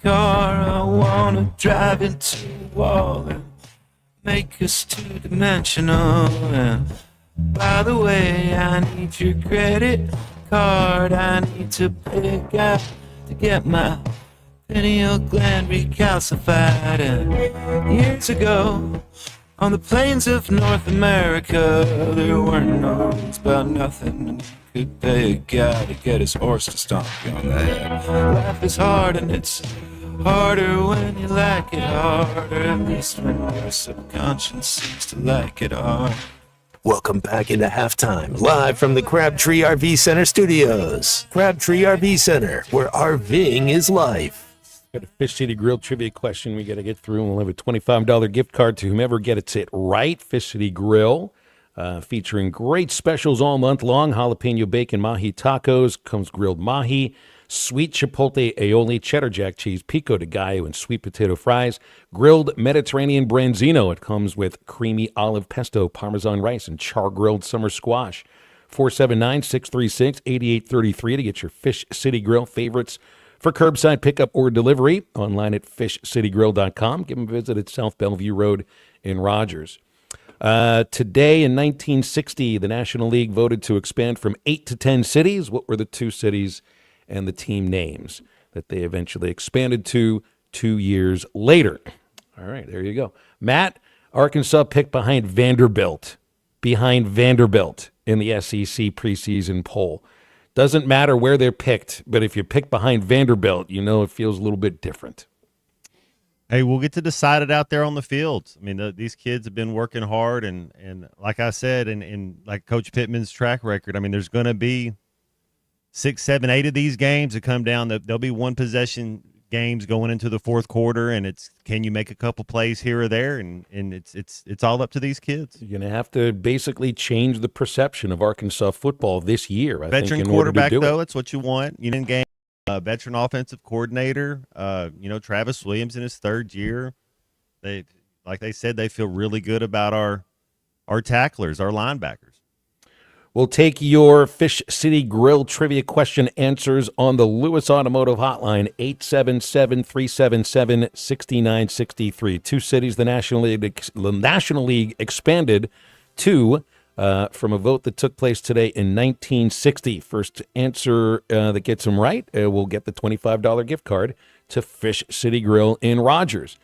Speaker 1: car, I wanna drive into the wall and make us two-dimensional. And by the way, I need your credit card. I need to pick out to get my pineal gland recalcified. And years ago, on the plains of North America, there were no rules about nothing, and you could pay a guy to get his horse to stomp you on the head. Life is hard, and it's harder when you like it harder, at least when your subconscious seems to like it hard.
Speaker 7: Welcome back into halftime, live from the Crabtree RV Center studios. Crabtree RV Center, where RVing is life.
Speaker 4: Got a Fish City Grill trivia question we got to get through, and we'll have a $25 gift card to whomever gets it right. Fish City Grill, featuring great specials all month long. Jalapeno bacon mahi tacos, comes grilled mahi, sweet chipotle aioli, cheddar jack cheese, pico de gallo, and sweet potato fries. Grilled Mediterranean branzino. It comes with creamy olive pesto, Parmesan rice, and char-grilled summer squash. 479-636-8833 to get your Fish City Grill favorites for curbside pickup or delivery. Online at fishcitygrill.com. Give them a visit at South Bellevue Road in Rogers. Today in 1960, the National League voted to expand from 8 to 10 cities. What were the 2 cities and the team names that they eventually expanded to 2 years later? All right, there you go. Matt, Arkansas picked behind Vanderbilt in the SEC preseason poll. Doesn't matter where they're picked, but if you're picked behind Vanderbilt, you know it feels a little bit different.
Speaker 9: Hey, we'll get to decide it out there on the field. I mean, these kids have been working hard, and like I said, and like Coach Pittman's track record, I mean, there's going to be 6, 7, 8 of these games that come down. There'll be one possession games going into the fourth quarter, and it's can you make a couple plays here or there, and it's all up to these kids.
Speaker 4: You're going to have to basically change the perception of Arkansas football this year. I
Speaker 9: Veteran
Speaker 4: think,
Speaker 9: quarterback, though,
Speaker 4: it.
Speaker 9: it's what you want. You didn't game veteran offensive coordinator. Travis Williams in his 3rd year. Like they said, they feel really good about our tacklers, our linebackers.
Speaker 4: We'll take your Fish City Grill trivia question answers on the Lewis Automotive Hotline, 877-377-6963. 2 cities the National League expanded to from a vote that took place today in 1960. First answer that gets them right will get the $25 gift card to Fish City Grill in Rogers.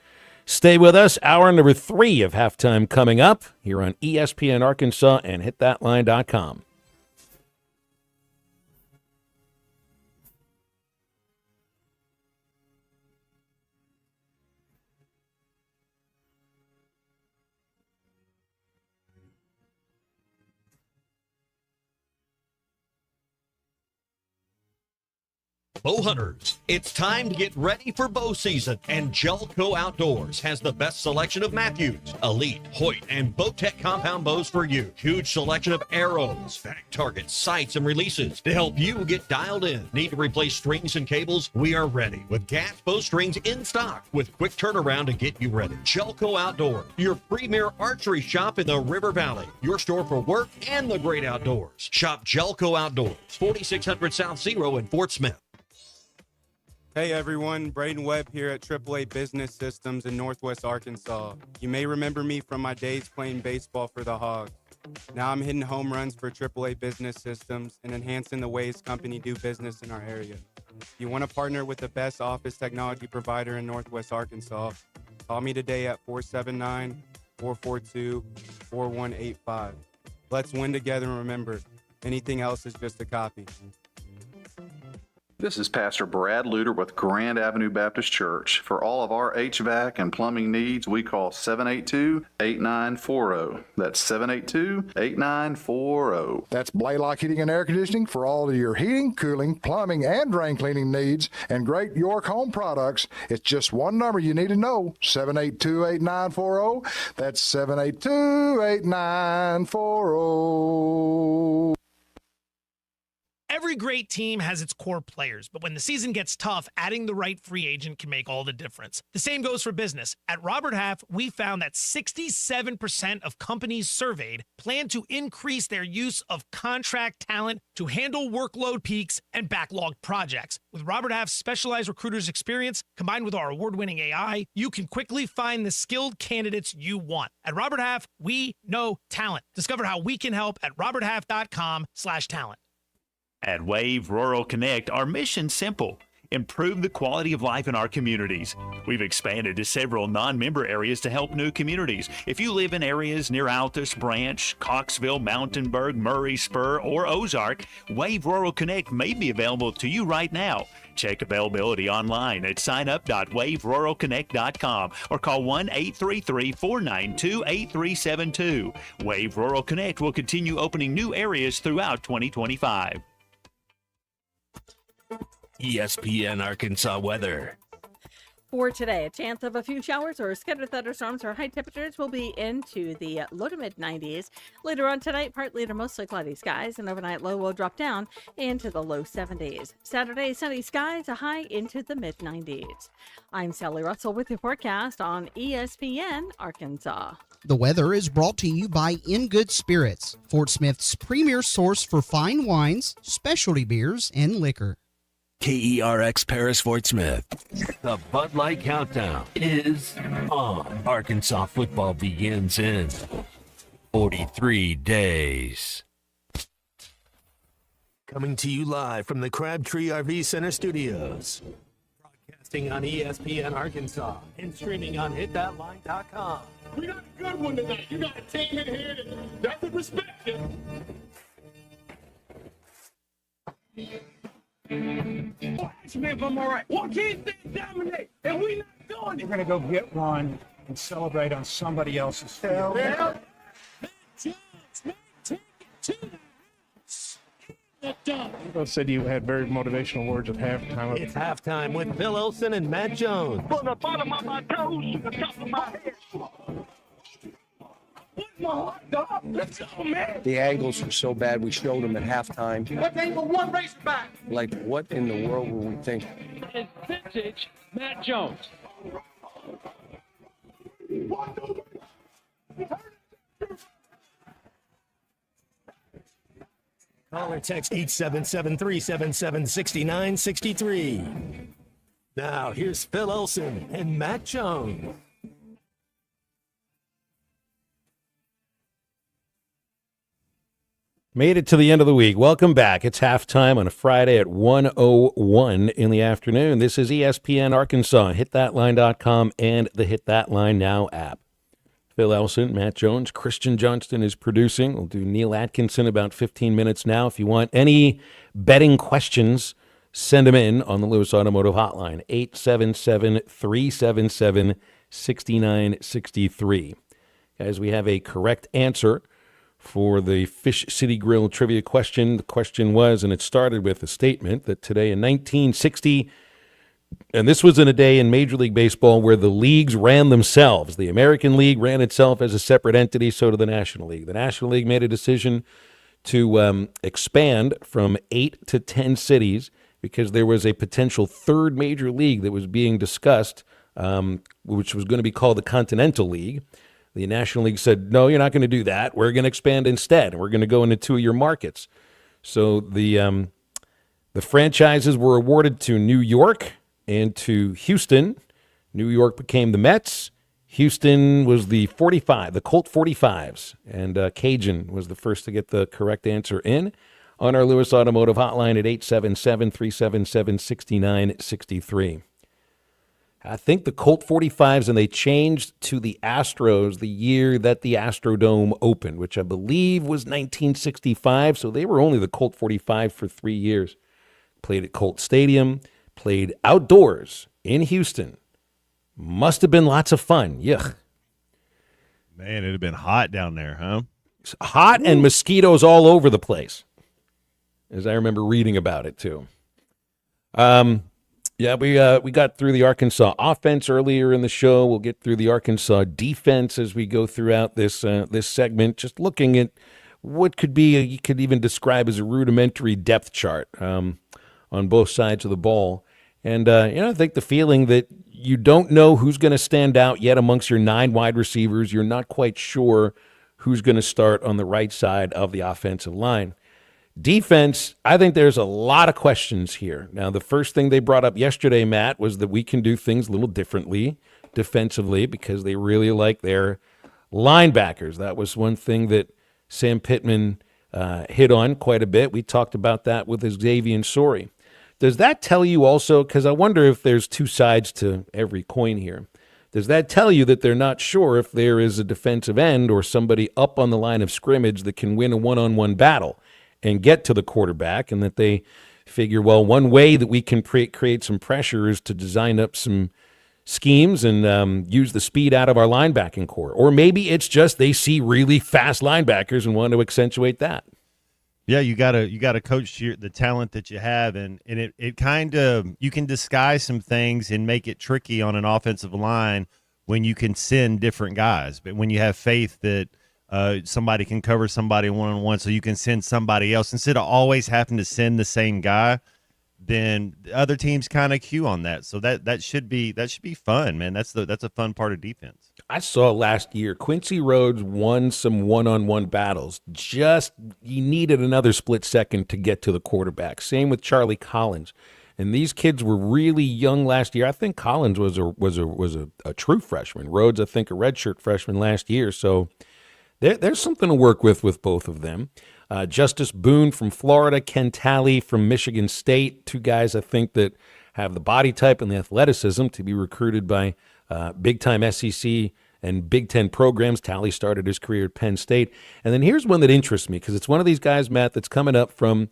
Speaker 4: Stay with us. Hour number 3 of halftime coming up here on ESPN Arkansas and hitthatline.com.
Speaker 14: Bow hunters, it's time to get ready for bow season, and Jelco Outdoors has the best selection of Matthews, Elite, Hoyt, and Bowtech compound bows for you. Huge selection of arrows, back targets, sights, and releases to help you get dialed in. Need to replace strings and cables? We are ready with gas bowstrings in stock with quick turnaround to get you ready. Jelco Outdoors, your premier archery shop in the River Valley, your store for work and the great outdoors. Shop Jelco Outdoors, 4600 South Zero in Fort Smith.
Speaker 21: Hey everyone, Braden Webb here at AAA Business Systems in Northwest Arkansas. You may remember me from my days playing baseball for the Hogs. Now I'm hitting home runs for AAA Business Systems and enhancing the ways company do business in our area. If you want to partner with the best office technology provider in Northwest Arkansas, call me today at 479-442-4185. Let's win together, and remember, anything else is just a copy.
Speaker 22: This is Pastor Brad Luter with Grand Avenue Baptist Church. For all of our HVAC and plumbing needs, we call 782-8940. That's 782-8940.
Speaker 24: That's Blaylock Heating and Air Conditioning for all of your heating, cooling, plumbing, and drain cleaning needs and great York Home products. It's just one number you need to know, 782-8940. That's 782-8940.
Speaker 25: Every
Speaker 2: Every great team has its core players, but when the season gets tough, adding the right free agent can make all the difference. The same goes for business. At Robert Half, we found that 67% of companies surveyed plan to increase their use of contract talent to handle workload peaks and backlogged projects. With Robert Half's specialized recruiters' experience, combined with our award-winning AI, you can quickly find the skilled candidates you want. At Robert Half, we know talent. Discover how we can help at roberthalf.com/talent.
Speaker 8: At Wave Rural Connect, our mission's simple: improve the quality of life in our communities. We've expanded to several non-member areas to help new communities. If you live in areas near Altus, Branch, Coxville, Mountainburg, Murray, Spur, or Ozark, Wave Rural Connect may be available to you right now. Check availability online at signup.waveruralconnect.com or call 1-833-492-8372. Wave Rural Connect will continue opening new areas throughout 2025.
Speaker 5: ESPN Arkansas weather.
Speaker 10: For today, a chance of a few showers or scattered thunderstorms. Our high temperatures will be into the low to mid 90s. Later on tonight, partly to mostly cloudy skies. An overnight low will drop down into the low 70s. Saturday, sunny skies, a high into the mid 90s. I'm Sally Russell with your forecast on ESPN Arkansas.
Speaker 23: The weather is brought to you by In Good Spirits, Fort Smith's premier source for fine wines, specialty beers, and liquor.
Speaker 5: KERX Paris Fort Smith. The Bud Light Countdown is on. Arkansas football begins in 43 days. Coming to you live from the Crabtree RV Center studios. Broadcasting on ESPN Arkansas and streaming on hitthatline.com.
Speaker 25: We got a good one tonight. You got a team in here that doesn't respect you. Ask me if I'm all right. Well, can't they dominate? And we not doing it.
Speaker 26: We're gonna go get one and celebrate on somebody else's field.
Speaker 25: Yeah.
Speaker 26: People said you had very motivational words at halftime.
Speaker 6: It's halftime with Phil Olsen and Matt Jones.
Speaker 25: From the bottom of my toes to the top of my head. What's my hot dog? Let's go, man.
Speaker 27: The angles were so bad, we showed them at halftime.
Speaker 25: What they for one race back?
Speaker 27: Like, what in the world were we thinking?
Speaker 25: It's vintage Matt Jones.
Speaker 6: Call or text 877-377-6963. Now, here's Phil Olsen and Matt Jones.
Speaker 4: Made it to the end of the week. Welcome back. It's halftime on a Friday at 1:01 in the afternoon. This is ESPN Arkansas, hitthatline.com, and the Hit That Line Now app. Phil Elson, Matt Jones, Christian Johnston is producing. We'll do Neil Atkinson about 15 minutes now. If you want any betting questions, send them in on the Lewis Automotive Hotline, 877-377-6963. Guys, we have a correct answer for the Fish City Grill trivia question. The question was, and it started with a statement that today in 1960, and this was in a day in Major League Baseball where the leagues ran themselves. The American League ran itself as a separate entity, so did the National League. The National League made a decision to expand from 8 to 10 cities because there was a potential third major league that was being discussed, which was going to be called the Continental League. The National League said, no, you're not going to do that. We're going to expand instead, and we're going to go into 2 of your markets. So the franchises were awarded to New York and to Houston. New York became the Mets. Houston was the Colt 45s, and Cajun was the first to get the correct answer in on our Lewis Automotive Hotline at 877-377-6963. I think the Colt 45s, and they changed to the Astros the year that the Astrodome opened, which I believe was 1965, so they were only the Colt 45 for 3 years. Played at Colt Stadium, played outdoors in Houston. Must have been lots of fun. Yuck.
Speaker 9: Man, it'd have been hot down there, huh?
Speaker 4: It's hot and mosquitoes all over the place, as I remember reading about it, too. Yeah, we got through the Arkansas offense earlier in the show. We'll get through the Arkansas defense as we go throughout this segment, just looking at what could be, you could even describe as a rudimentary depth chart on both sides of the ball. And, I think the feeling that you don't know who's going to stand out yet amongst your 9 wide receivers. You're not quite sure who's going to start on the right side of the offensive line. Defense, I think there's a lot of questions here. Now, the first thing they brought up yesterday, Matt, was that we can do things a little differently defensively because they really like their linebackers. That was one thing that Sam Pittman hit on quite a bit. We talked about that with Xavier Sori. Does that tell you also, because I wonder if there's two sides to every coin here, does that tell you that they're not sure if there is a defensive end or somebody up on the line of scrimmage that can win a one-on-one battle and get to the quarterback, and that they figure, well, one way that we can create some pressure is to design up some schemes and use the speed out of our linebacking core? Or maybe it's just they see really fast linebackers and want to accentuate that.
Speaker 9: Yeah, you gotta coach the talent that you have, and it kind of, you can disguise some things and make it tricky on an offensive line when you can send different guys. But when you have faith that somebody can cover somebody one-on-one, so you can send somebody else instead of always having to send the same guy, then the other teams kind of cue on that. So that should be fun, man. That's a fun part of defense.
Speaker 4: I saw last year Quincy Rhodes won some one-on-one battles. Just he needed another split second to get to the quarterback. Same with Charlie Collins. And these kids were really young last year. I think Collins was a true freshman. Rhodes, I think, a redshirt freshman last year. So there's something to work with both of them. Justice Boone from Florida, Ken Talley from Michigan State, two guys I think that have the body type and the athleticism to be recruited by big-time SEC and Big Ten programs. Talley started his career at Penn State. And then here's one that interests me because it's one of these guys, Matt, that's coming up from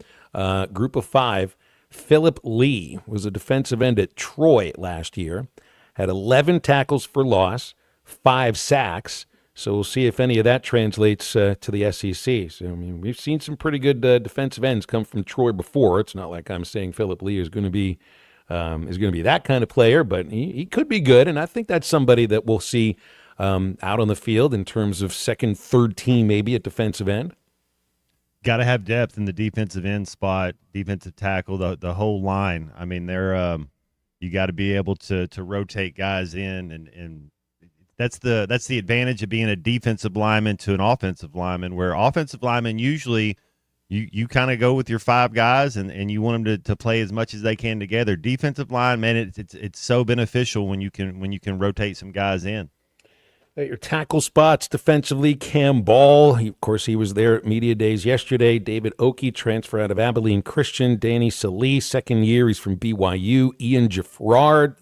Speaker 4: Group of 5. Philip Lee was a defensive end at Troy last year, had 11 tackles for loss, 5 sacks. So we'll see if any of that translates to the SEC. So, I mean, we've seen some pretty good defensive ends come from Troy before. It's not like I'm saying Philip Lee is going to be that kind of player, but he could be good, and I think that's somebody that we'll see out on the field in terms of second, third team maybe at defensive end.
Speaker 9: Got to have depth in the defensive end spot, defensive tackle, the whole line. I mean, you got to be able to rotate guys in, and that's the advantage of being a defensive lineman to an offensive lineman, where offensive linemen usually you kind of go with your 5 guys and you want them to play as much as they can together. Defensive line, man, it's so beneficial when you can rotate some guys in.
Speaker 4: At your tackle spots defensively, Cam Ball, of course, he was there at Media Days yesterday. David Oki, transfer out of Abilene Christian. Danny Salee, second year, he's from BYU. Ian Jaffrard.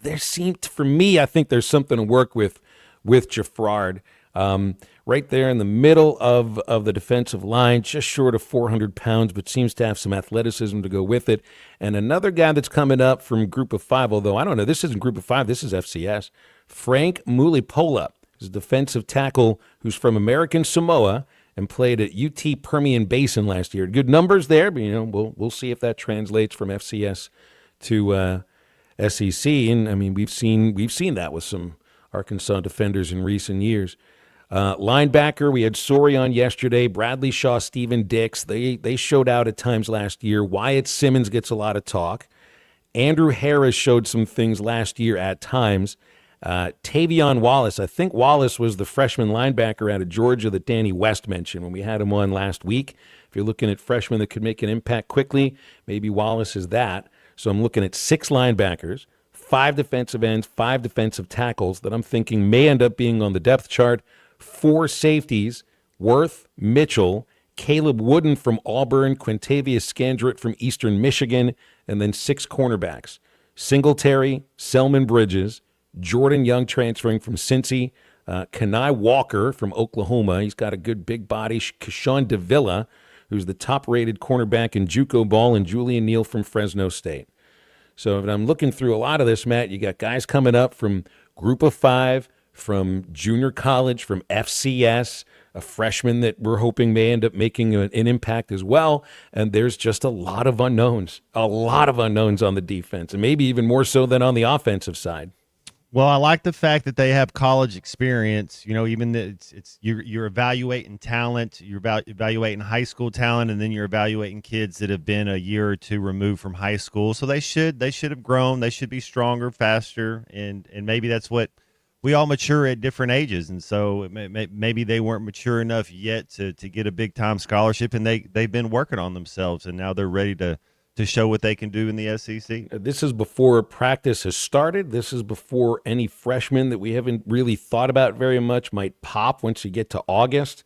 Speaker 4: For me, I think there's something to work with Jaffrard. Right there in the middle of the defensive line, just short of 400 pounds, but seems to have some athleticism to go with it. And another guy that's coming up from Group of 5, although I don't know, this isn't Group of 5, this is FCS, Frank Mulipola. He's a defensive tackle who's from American Samoa and played at UT Permian Basin last year. Good numbers there, but we'll see if that translates from FCS to SEC. And I mean, we've seen that with some Arkansas defenders in recent years. Linebacker, we had Sori on yesterday, Bradley Shaw, Steven Dix. They showed out at times last year. Wyatt Simmons gets a lot of talk. Andrew Harris showed some things last year at times. Tavion Wallace, I think Wallace was the freshman linebacker out of Georgia that Danny West mentioned when we had him on last week. If you're looking at freshmen that could make an impact quickly, maybe Wallace is that. So I'm looking at 6 linebackers, 5 defensive ends, 5 defensive tackles that I'm thinking may end up being on the depth chart. 4 safeties, Worth, Mitchell, Caleb Wooden from Auburn, Quintavious Scandrett from Eastern Michigan, and then 6 cornerbacks. Singletary, Selman Bridges, Jordan Young transferring from Cincy, Kenai Walker from Oklahoma. He's got a good big body. Kashawn Davila, who's the top-rated cornerback in JUCO ball, and Julian Neal from Fresno State. So if I'm looking through a lot of this, Matt, you got guys coming up from Group of 5, from junior college, from FCS, a freshman that we're hoping may end up making an impact as well. And there's just a lot of unknowns on the defense, and maybe even more so than on the offensive side.
Speaker 9: Well, I like the fact that they have college experience. You know, even you're evaluating talent, you're evaluating high school talent, and then you're evaluating kids that have been a year or two removed from high school. So they should have grown. They should be stronger, faster, and maybe that's what we all mature at different ages. And so maybe they weren't mature enough yet to get a big time scholarship, and they've been working on themselves, and now they're ready to show what they can do in the SEC.
Speaker 4: This is before practice has started. This is before any freshmen that we haven't really thought about very much might pop once you get to August,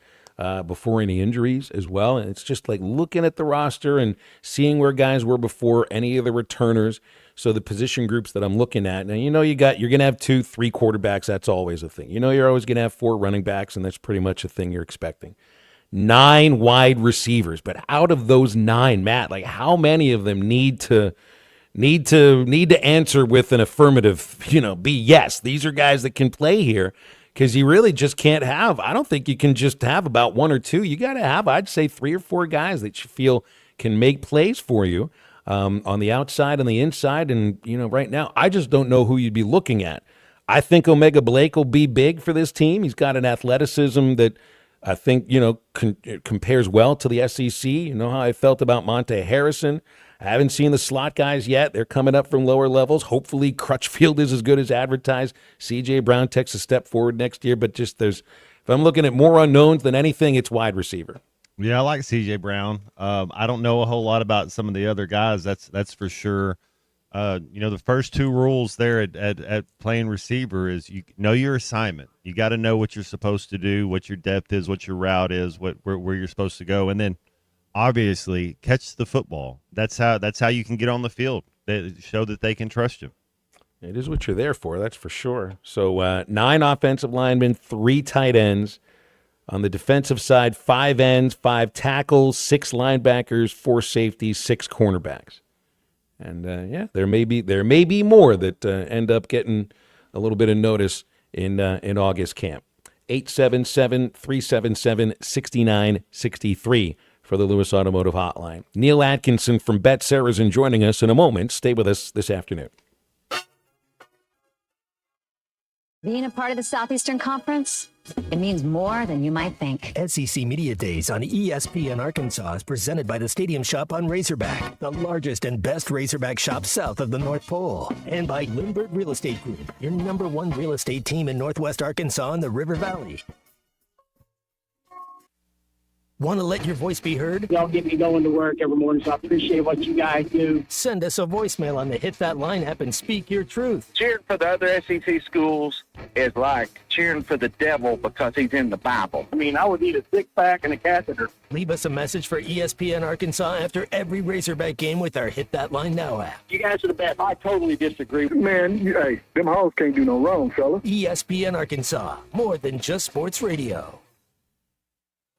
Speaker 4: before any injuries as well. And it's just like looking at the roster and seeing where guys were before any of the returners. So the position groups that I'm looking at, now, you're going to have 2-3 quarterbacks. That's always a thing. You're always going to have 4 running backs, and that's pretty much a thing you're expecting. 9 wide receivers, but out of those 9, Matt, like how many of them need to answer with an affirmative, be yes, these are guys that can play here, because you really just can't have. I don't think you can just have about 1 or 2. You got to have, I'd say, 3 or 4 guys that you feel can make plays for you on the outside and the inside. And right now, I just don't know who you'd be looking at. I think Omega Blake will be big for this team. He's got an athleticism that I think, compares well to the SEC. You know how I felt about Monte Harrison. I haven't seen the slot guys yet. They're coming up from lower levels. Hopefully Crutchfield is as good as advertised. C.J. Brown takes a step forward next year. But just if I'm looking at more unknowns than anything, it's wide receiver.
Speaker 9: Yeah, I like C.J. Brown. I don't know a whole lot about some of the other guys. That's for sure. The first 2 rules there at playing receiver is you know your assignment. You got to know what you're supposed to do, what your depth is, what your route is, where you're supposed to go, and then obviously catch the football. That's how you can get on the field. They show that they can trust you.
Speaker 4: It is what you're there for, that's for sure. So 9 offensive linemen, 3 tight ends. On the defensive side, 5 ends, 5 tackles, 6 linebackers, 4 safeties, 6 cornerbacks. And there may be more that end up getting a little bit of notice in August camp. 877-377-6963 for the Lewis Automotive Hotline. Neil Atkinson from Bet Saracen joining us in a moment. Stay with us this afternoon.
Speaker 12: Being a part of the Southeastern Conference, it means more than you might think.
Speaker 7: SEC Media Days on ESPN Arkansas is presented by the Stadium Shop on Razorback, the largest and best Razorback shop south of the North Pole. And by Lindbergh Real Estate Group, your #1 real estate team in Northwest Arkansas and the River Valley. Want to let your voice be heard?
Speaker 25: Y'all get me going to work every morning, so I appreciate what you guys do.
Speaker 7: Send us a voicemail on the Hit That Line app and speak your truth.
Speaker 3: Cheering for the other SEC schools is like cheering for the devil because he's in the Bible.
Speaker 25: I mean, I would need a six-pack and a catheter.
Speaker 7: Leave us a message for ESPN Arkansas after every Razorback game with our Hit That Line Now app.
Speaker 25: You guys are the best. I totally disagree.
Speaker 3: Man, hey, them Hogs can't do no wrong, fella.
Speaker 7: ESPN Arkansas, more than just sports radio.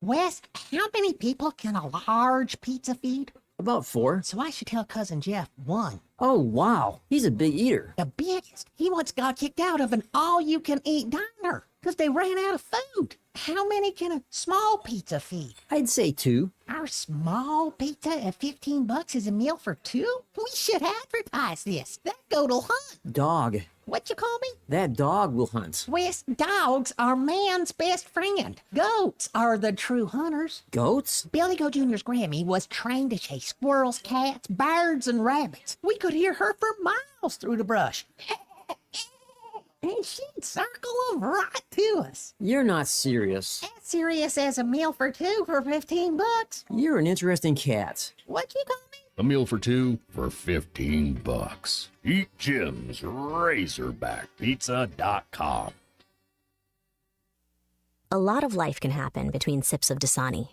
Speaker 11: Wes, how many people can a large pizza feed?
Speaker 13: About 4.
Speaker 11: So I should tell Cousin Jeff 1.
Speaker 13: Oh, wow. He's a big eater.
Speaker 11: The biggest. He once got kicked out of an all-you-can-eat diner because they ran out of food. How many can a small pizza feed?
Speaker 13: I'd say 2.
Speaker 11: Our small pizza at $15 is a meal for 2? We should advertise this. That goat'll hunt.
Speaker 13: Dog.
Speaker 11: What you call me?
Speaker 13: That dog will hunt.
Speaker 11: Wes, dogs are man's best friend. Goats are the true hunters.
Speaker 13: Goats?
Speaker 11: Billy Goat Jr.'s Grammy was trained to chase squirrels, cats, birds, and rabbits. We could hear her for miles through the brush. And she'd circle them right to us.
Speaker 13: You're not serious.
Speaker 11: As serious as a meal for 2 for $15.
Speaker 13: You're an interesting cat.
Speaker 11: What'd you call me?
Speaker 15: A meal for 2 for $15. Eat Jim's RazorbackPizza.com.
Speaker 16: A lot of life can happen between sips of Dasani.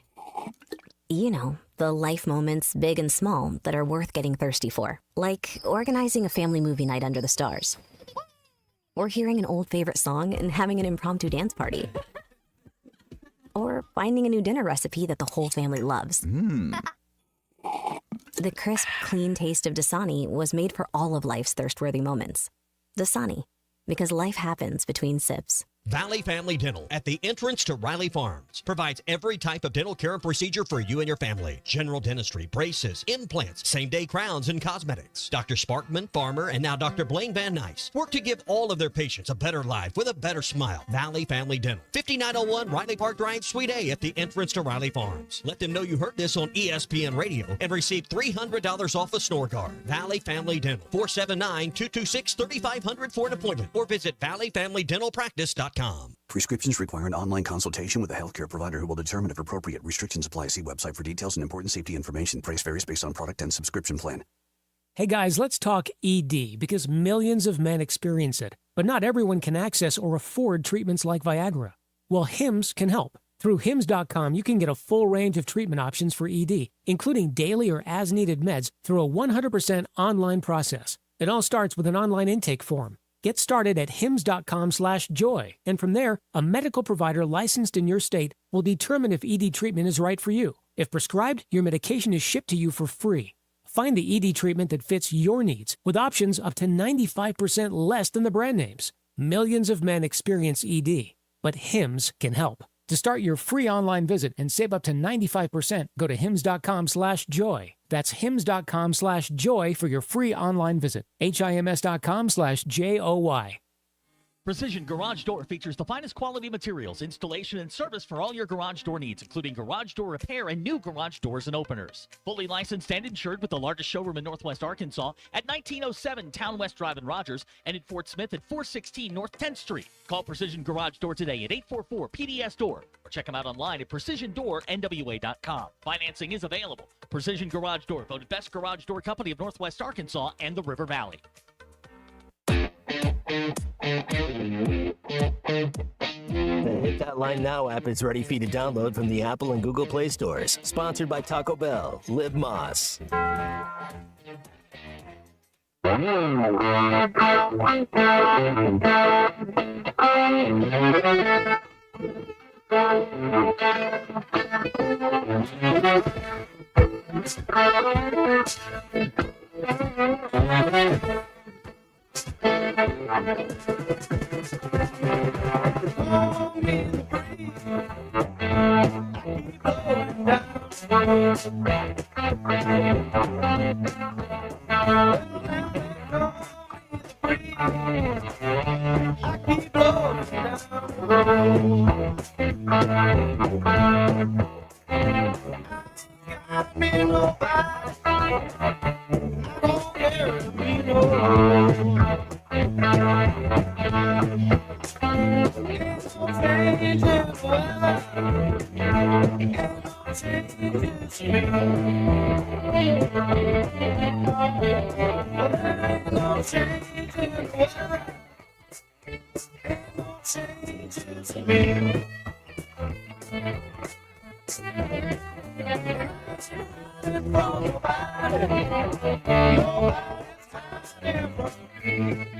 Speaker 16: You know, the life moments, big and small, that are worth getting thirsty for. Like organizing a family movie night under the stars. Or hearing an old favorite song and having an impromptu dance party. Or finding a new dinner recipe that the whole family loves. The crisp, clean taste of Dasani was made for all of life's thirst-worthy moments. Dasani, because life happens between sips.
Speaker 1: Valley Family Dental at the entrance to Riley Farms provides every type of dental care and procedure for you and your family. General dentistry, braces, implants, same-day crowns, and cosmetics. Dr. Sparkman, Farmer, and now Dr. Blaine Van Nice work to give all of their patients a better life with a better smile. Valley Family Dental, 5901 Riley Park Drive, Suite A at the entrance to Riley Farms. Let them know you heard this on ESPN Radio and receive $300 off a snore guard. Valley Family Dental, 479-226-3500 for an appointment or visit valleyfamilydentalpractice.com.
Speaker 14: Prescriptions require an online consultation with a healthcare provider who will determine if appropriate. Restrictions apply. See website for details and important safety information. Price varies based on product and subscription plan.
Speaker 17: Hey guys, let's talk ED because millions of men experience it, but not everyone can access or afford treatments like Viagra. Well, Hims can help. Through Hims.com, you can get a full range of treatment options for ED, including daily or as-needed meds through a 100% online process. It all starts with an online intake form. Get started at hims.com/joy, and from there, a medical provider licensed in your state will determine if ED treatment is right for you. If prescribed, your medication is shipped to you for free. Find the ED treatment that fits your needs with options up to 95% less than the brand names. Millions of men experience ED, but Hims can help. To start your free online visit and save up to 95%, go to hims.com/joy. That's hims.com/joy for your free online visit. HIMS.com/JOY.
Speaker 18: Precision Garage Door features the finest quality materials, installation, and service for all your garage door needs, including garage door repair and new garage doors and openers. Fully licensed and insured with the largest showroom in Northwest Arkansas at 1907 Town West Drive in Rogers and in Fort Smith at 416 North 10th Street. Call Precision Garage Door today at 844-PDS-DOOR or check them out online at PrecisionDoorNWA.com. Financing is available. Precision Garage Door, voted Best Garage Door Company of Northwest Arkansas and the River Valley.
Speaker 7: The Hit That Line Now app is ready for you to download from the Apple and Google Play stores. Sponsored by Taco Bell. Live Moss.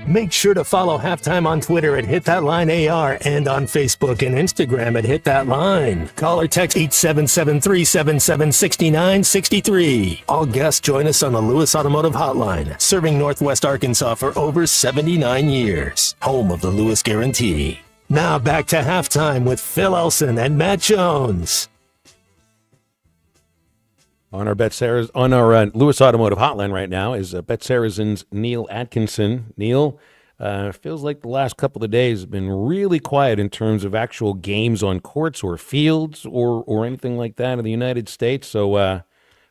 Speaker 7: Make sure to follow Halftime on Twitter at Hit That Line AR and on Facebook and Instagram at Hit That Line. Call or text 877-377-6963. All guests join us on the Lewis Automotive Hotline, serving Northwest Arkansas for over 79 years. Home of the Lewis Guarantee. Now back to Halftime with Phil Elson and Matt Jones.
Speaker 4: On our Lewis Automotive Hotline right now is Bet Saracen's Neil Atkinson. Neil, feels like the last couple of days have been really quiet in terms of actual games on courts or fields or anything like that in the United States. So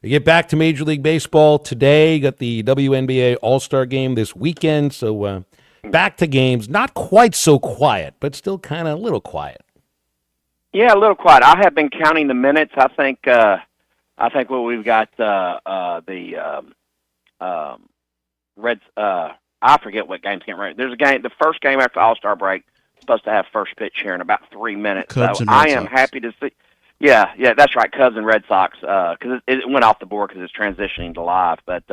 Speaker 4: we get back to Major League Baseball today. Got the WNBA All-Star Game this weekend. So back to games. Not quite so quiet, but still kind of a little quiet.
Speaker 3: Yeah, a little quiet. I have been counting the minutes. I think what we've got Reds. I forget what game's getting ready. There's a game. The first game after All-Star break is supposed to have first pitch here in about 3 minutes.
Speaker 19: Cubs
Speaker 3: so
Speaker 19: and Red
Speaker 3: I am
Speaker 19: Sox.
Speaker 3: happy to see. Yeah, that's right. Cubs and Red Sox because it went off the board because it's transitioning to live. But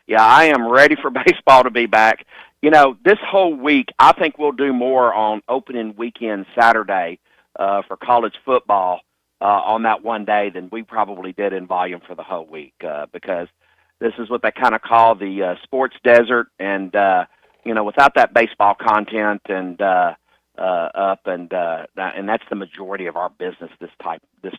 Speaker 3: yeah, I am ready for baseball to be back. You know, this whole week I think we'll do more on opening weekend Saturday for college football. On that one day than we probably did in volume for the whole week because this is what they kind of call the sports desert. And, you know, without that baseball content and up, and that's the majority of our business this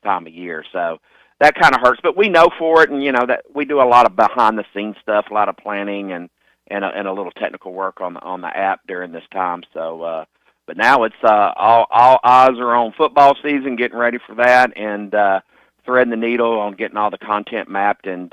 Speaker 3: time of year. So that kind of hurts, but we know for it, and that we do a lot of behind the scenes stuff, a lot of planning and a little technical work on the app during this time. So, but now it's all eyes are on football season, getting ready for that, and threading the needle on getting all the content mapped and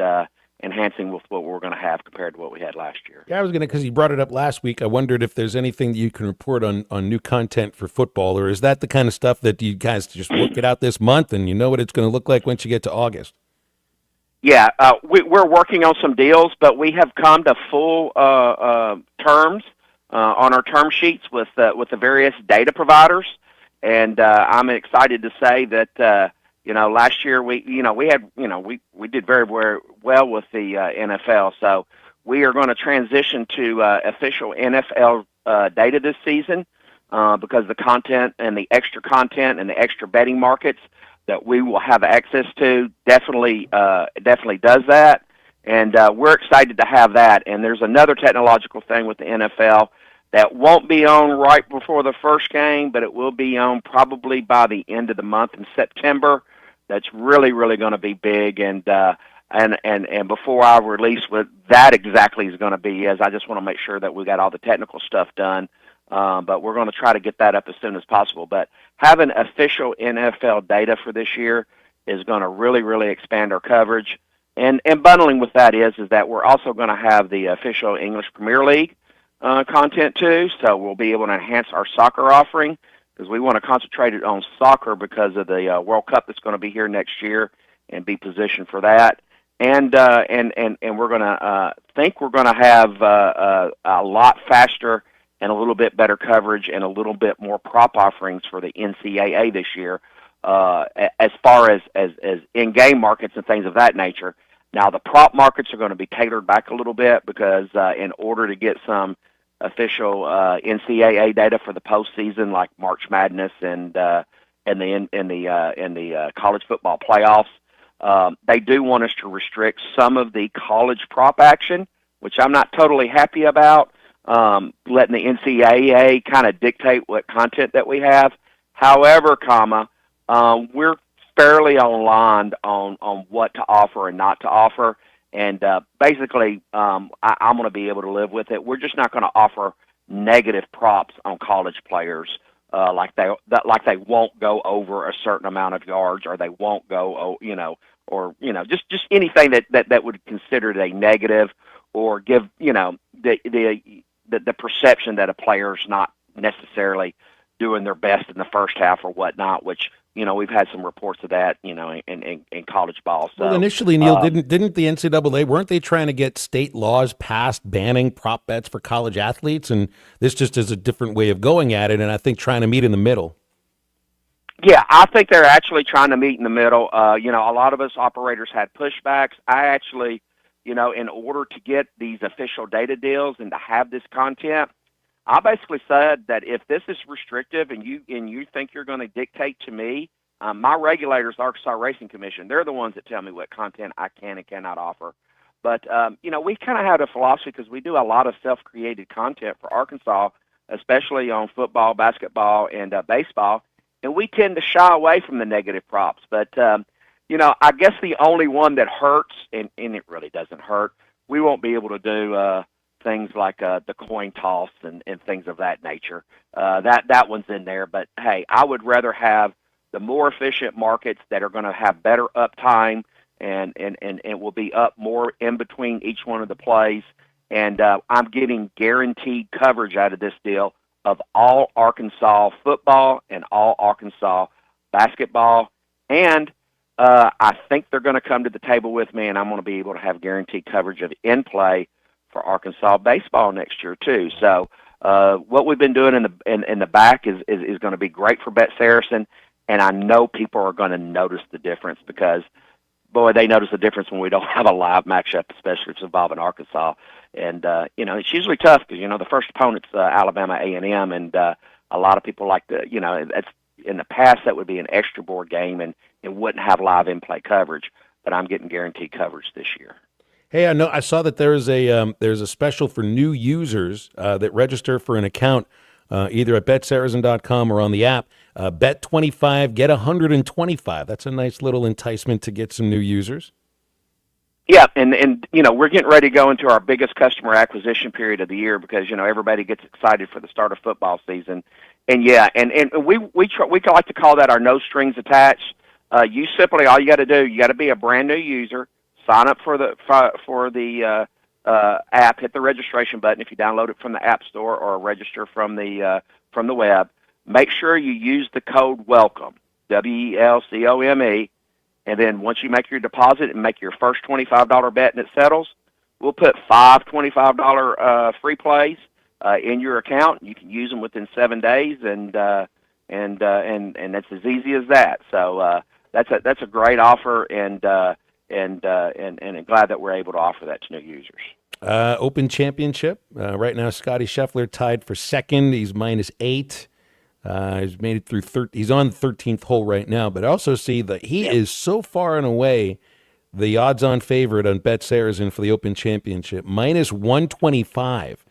Speaker 3: enhancing with what we're going to have compared to what we had last year.
Speaker 4: Yeah, I was going to, because you brought it up last week, I wondered if there's anything that you can report on new content for football, or is that the kind of stuff that you guys just work it out this month and you know what it's going to look like once you get to August?
Speaker 3: Yeah, we're working on some deals, but we have come to full terms on our term sheets with the various data providers, and I'm excited to say that last year we did very, very well with the NFL, so we are going to transition to official NFL data this season because the content and the extra content and the extra betting markets that we will have access to definitely does that, and we're excited to have that. And there's another technological thing with the NFL that won't be on right before the first game, but it will be on probably by the end of the month in September. That's really, really going to be big, and before I release what that exactly is going to be, I just want to make sure that we got all the technical stuff done. But we're going to try to get that up as soon as possible. But having official NFL data for this year is going to really, really expand our coverage. And bundling with that is that we're also going to have the official English Premier League content too. So we'll be able to enhance our soccer offering, because we want to concentrate it on soccer because of the World Cup that's going to be here next year and be positioned for that. And we're going to think we're going to have a lot faster and a little bit better coverage and a little bit more prop offerings for the NCAA this year, as far as in-game markets and things of that nature. Now, the prop markets are going to be tailored back a little bit because in order to get some official NCAA data for the postseason, like March Madness and the college football playoffs, they do want us to restrict some of the college prop action, which I'm not totally happy about. Letting the NCAA kind of dictate what content that we have. However, we're fairly aligned on what to offer and not to offer. And basically, I'm going to be able to live with it. We're just not going to offer negative props on college players, like they won't go over a certain amount of yards, or they won't go, just anything that would consider it a negative, or give the perception that a player's not necessarily doing their best in the first half or whatnot, which, we've had some reports of that, in college ball. So,
Speaker 4: well, initially, Neil, didn't the NCAA, weren't they trying to get state laws passed banning prop bets for college athletes? And this just is a different way of going at it, and I think trying to meet in the middle.
Speaker 3: Yeah, I think they're actually trying to meet in the middle. A lot of us operators had pushbacks. I actually, in order to get these official data deals and to have this content, I basically said that if this is restrictive and you think you're going to dictate to me, my regulators, Arkansas Racing Commission, they're the ones that tell me what content I can and cannot offer. But, we kind of had a philosophy, because we do a lot of self-created content for Arkansas, especially on football, basketball, and baseball, and we tend to shy away from the negative props. But, I guess the only one that hurts, and it really doesn't hurt, we won't be able to do things like the coin toss and things of that nature. That one's in there. But, hey, I would rather have the more efficient markets that are going to have better uptime and will be up more in between each one of the plays. And I'm getting guaranteed coverage out of this deal of all Arkansas football and all Arkansas basketball. And I think they're going to come to the table with me, and I'm going to be able to have guaranteed coverage of in-play for Arkansas baseball next year too. So what we've been doing in the back is going to be great for Bet Saracen, and I know people are going to notice the difference, because, boy, they notice the difference when we don't have a live matchup, especially if it's involving Arkansas. And it's usually tough because the first opponent's Alabama A&M, and a lot of people like to, that's in the past that would be an extra board game and it wouldn't have live in-play coverage, but I'm getting guaranteed coverage this year.
Speaker 4: Hey, I saw that there's a special for new users that register for an account either at betsaracen.com or on the app. Bet 25, get 125. That's a nice little enticement to get some new users.
Speaker 3: Yeah, and we're getting ready to go into our biggest customer acquisition period of the year because everybody gets excited for the start of football season, and we like to call that our no strings attached. You simply all you got to do, you got to be a brand new user, sign up for the app, hit the registration button if you download it from the App Store or register from the web. Make sure you use the code WELCOME, WELCOME. And then once you make your deposit and make your first $25 bet and it settles, we'll put 5 $25 free plays in your account. You can use them within 7 days, and that's as easy as that. So that's a great offer, and I'm glad that we're able to offer that to new users.
Speaker 4: Open Championship right now. Scotty Scheffler tied for second. He's -8. He's made it through. He's on the 13th hole right now, but I also see that he is so far and away the odds-on favorite on Bet Saracen for the Open Championship, -125.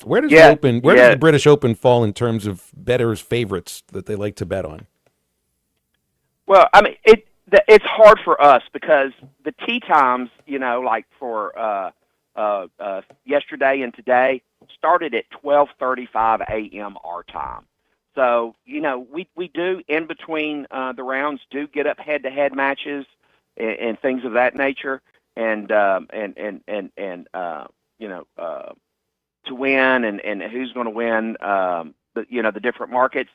Speaker 4: Where does the Open? Where does the British Open fall in terms of bettors' favorites that they like to bet on?
Speaker 3: Well, I mean, it's hard for us because the tee times, like for yesterday and today, started at 12:35 a.m. our time. So, we do in between the rounds do get up head-to-head matches and things of that nature, and to win and who's going to win, the different markets.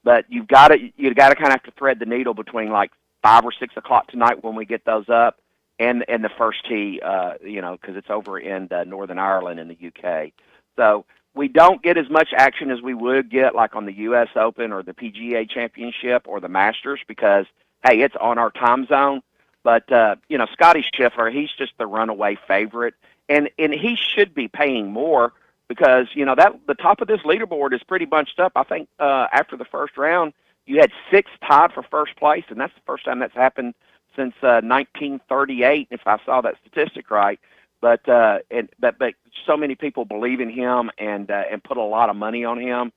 Speaker 3: But you got to kind of have to thread the needle between like 5 or 6 o'clock tonight when we get those up, and the first tee, because it's over in Northern Ireland in the UK. So we don't get as much action as we would get like on the U.S. Open or the PGA Championship or the Masters because, hey, it's on our time zone. But, Scotty Scheffler, he's just the runaway favorite. And he should be paying more because, the top of this leaderboard is pretty bunched up. I think after the first round, you had 6 tied for first place, and that's the first time that's happened since 1938, if I saw that statistic right. But so many people believe in him and put a lot of money on him.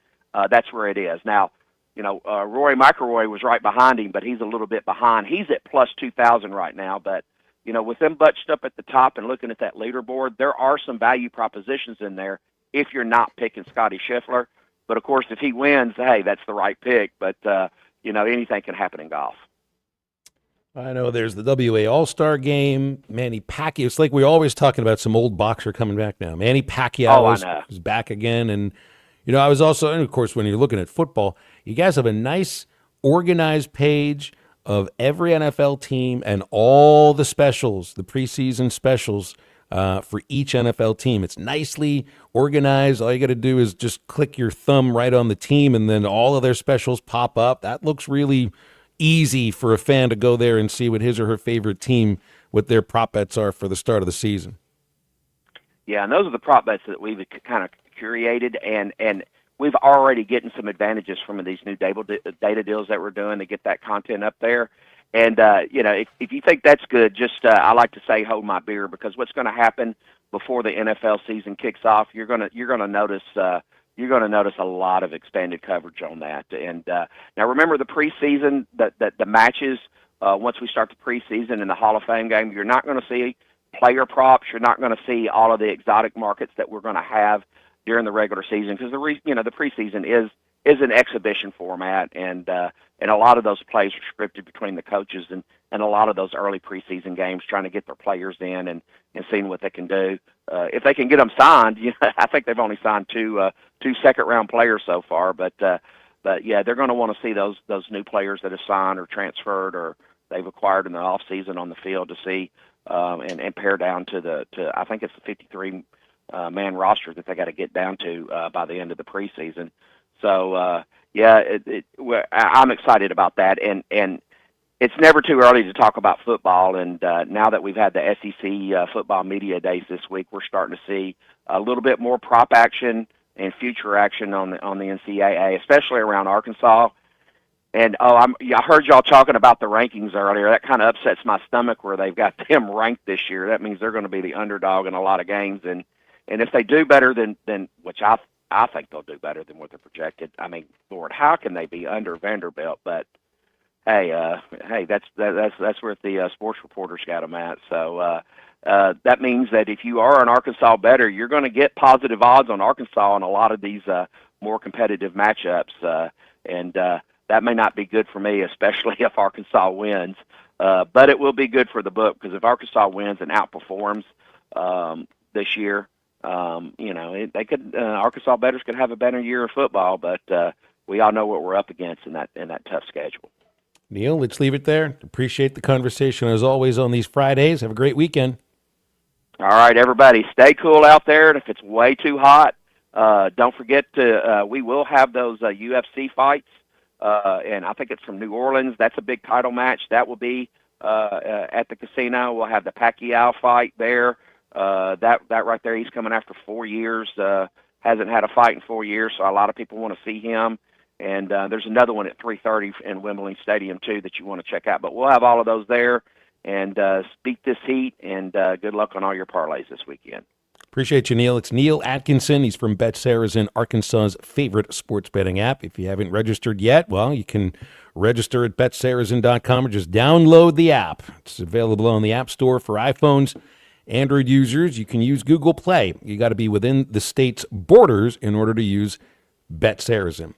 Speaker 3: That's where it is now. Rory McIlroy was right behind him, but he's a little bit behind. He's at plus 2,000 right now. But with them bunched up at the top and looking at that leaderboard, there are some value propositions in there if you're not picking Scotty Scheffler. But of course, if he wins, hey, that's the right pick. But anything can happen in golf.
Speaker 4: I know there's the WA All-Star Game. Manny Pacquiao. It's like we're always talking about some old boxer coming back now. Manny Pacquiao is back again. And, I was also, and of course, when you're looking at football, you guys have a nice organized page of every NFL team and all the specials, the preseason specials for each NFL team. It's nicely organized. All you got to do is just click your thumb right on the team, and then all of their specials pop up. That looks really easy for a fan to go there and see what his or her favorite team, what their prop bets are for the start of the season.
Speaker 3: Yeah, and those are the prop bets that we've kind of curated, and we've already getting some advantages from these new data deals that we're doing to get that content up there. And, if you think that's good, just I like to say hold my beer, because what's going to happen before the NFL season kicks off, you're going to notice a lot of expanded coverage on that. And now remember the preseason, the matches, once we start the preseason and the Hall of Fame game, you're not going to see player props. You're not going to see all of the exotic markets that we're going to have during the regular season, because the preseason is an exhibition format, and a lot of those plays are scripted between the coaches and a lot of those early preseason games, trying to get their players in and seeing what they can do. If they can get them signed, I think they've only signed two second-round players so far, but yeah, they're going to want to see those new players that have signed or transferred or they've acquired in the off season on the field to see and pare down to I think it's the 53 man roster that they got to get down to by the end of the preseason. So I'm excited about that, and it's never too early to talk about football. And now that we've had the SEC football media days this week, we're starting to see a little bit more prop action and future action on the NCAA, especially around Arkansas. And I heard y'all talking about the rankings earlier. That kind of upsets my stomach where they've got them ranked this year. That means they're going to be the underdog in a lot of games, and if they do better than which I I think they'll do better than what they're projected. I mean, Lord, how can they be under Vanderbilt? But hey, that's where the sports reporters got them at. So that means that if you are an Arkansas bettor, you're going to get positive odds on Arkansas in a lot of these more competitive matchups, and that may not be good for me, especially if Arkansas wins. But it will be good for the book, because if Arkansas wins and outperforms this year, they could Arkansas bettors could have a better year of football. But we all know what we're up against in that tough schedule.
Speaker 4: Neil, let's leave it there. Appreciate the conversation as always on these Fridays. Have a great weekend.
Speaker 3: All right, everybody, stay cool out there, and if it's way too hot, don't forget to. We will have those UFC fights. And I think it's from New Orleans. That's a big title match. That will be at the casino. We'll have the Pacquiao fight there. That right there, he's coming after 4 years. Hasn't had a fight in 4 years, so a lot of people want to see him. And there's another one at 3:30 in Wembley Stadium, too, that you want to check out. But we'll have all of those there. And beat this heat, and good luck on all your parlays this weekend.
Speaker 4: Appreciate you, Neil. It's Neil Atkinson. He's from Bet Saracen, Arkansas's favorite sports betting app. If you haven't registered yet, well, you can register at betsaracen.com or just download the app. It's available on the App Store for iPhones. Android users, you can use Google Play. You got to be within the state's borders in order to use Bet Saracen.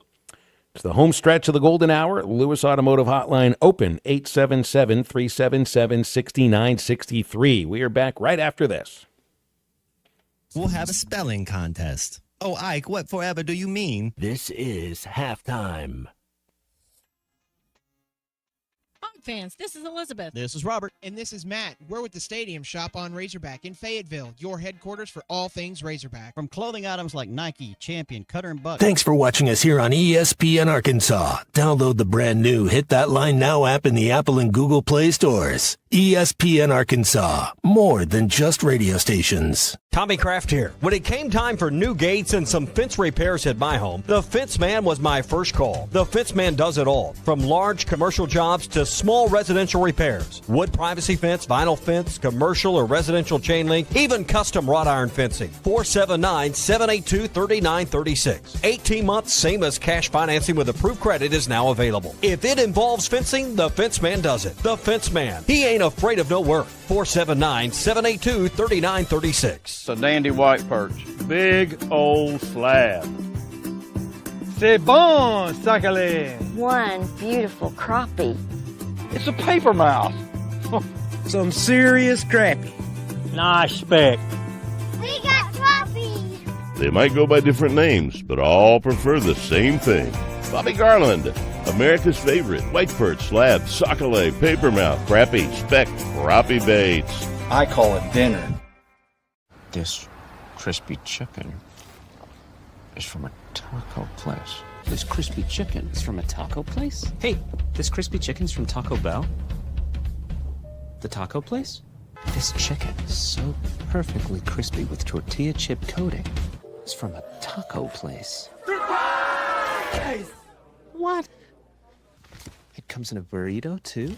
Speaker 4: It's the home stretch of the golden hour. Lewis Automotive Hotline open, 877-377-6963. We are back right after this.
Speaker 2: We'll have a spelling contest. Oh, Ike, what forever do you mean?
Speaker 5: This is halftime.
Speaker 8: Fans, this is Elizabeth.
Speaker 2: This is Robert.
Speaker 23: And this is Matt. We're with the Stadium Shop on Razorback in Fayetteville, your headquarters for all things Razorback.
Speaker 2: From clothing items like Nike, Champion, Cutter & Buck.
Speaker 7: Thanks for watching us here on ESPN Arkansas. Download the brand new Hit That Line Now app in the Apple and Google Play stores. ESPN Arkansas, more than just radio stations.
Speaker 1: Tommy Kraft here. When it came time for new gates and some fence repairs at my home, the Fence Man was my first call. The Fence Man does it all, from large commercial jobs to small residential repairs. Wood privacy fence, vinyl fence, commercial or residential chain link, even custom wrought iron fencing. 479-782-3936. 18 months, same as cash financing with approved credit is now available. If it involves fencing, the Fence Man does it. The Fence Man. He ain't afraid of no work. 479-782-3936.
Speaker 19: It's a dandy white perch. Big old slab. C'est bon, sacale.
Speaker 20: One beautiful crappie.
Speaker 19: It's a paper mouth.
Speaker 21: Some serious crappie.
Speaker 19: Nice speck.
Speaker 20: We got crappies.
Speaker 15: They might go by different names, but all prefer the same thing. Bobby Garland, America's favorite white perch, slab, sockeye, papermouth, crappie, speck, crappie baits.
Speaker 19: I call it dinner.
Speaker 22: This crispy chicken is from a taco place.
Speaker 24: This crispy chicken is from a taco place? Hey, this crispy chicken's from Taco Bell? The taco place? This chicken is so perfectly crispy with tortilla chip coating. It's from a taco place. What? It comes in a burrito, too?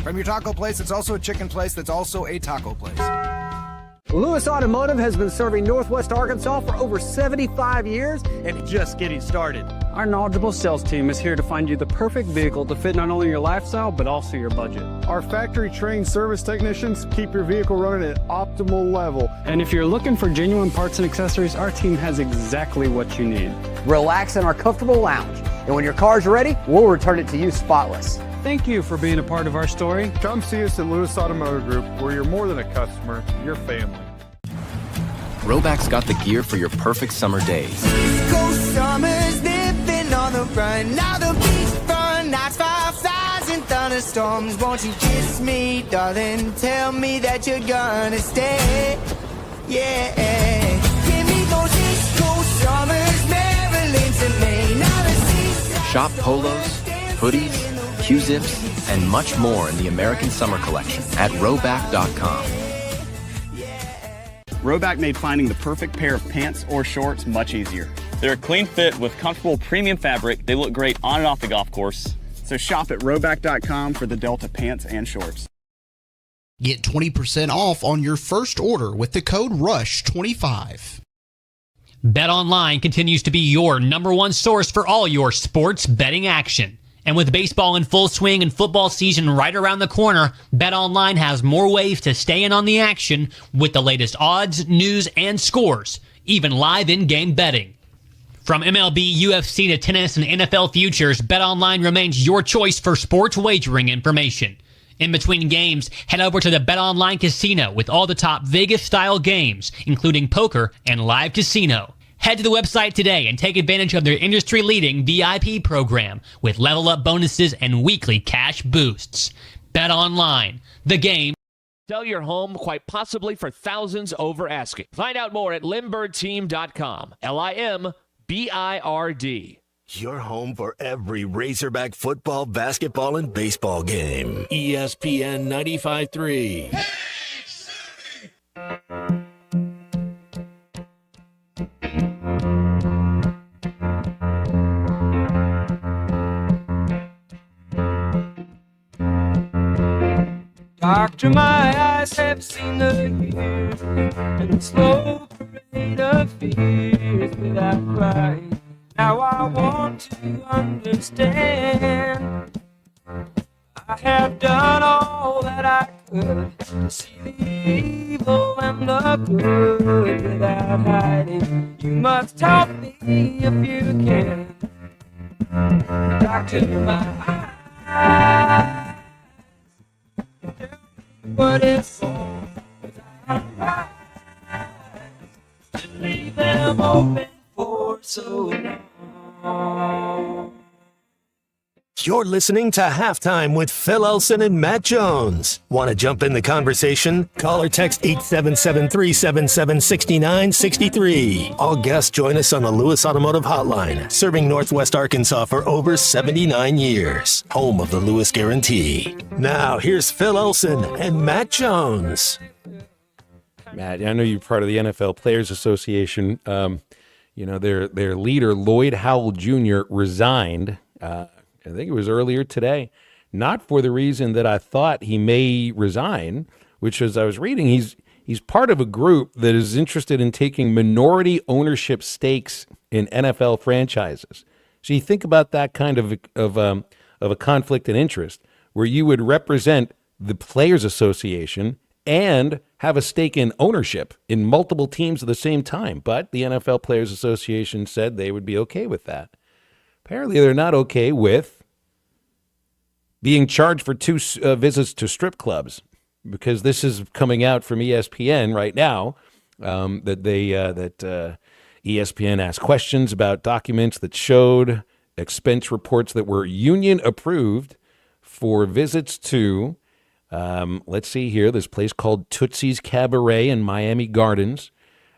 Speaker 28: From your taco place, it's also a chicken place that's also a taco place.
Speaker 29: Lewis Automotive has been serving Northwest Arkansas for over 75 years and just getting started.
Speaker 30: Our knowledgeable sales team is here to find you the perfect vehicle to fit not only your lifestyle, but also your budget.
Speaker 26: Our factory-trained service technicians keep your vehicle running at optimal level.
Speaker 30: And if you're looking for genuine parts and accessories, our team has exactly what you need.
Speaker 29: Relax in our comfortable lounge, and when your car's ready, we'll return it to you spotless.
Speaker 30: Thank you for being a part of our story.
Speaker 26: Come see us at Lewis Automotive Group, where you're more than a customer, you're family.
Speaker 31: Roback's got the gear for your perfect summer days.
Speaker 32: Go summers living on the run. Now the beachfront nights, fireflies and thunderstorms. Won't you kiss me, darling? Tell me that you're gonna stay. Yeah. Give me those East Coast summers, Maryland to Maine. Now the seaside.
Speaker 31: Shop polos, hoodies, Q-zips, and much more in the American Summer Collection at Roback.com.
Speaker 33: Roback made finding the perfect pair of pants or shorts much easier. They're a clean fit with comfortable premium fabric. They look great on and off the golf course. So shop at Roback.com for the Delta pants and shorts.
Speaker 23: Get 20% off on your first order with the code RUSH25.
Speaker 3: BetOnline continues to be your number one source for all your sports betting action. And with baseball in full swing and football season right around the corner, BetOnline has more ways to stay in on the action with the latest odds, news, and scores, even live in-game betting. From MLB, UFC to tennis and NFL futures, BetOnline remains your choice for sports wagering information. In between games, head over to the BetOnline Casino with all the top Vegas-style games, including poker and live casino. Head to the website today and take advantage of their industry-leading VIP program with level-up bonuses and weekly cash boosts. BetOnline, the game.
Speaker 6: Sell your home quite possibly for thousands over asking. Find out more at LimbirdTeam.com. LIMBIRD.
Speaker 7: Your home for every Razorback football, basketball, and baseball game. ESPN 95.3.
Speaker 32: Doctor, my eyes have seen the years and the slow parade of fears without crying. Now I want to understand. I have done all that I could to see the evil and the good without hiding. You must help me if you can. Doctor, my eyes. What is all without eyes to leave them open for so long.
Speaker 7: You're listening to Halftime with Phil Elson and Matt Jones. Want to jump in the conversation? Call or text 877-377-6963. All guests join us on the Lewis Automotive Hotline, serving Northwest Arkansas for over 79 years. Home of the Lewis Guarantee. Now, here's Phil Elson and Matt Jones.
Speaker 4: Matt, I know you're part of the NFL Players Association. Their leader, Lloyd Howell Jr., resigned. I think it was earlier today, not for the reason that I thought he may resign, which is I was reading he's part of a group that is interested in taking minority ownership stakes in NFL franchises. So you think about that kind of a conflict of interest where you would represent the Players Association and have a stake in ownership in multiple teams at the same time. But the NFL Players Association said they would be okay with that. Apparently, they're not okay with being charged for 2 visits to strip clubs, because this is coming out from ESPN right now that ESPN asked questions about documents that showed expense reports that were union approved for visits to, let's see here, this place called Tootsie's Cabaret in Miami Gardens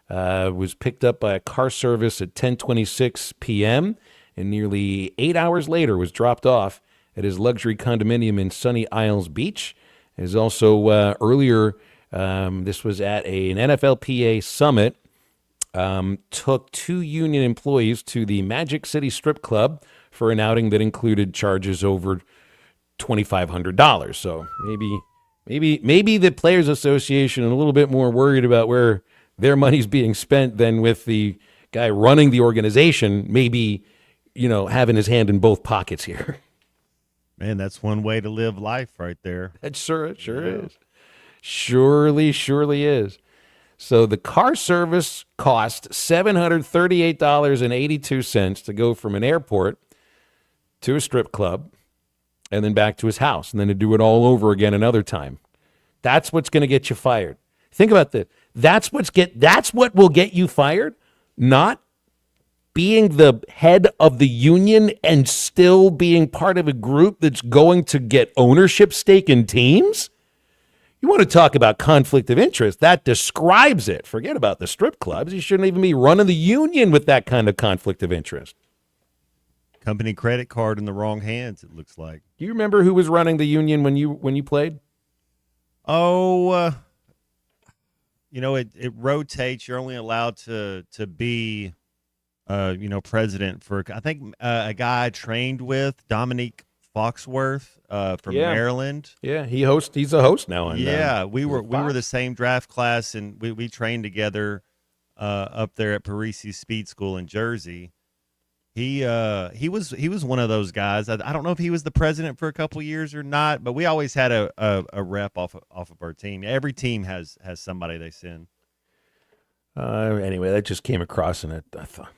Speaker 4: was picked up by a car service at 10:26 p.m. and nearly 8 hours later was dropped off at his luxury condominium in Sunny Isles Beach. It is also earlier, this was at an NFLPA summit, took 2 union employees to the Magic City Strip Club for an outing that included charges over $2,500. So maybe the Players Association is a little bit more worried about where their money's being spent than with the guy running the organization, maybe having his hand in both pockets here.
Speaker 2: Man, that's one way to live life right there.
Speaker 4: It sure is. Surely is. So the car service cost $738.82 to go from an airport to a strip club and then back to his house, and then to do it all over again another time. That's what's going to get you fired. Think about this. That's what will get you fired, not being the head of the union and still being part of a group that's going to get ownership stake in teams? You want to talk about conflict of interest? That describes it. Forget about the strip clubs. You shouldn't even be running the union with that kind of conflict of interest.
Speaker 2: Company credit card in the wrong hands, it looks like.
Speaker 4: Do you remember who was running the union when you played?
Speaker 2: Oh, it rotates. You're only allowed to be president for, I think, a guy I trained with, Dominique Foxworth from Maryland.
Speaker 4: Yeah, he's a host now.
Speaker 2: We were the same draft class, and we trained together up there at Parisi Speed School in Jersey. He was one of those guys. I don't know if he was the president for a couple years or not, but we always had a rep off of our team. Every team has somebody they send.
Speaker 4: Anyway, that just came across, and I found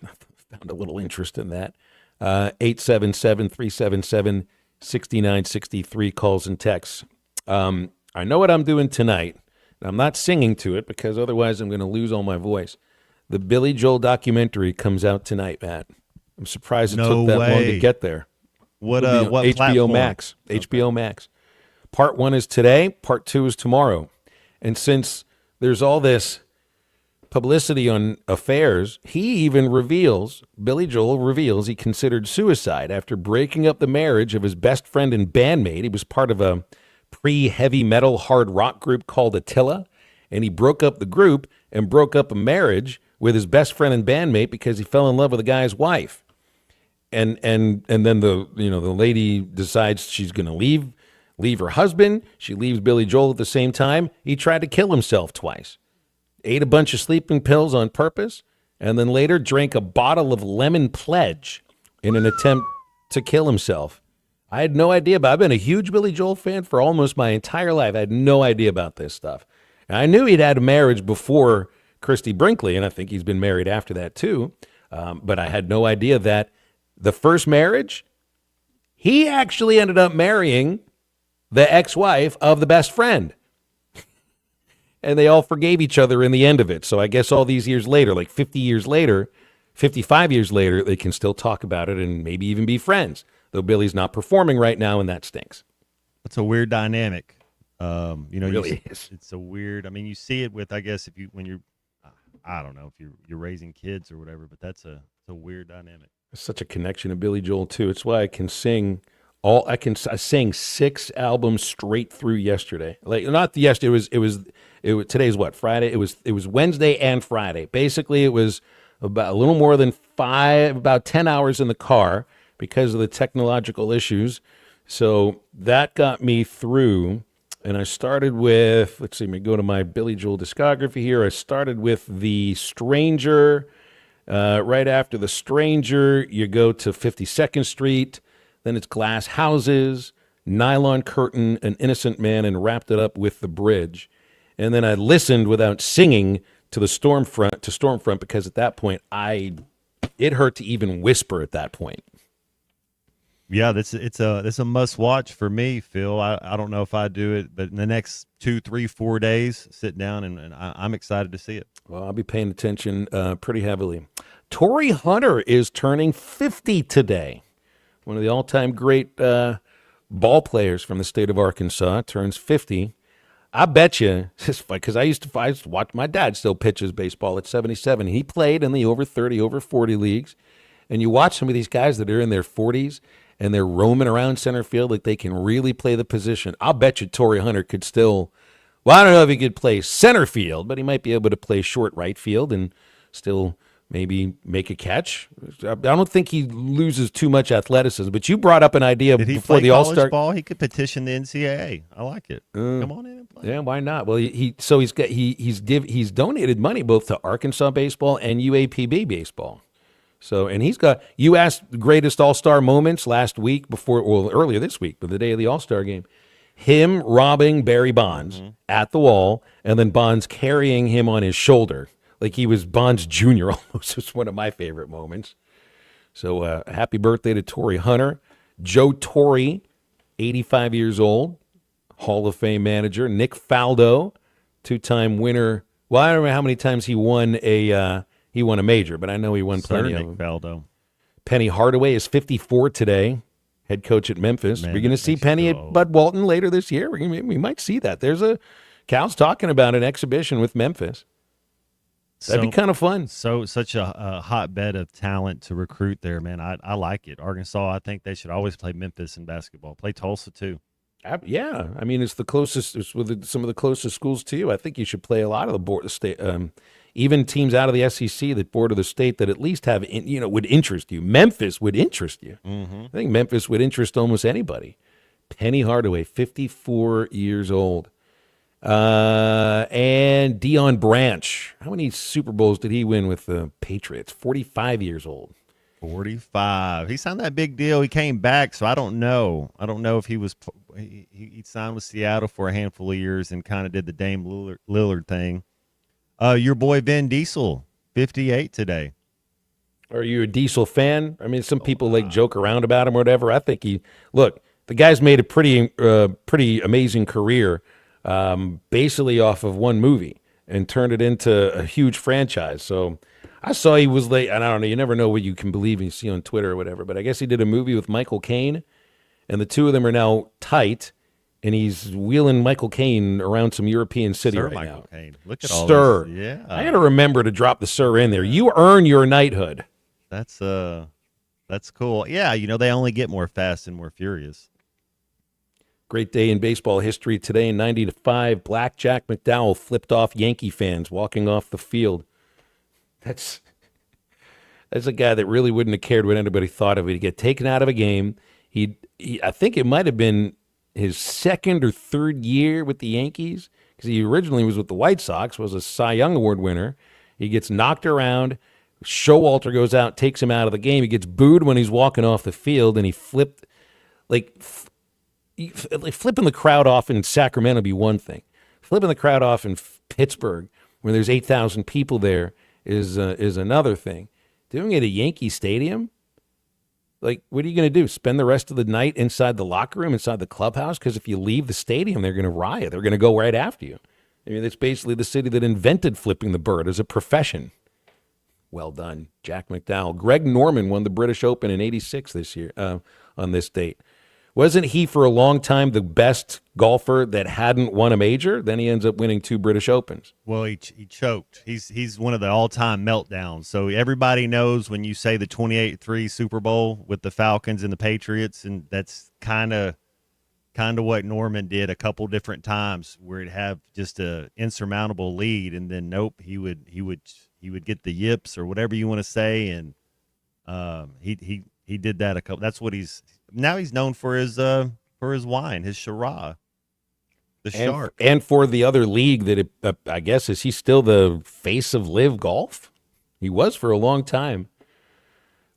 Speaker 4: a little interest in that. 877-377-6963 calls and texts. I know what I'm doing tonight. I'm not singing to it because otherwise I'm going to lose all my voice. The Billy Joel documentary comes out tonight, Matt. I'm surprised it took that long to get there.
Speaker 2: What
Speaker 4: HBO
Speaker 2: platform?
Speaker 4: Max. HBO Max. Part 1 is today. Part 2 is tomorrow. And since there's all this publicity on affairs, Billy Joel reveals he considered suicide after breaking up the marriage of his best friend and bandmate. He was part of a pre-heavy metal hard rock group called Attila, and he broke up the group and broke up a marriage with his best friend and bandmate because he fell in love with the guy's wife. And then the lady decides she's going to leave her husband. She leaves Billy Joel at the same time. He tried to kill himself twice. Ate a bunch of sleeping pills on purpose, and then later drank a bottle of lemon pledge in an attempt to kill himself. I had no idea, but I've been a huge Billy Joel fan for almost my entire life. I had no idea about this stuff. And I knew he'd had a marriage before Christy Brinkley, and I think he's been married after that too. But I had no idea that the first marriage, he actually ended up marrying the ex-wife of the best friend. And they all forgave each other in the end of it. So I guess all these years later, like 50 years later, 55 years later, they can still talk about it and maybe even be friends. Though Billy's not performing right now, and that stinks.
Speaker 2: It's a weird dynamic. It
Speaker 4: really is.
Speaker 2: It's a weird. I mean, you see it with, I guess, I don't know if you're raising kids or whatever, but it's a weird dynamic.
Speaker 4: There's such a connection to Billy Joel too. It's why I can sing I sang 6 albums straight through yesterday. Like not yesterday. It was today's what, Friday? It was Wednesday and Friday. Basically, it was about a little more than about 10 hours in the car because of the technological issues. So that got me through. And I started with, let's see, let me go to my Billy Joel discography here. I started with The Stranger. Right after The Stranger, you go to 52nd Street. Then it's Glass Houses, Nylon Curtain, An Innocent Man, and wrapped it up with The Bridge. And then I listened without singing to Stormfront because at that point, it hurt to even whisper at that point.
Speaker 2: Yeah, it's a must watch for me, Phil. I don't know if I do it, but in the next 2, 3, 4 days, sit down and I'm excited to see it.
Speaker 4: Well, I'll be paying attention pretty heavily. Torii Hunter is turning 50 today. One of the all-time great ball players from the state of Arkansas turns 50. I bet you, because I used to watch my dad still pitches baseball at 77. He played in the over 30, over 40 leagues. And you watch some of these guys that are in their 40s and they're roaming around center field like they can really play the position. I'll bet you Torii Hunter could still, I don't know if he could play center field, but he might be able to play short right field and still maybe make a catch. I don't think he loses too much athleticism. But you brought up an idea before the All-Star
Speaker 2: ball. He could petition the NCAA. I like it. Come on in and play.
Speaker 4: Yeah, why not? Well, he's donated money both to Arkansas baseball and UAPB baseball. So, and you asked greatest All-Star moments last week earlier this week, but the day of the All-Star game. Him robbing Barry Bonds at the wall, and then Bonds carrying him on his shoulder. Like he was Bonds Jr. almost. It's one of my favorite moments. So happy birthday to Torii Hunter. Joe Torre, 85 years old, Hall of Fame manager. Nick Faldo, 2-time winner. Well, I don't know how many times he won a major, but I know he won plenty of them.
Speaker 2: Nick Faldo.
Speaker 4: Penny Hardaway is 54 today, head coach at Memphis. We're going to see Penny at Bud Walton later this year. We might see that. Cal's talking about an exhibition with Memphis. That'd be kind of fun.
Speaker 2: Such a hotbed of talent to recruit there, man. I like it. Arkansas, I think they should always play Memphis in basketball. Play Tulsa too.
Speaker 4: Yeah, I mean it's the closest. It's with some of the closest schools to you. I think you should play a lot of the state, even teams out of the SEC that border the state that at least have would interest you. Memphis would interest you. I think Memphis would interest almost anybody. Penny Hardaway, 54 years old. And Deion Branch. How many Super Bowls did he win with the Patriots? 45 years old.
Speaker 2: 45. He signed that big deal. He came back, so I don't know. I don't know if he was he signed with Seattle for a handful of years and kind of did the Dame Lillard thing. Your boy Vin Diesel, 58 today.
Speaker 4: Are you a Diesel fan? I mean, some people like joke around about him or whatever. I think the guy's made a pretty amazing career, basically off of one movie and turned it into a huge franchise. So I saw he was late, and I don't know, you never know what you can believe and you see on Twitter or whatever, but I guess he did a movie with Michael Caine, and the two of them are now tight, and he's wheeling Michael Caine around some European city
Speaker 2: Sir
Speaker 4: right
Speaker 2: Michael
Speaker 4: now.
Speaker 2: Caine. Look at all
Speaker 4: Sir.
Speaker 2: this. Yeah.
Speaker 4: I got to remember to drop the sir in there. You earn your knighthood.
Speaker 2: That's cool. Yeah, they only get more fast and more furious.
Speaker 4: Great day in baseball history today. In 90-5, Black Jack McDowell flipped off Yankee fans walking off the field. That's a guy that really wouldn't have cared what anybody thought of it. He'd get taken out of a game. I think it might have been his second or third year with the Yankees, because he originally was with the White Sox, was a Cy Young Award winner. He gets knocked around. Showalter goes out, takes him out of the game. He gets booed when he's walking off the field, and he flipped, flipping the crowd off in Sacramento would be one thing. Flipping the crowd off in Pittsburgh, where there's 8,000 people there, is another thing. Doing it at Yankee Stadium, what are you going to do? Spend the rest of the night inside the locker room, inside the clubhouse? Because if you leave the stadium, they're going to riot. They're going to go right after you. I mean, it's basically the city that invented flipping the bird as a profession. Well done, Jack McDowell. Greg Norman won the British Open in '86 this year on this date. Wasn't he for a long time the best golfer that hadn't won a major? Then he ends up winning 2 British Opens.
Speaker 2: Well, he choked. He's one of the all-time meltdowns. So everybody knows when you say the 28-3 Super Bowl with the Falcons and the Patriots, and that's kind of what Norman did a couple different times, where he'd have just a insurmountable lead, and then he would get the yips or whatever you want to say, and he did that a couple. That's what he's known for his wine, his Shiraz, the Shark,
Speaker 4: and for the other league that I guess is he still the face of Live Golf? He was for a long time.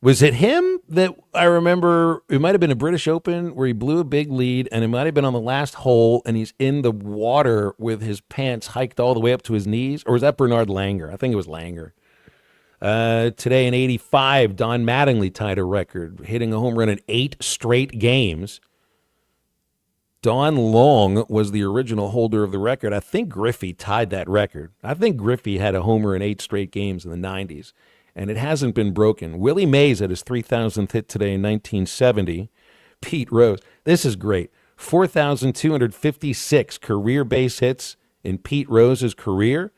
Speaker 4: Was it him that I remember? It might have been a British Open where he blew a big lead, and it might have been on the last hole, and he's in the water with his pants hiked all the way up to his knees. Or was that Bernard Langer? I think it was Langer. Today in '85, Don Mattingly tied a record, hitting a home run in 8 straight games. Don Long was the original holder of the record. I think Griffey tied that record. I think Griffey had a homer in 8 straight games in the 90s. And it hasn't been broken. Willie Mays had his 3,000th hit today in 1970. Pete Rose. This is great. 4,256 career base hits in Pete Rose's career.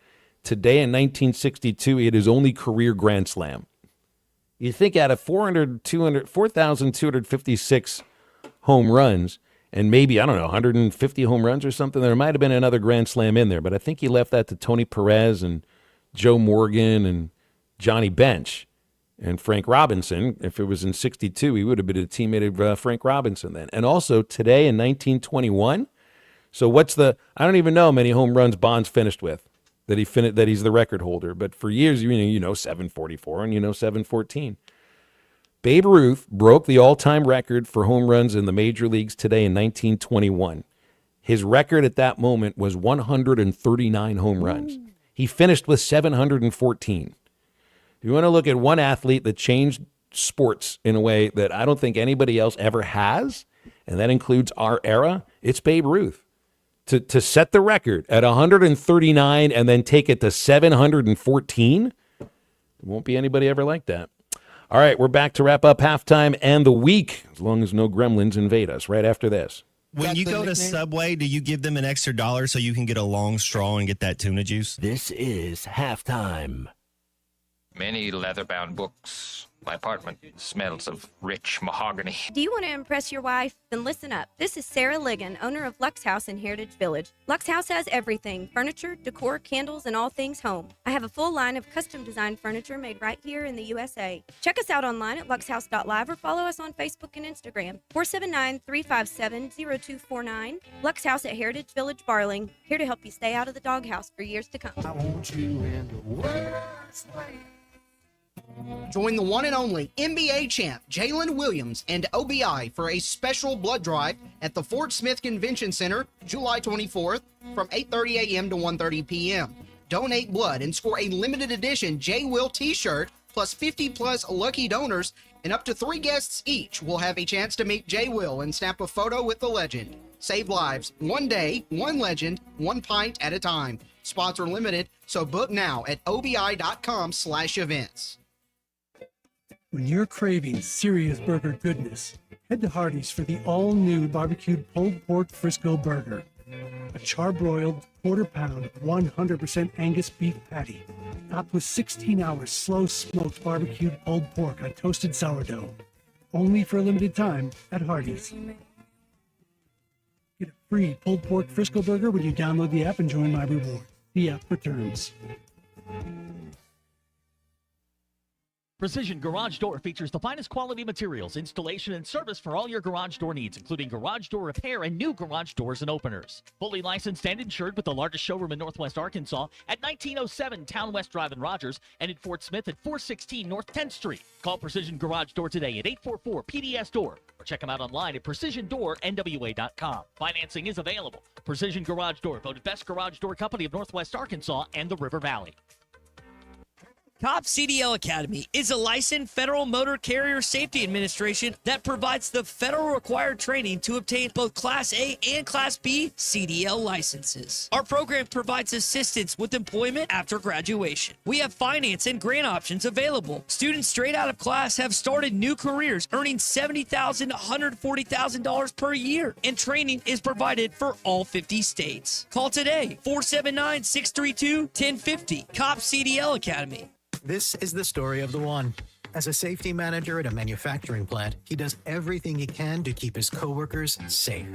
Speaker 4: Today in 1962, he had his only career Grand Slam. You think out of 4,256 home runs, and maybe, 150 home runs or something, there might have been another Grand Slam in there. But I think he left that to Tony Perez and Joe Morgan and Johnny Bench and Frank Robinson. If it was in 62, he would have been a teammate of Frank Robinson then. And also today in 1921, so I don't even know how many home runs Bonds finished with, that he's the record holder. But for years, 744 and 714. Babe Ruth broke the all-time record for home runs in the major leagues today in 1921. His record at that moment was 139 home runs. He finished with 714. If you want to look at one athlete that changed sports in a way that I don't think anybody else ever has, and that includes our era, it's Babe Ruth. To set the record at 139 and then take it to 714, there won't be anybody ever like that. All right, we're back to wrap up halftime and the week, as long as no gremlins invade us, right after this.
Speaker 5: When you go to Subway, do you give them an extra $1 so you can get a long straw and get that tuna juice?
Speaker 7: This is halftime.
Speaker 8: Many leather-bound books
Speaker 1: My apartment smells of rich mahogany.
Speaker 8: Do you want to impress your wife? Then listen up. This is Sarah Ligon, owner of Lux House in Heritage Village. Lux House has everything: furniture, decor, candles, and all things home. I have a full line of custom designed furniture made right here in the USA. Check us out online at luxhouse.live or follow us on Facebook and Instagram. 479-357-0249. Lux House at Heritage Village, Barling. Here to help you stay out of the doghouse for years to come.
Speaker 23: I want you in the worst way. Join the one and only NBA champ Jalen Williams and OBI for a special blood drive at the Fort Smith Convention Center, July 24th from 8:30 a.m. to 1:30 p.m. Donate blood and score a limited edition J. Will t-shirt plus 50 plus lucky donors, and up to 3 guests each will have a chance to meet J. Will and snap a photo with the legend. Save lives, one day, one legend, one pint at a time. Sponsor limited, so book now at obi.com/events.
Speaker 9: When you're craving serious burger goodness, head to Hardee's for the all-new barbecued pulled pork Frisco burger. A charbroiled quarter-pound 100% Angus beef patty, topped with 16 hours slow-smoked barbecued pulled pork on toasted sourdough. Only for a limited time at Hardee's. Get a free pulled pork Frisco burger when you download the app and join My Reward. The app returns.
Speaker 10: Precision Garage Door features the finest quality materials, installation, and service for all your garage door needs, including garage door repair and new garage doors and openers. Fully licensed and insured with the largest showroom in Northwest Arkansas at 1907 Town West Drive in Rogers and in Fort Smith at 416 North 10th Street. Call Precision Garage Door today at 844-PDS-DOOR or check them out online at PrecisionDoorNWA.com. Financing is available. Precision Garage Door, voted Best Garage Door Company of Northwest Arkansas and the River Valley.
Speaker 11: COP CDL Academy is a licensed Federal Motor Carrier Safety Administration that provides the federal required training to obtain both Class A and Class B CDL licenses. Our program provides assistance with employment after graduation. We have finance and grant options available. Students straight out of class have started new careers earning $70,000 to $140,000 per year, and training is provided for all 50 states. Call today, 479-632-1050. COP CDL Academy.
Speaker 12: This is the story of the one. As a safety manager at a manufacturing plant, he does everything he can to keep his coworkers safe.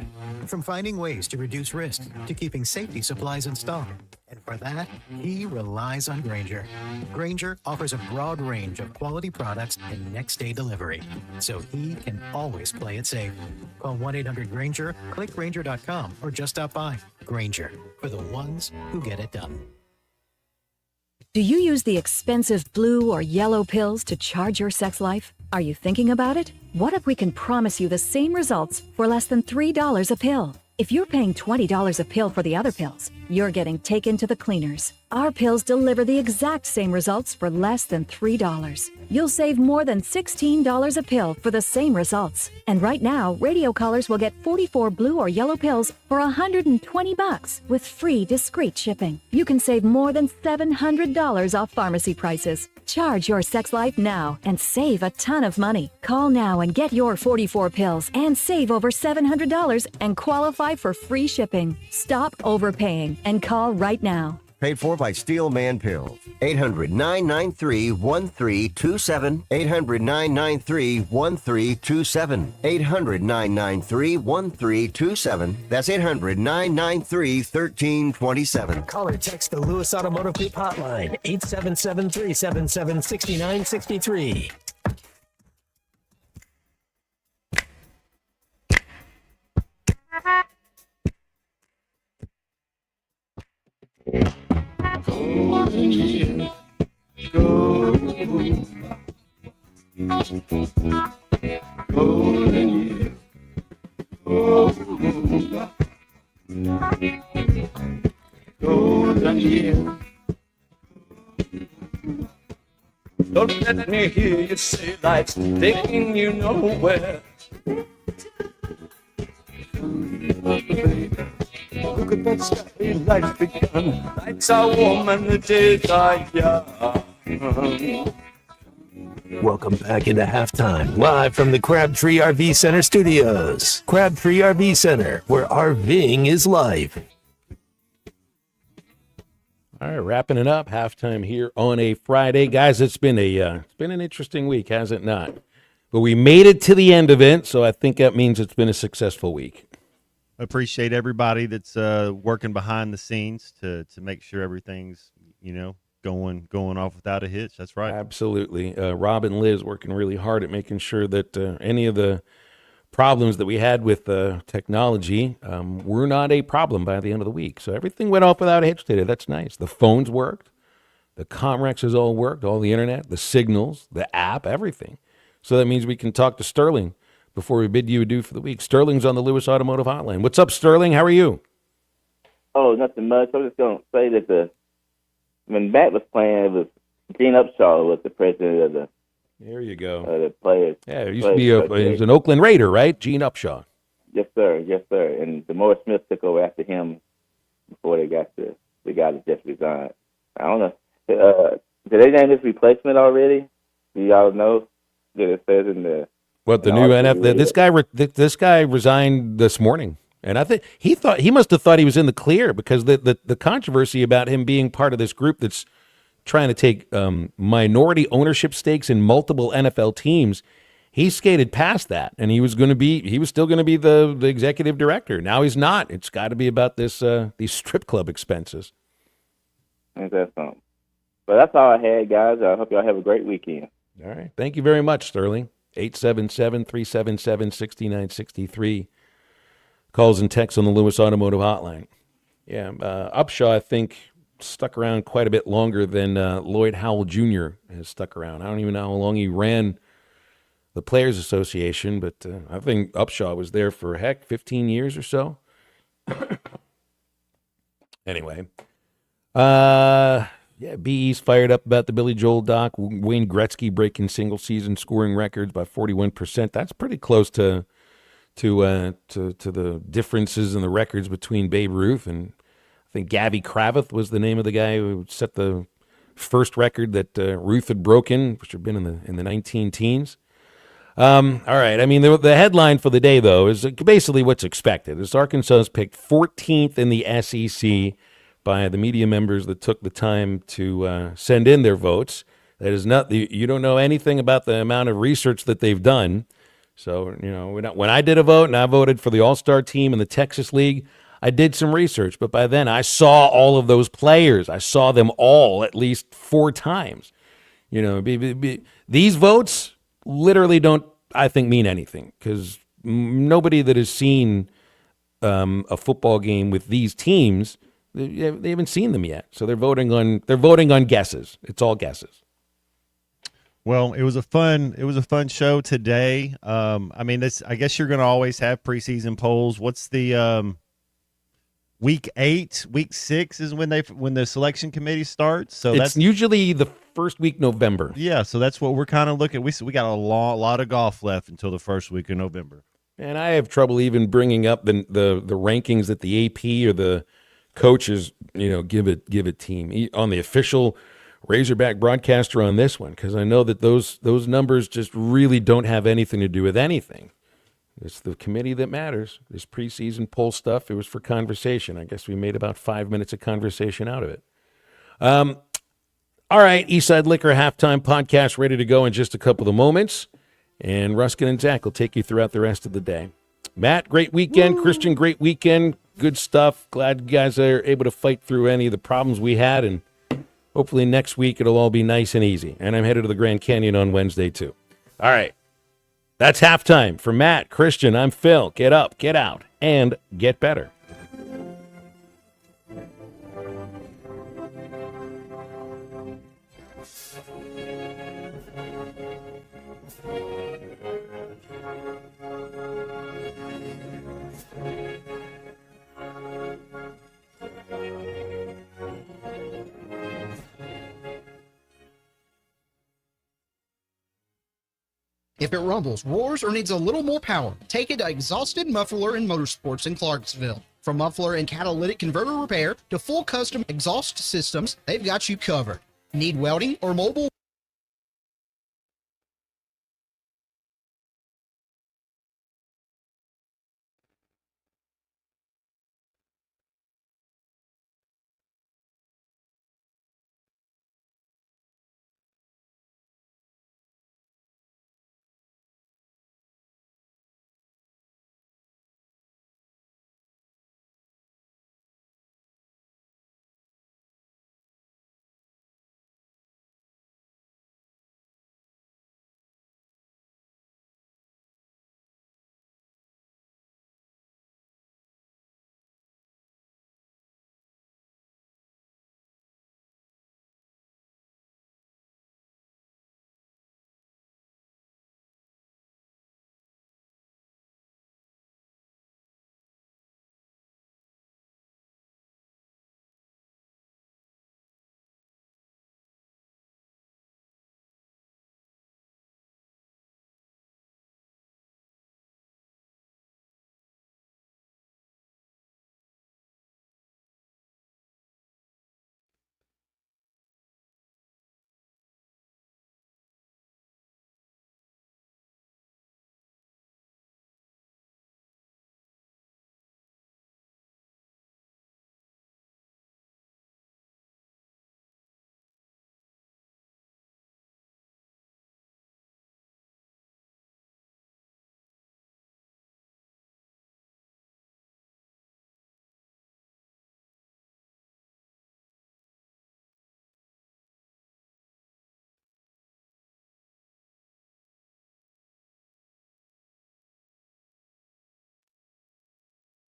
Speaker 12: From finding ways to reduce risk to keeping safety supplies in stock. And for that, he relies on Grainger. Grainger offers a broad range of quality products and next-day delivery, so he can always play it safe. Call 1-800-GRAINGER, click Grainger.com, or just stop by. Grainger, for the ones who get it done.
Speaker 13: Do you use the expensive blue or yellow pills to charge your sex life? Are you thinking about it? What if we can promise you the same results for less than $3 a pill? If you're paying $20 a pill for the other pills, you're getting taken to the cleaners. Our pills deliver the exact same results for less than $3. You'll save more than $16 a pill for the same results. And right now, radio callers will get 44 blue or yellow pills for $120 with free discreet shipping. You can save more than $700 off pharmacy prices. Charge your sex life now and save a ton of money. Call now and get your 44 pills and save over $700 and qualify for free shipping. Stop overpaying and call right now.
Speaker 14: Paid for by Steelman Pills. 800-993-1327. 800-993-1327. 800-993-1327. That's 800-993-1327.
Speaker 7: Call or text the Lewis Automotive Group hotline, 877-377-6963.
Speaker 16: Golden years, golden years, golden years. Don't let me hear you say life's taking you nowhere. Look at that sky, life's begun. Nights are warm and the days are young.
Speaker 7: Welcome back into halftime, live from the Crabtree RV Center studios. Crabtree RV Center, where RVing is life.
Speaker 4: All right, wrapping it up. Halftime here on a Friday, guys. It's been an interesting week, has it not? But we made it to the end of it, so I think that means it's been a successful week.
Speaker 2: Appreciate everybody that's working behind the scenes to make sure everything's going off without a hitch. That's right.
Speaker 4: Absolutely. Rob and Liz working really hard at making sure that any of the problems that we had with technology were not a problem by the end of the week. So everything went off without a hitch today. That's nice. The phones worked. The Comrexes all worked. All the internet, the signals, the app, everything. So that means we can talk to Sterling before we bid you adieu for the week. Sterling's on the Lewis Automotive Hotline. What's up, Sterling? How are you?
Speaker 15: Oh, nothing much. I'm just going to say that when Matt was playing, it was Gene Upshaw was the president of the
Speaker 4: There you go.
Speaker 15: The players.
Speaker 4: Yeah, he used to be he was an Oakland Raider, right? Gene Upshaw.
Speaker 15: Yes, sir. Yes, sir. And Demore Smith took over after him before they got the guy that just resigned. I don't know. Did they name his replacement already? Do y'all know that it says in the
Speaker 4: What the new NFL? This guy resigned this morning, and I think he must have thought he was in the clear because the controversy about him being part of this group that's trying to take minority ownership stakes in multiple NFL teams. He skated past that, and he was still going to be the executive director. Now he's not. It's got to be about these strip club expenses.
Speaker 15: Ain't that something? But that's all I had, guys. I hope y'all have a great weekend.
Speaker 4: All right. Thank you very much, Sterling. 877-377-6963. Calls and texts on the Lewis Automotive Hotline. Yeah, Upshaw, I think, stuck around quite a bit longer than Lloyd Howell Jr. has stuck around. I don't even know how long he ran the Players Association, but I think Upshaw was there for, 15 years or so. Anyway. BE's fired up about the Billy Joel doc. Wayne Gretzky breaking single-season scoring records by 41%. That's pretty close to the differences in the records between Babe Ruth and I think Gavy Cravath was the name of the guy who set the first record that Ruth had broken, which had been in the 19-teens. All right. I mean, the headline for the day, though, is basically what's expected. Is Arkansas is picked 14th in the SEC by the media members that took the time to send in their votes. That is not you don't know anything about the amount of research that they've done. So, when I did a vote and I voted for the All-Star team in the Texas League, I did some research, but by then I saw all of those players. I saw them all at least 4 times. These votes literally don't, I think, mean anything because nobody that has seen a football game with these teams, they haven't seen them yet. So they're voting on guesses. It's all guesses.
Speaker 2: Well, it was a fun show today. I guess you're going to always have preseason polls. What's the week 8, week 6 is when the selection committee starts. So
Speaker 4: it's usually the first week November.
Speaker 2: Yeah, so that's what we're kind of looking. We got a lot of golf left until the first week of November.
Speaker 4: And I have trouble even bringing up the rankings that the AP or the coaches give a team on the official Razorback broadcaster on this one because I know that those numbers just really don't have anything to do with anything. It's the committee that matters. This preseason poll stuff, it was for conversation. I guess we made about 5 minutes of conversation out of it. All right, Eastside Liquor Halftime Podcast ready to go in just a couple of moments. And Ruskin and Zach will take you throughout the rest of the day. Matt, great weekend. Woo! Christian, great weekend. Good stuff. Glad you guys are able to fight through any of the problems we had. And hopefully next week it'll all be nice and easy. And I'm headed to the Grand Canyon on Wednesday, too. All right. That's halftime. For Matt, Christian, I'm Phil. Get up, get out, and get better.
Speaker 23: If it rumbles, roars, or needs a little more power, take it to Exhausted Muffler and Motorsports in Clarksville. From muffler and catalytic converter repair to full custom exhaust systems, they've got you covered. Need welding or mobile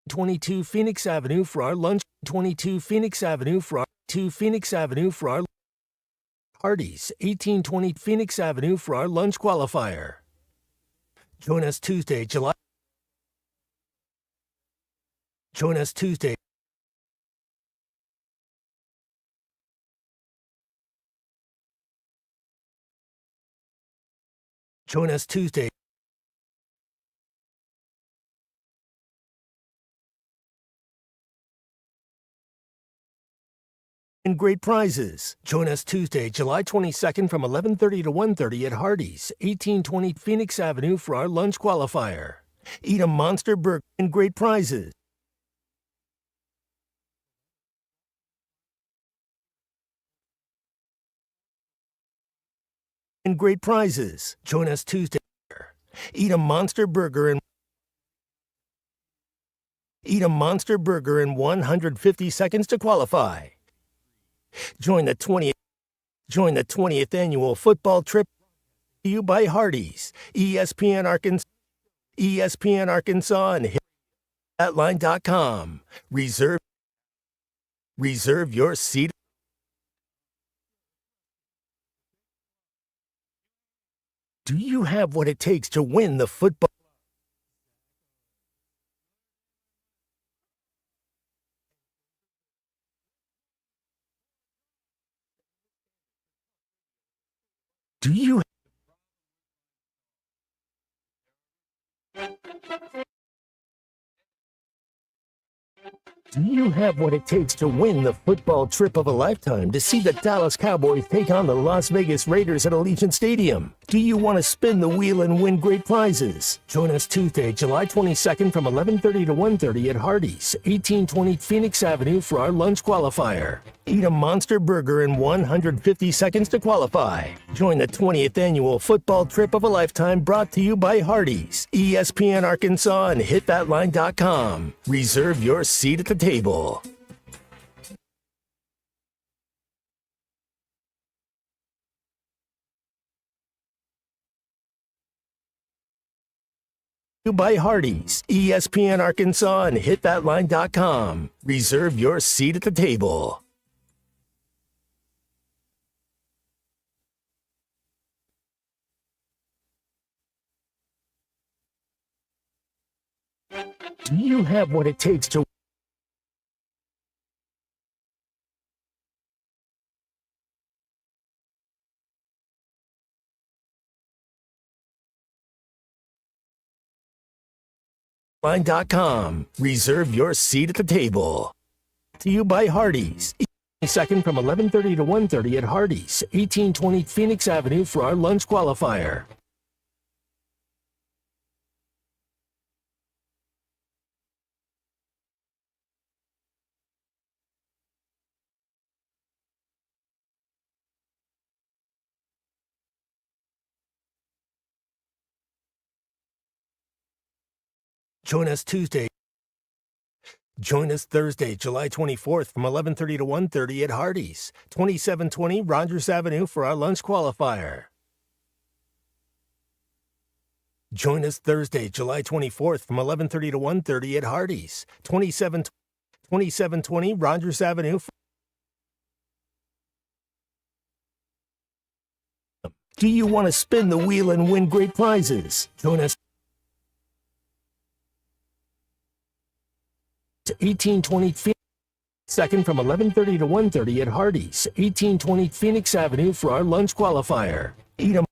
Speaker 7: 22 Phoenix Avenue for our lunch. 22 Phoenix Avenue for our 2 Phoenix Avenue for our Hardee's. 1820 Phoenix Avenue for our lunch qualifier. Join us Tuesday, July. Join us Tuesday. Join us Tuesday. And great prizes. Join us Tuesday, July 22nd from 11:30 to 1:30 at Hardee's, 1820 Phoenix Avenue for our lunch qualifier. Eat a monster burger and great prizes. And great prizes. Join us Tuesday. Eat a monster burger and 150 seconds to qualify. Join the 20th annual football trip to you by Hardee's, ESPN Arkansas, and HitThatLine.com. Reserve your seat. Do you have what it takes to win the football? Do you have what it takes to win the football trip of a lifetime to see the Dallas Cowboys take on the Las Vegas Raiders at Allegiant Stadium? Do you want to spin the wheel and win great prizes? Join us Tuesday, July 22nd from 11:30 to 1:30 at Hardee's, 1820 Phoenix Avenue for our lunch qualifier. Eat a monster burger in 150 seconds to qualify. Join the 20th annual football trip of a lifetime brought to you by Hardee's, ESPN Arkansas, and HitThatLine.com. Reserve your seat at the table. By Hardee's, ESPN Arkansas, and HitThatLine.com. Reserve your seat at the table. Do you have what it takes to Line.com. Reserve your seat at the table. To you by Hardee's. Second from 11:30 to 1:30 at Hardee's, 1820 Phoenix Avenue for our lunch qualifier. Join us Tuesday. Join us Thursday, July 24th from 11:30 to 1:30 at Hardee's, 2720 Rogers Avenue for our lunch qualifier. Join us Thursday, July 24th from 11:30 to 1:30 at Hardee's, 2720 Rogers Avenue. Do you want to spin the wheel and win great prizes? Join us to 1820 Phoenix, second from 11:30 to 1:30 at Hardee's, 1820 Phoenix Avenue for our lunch qualifier. Eat a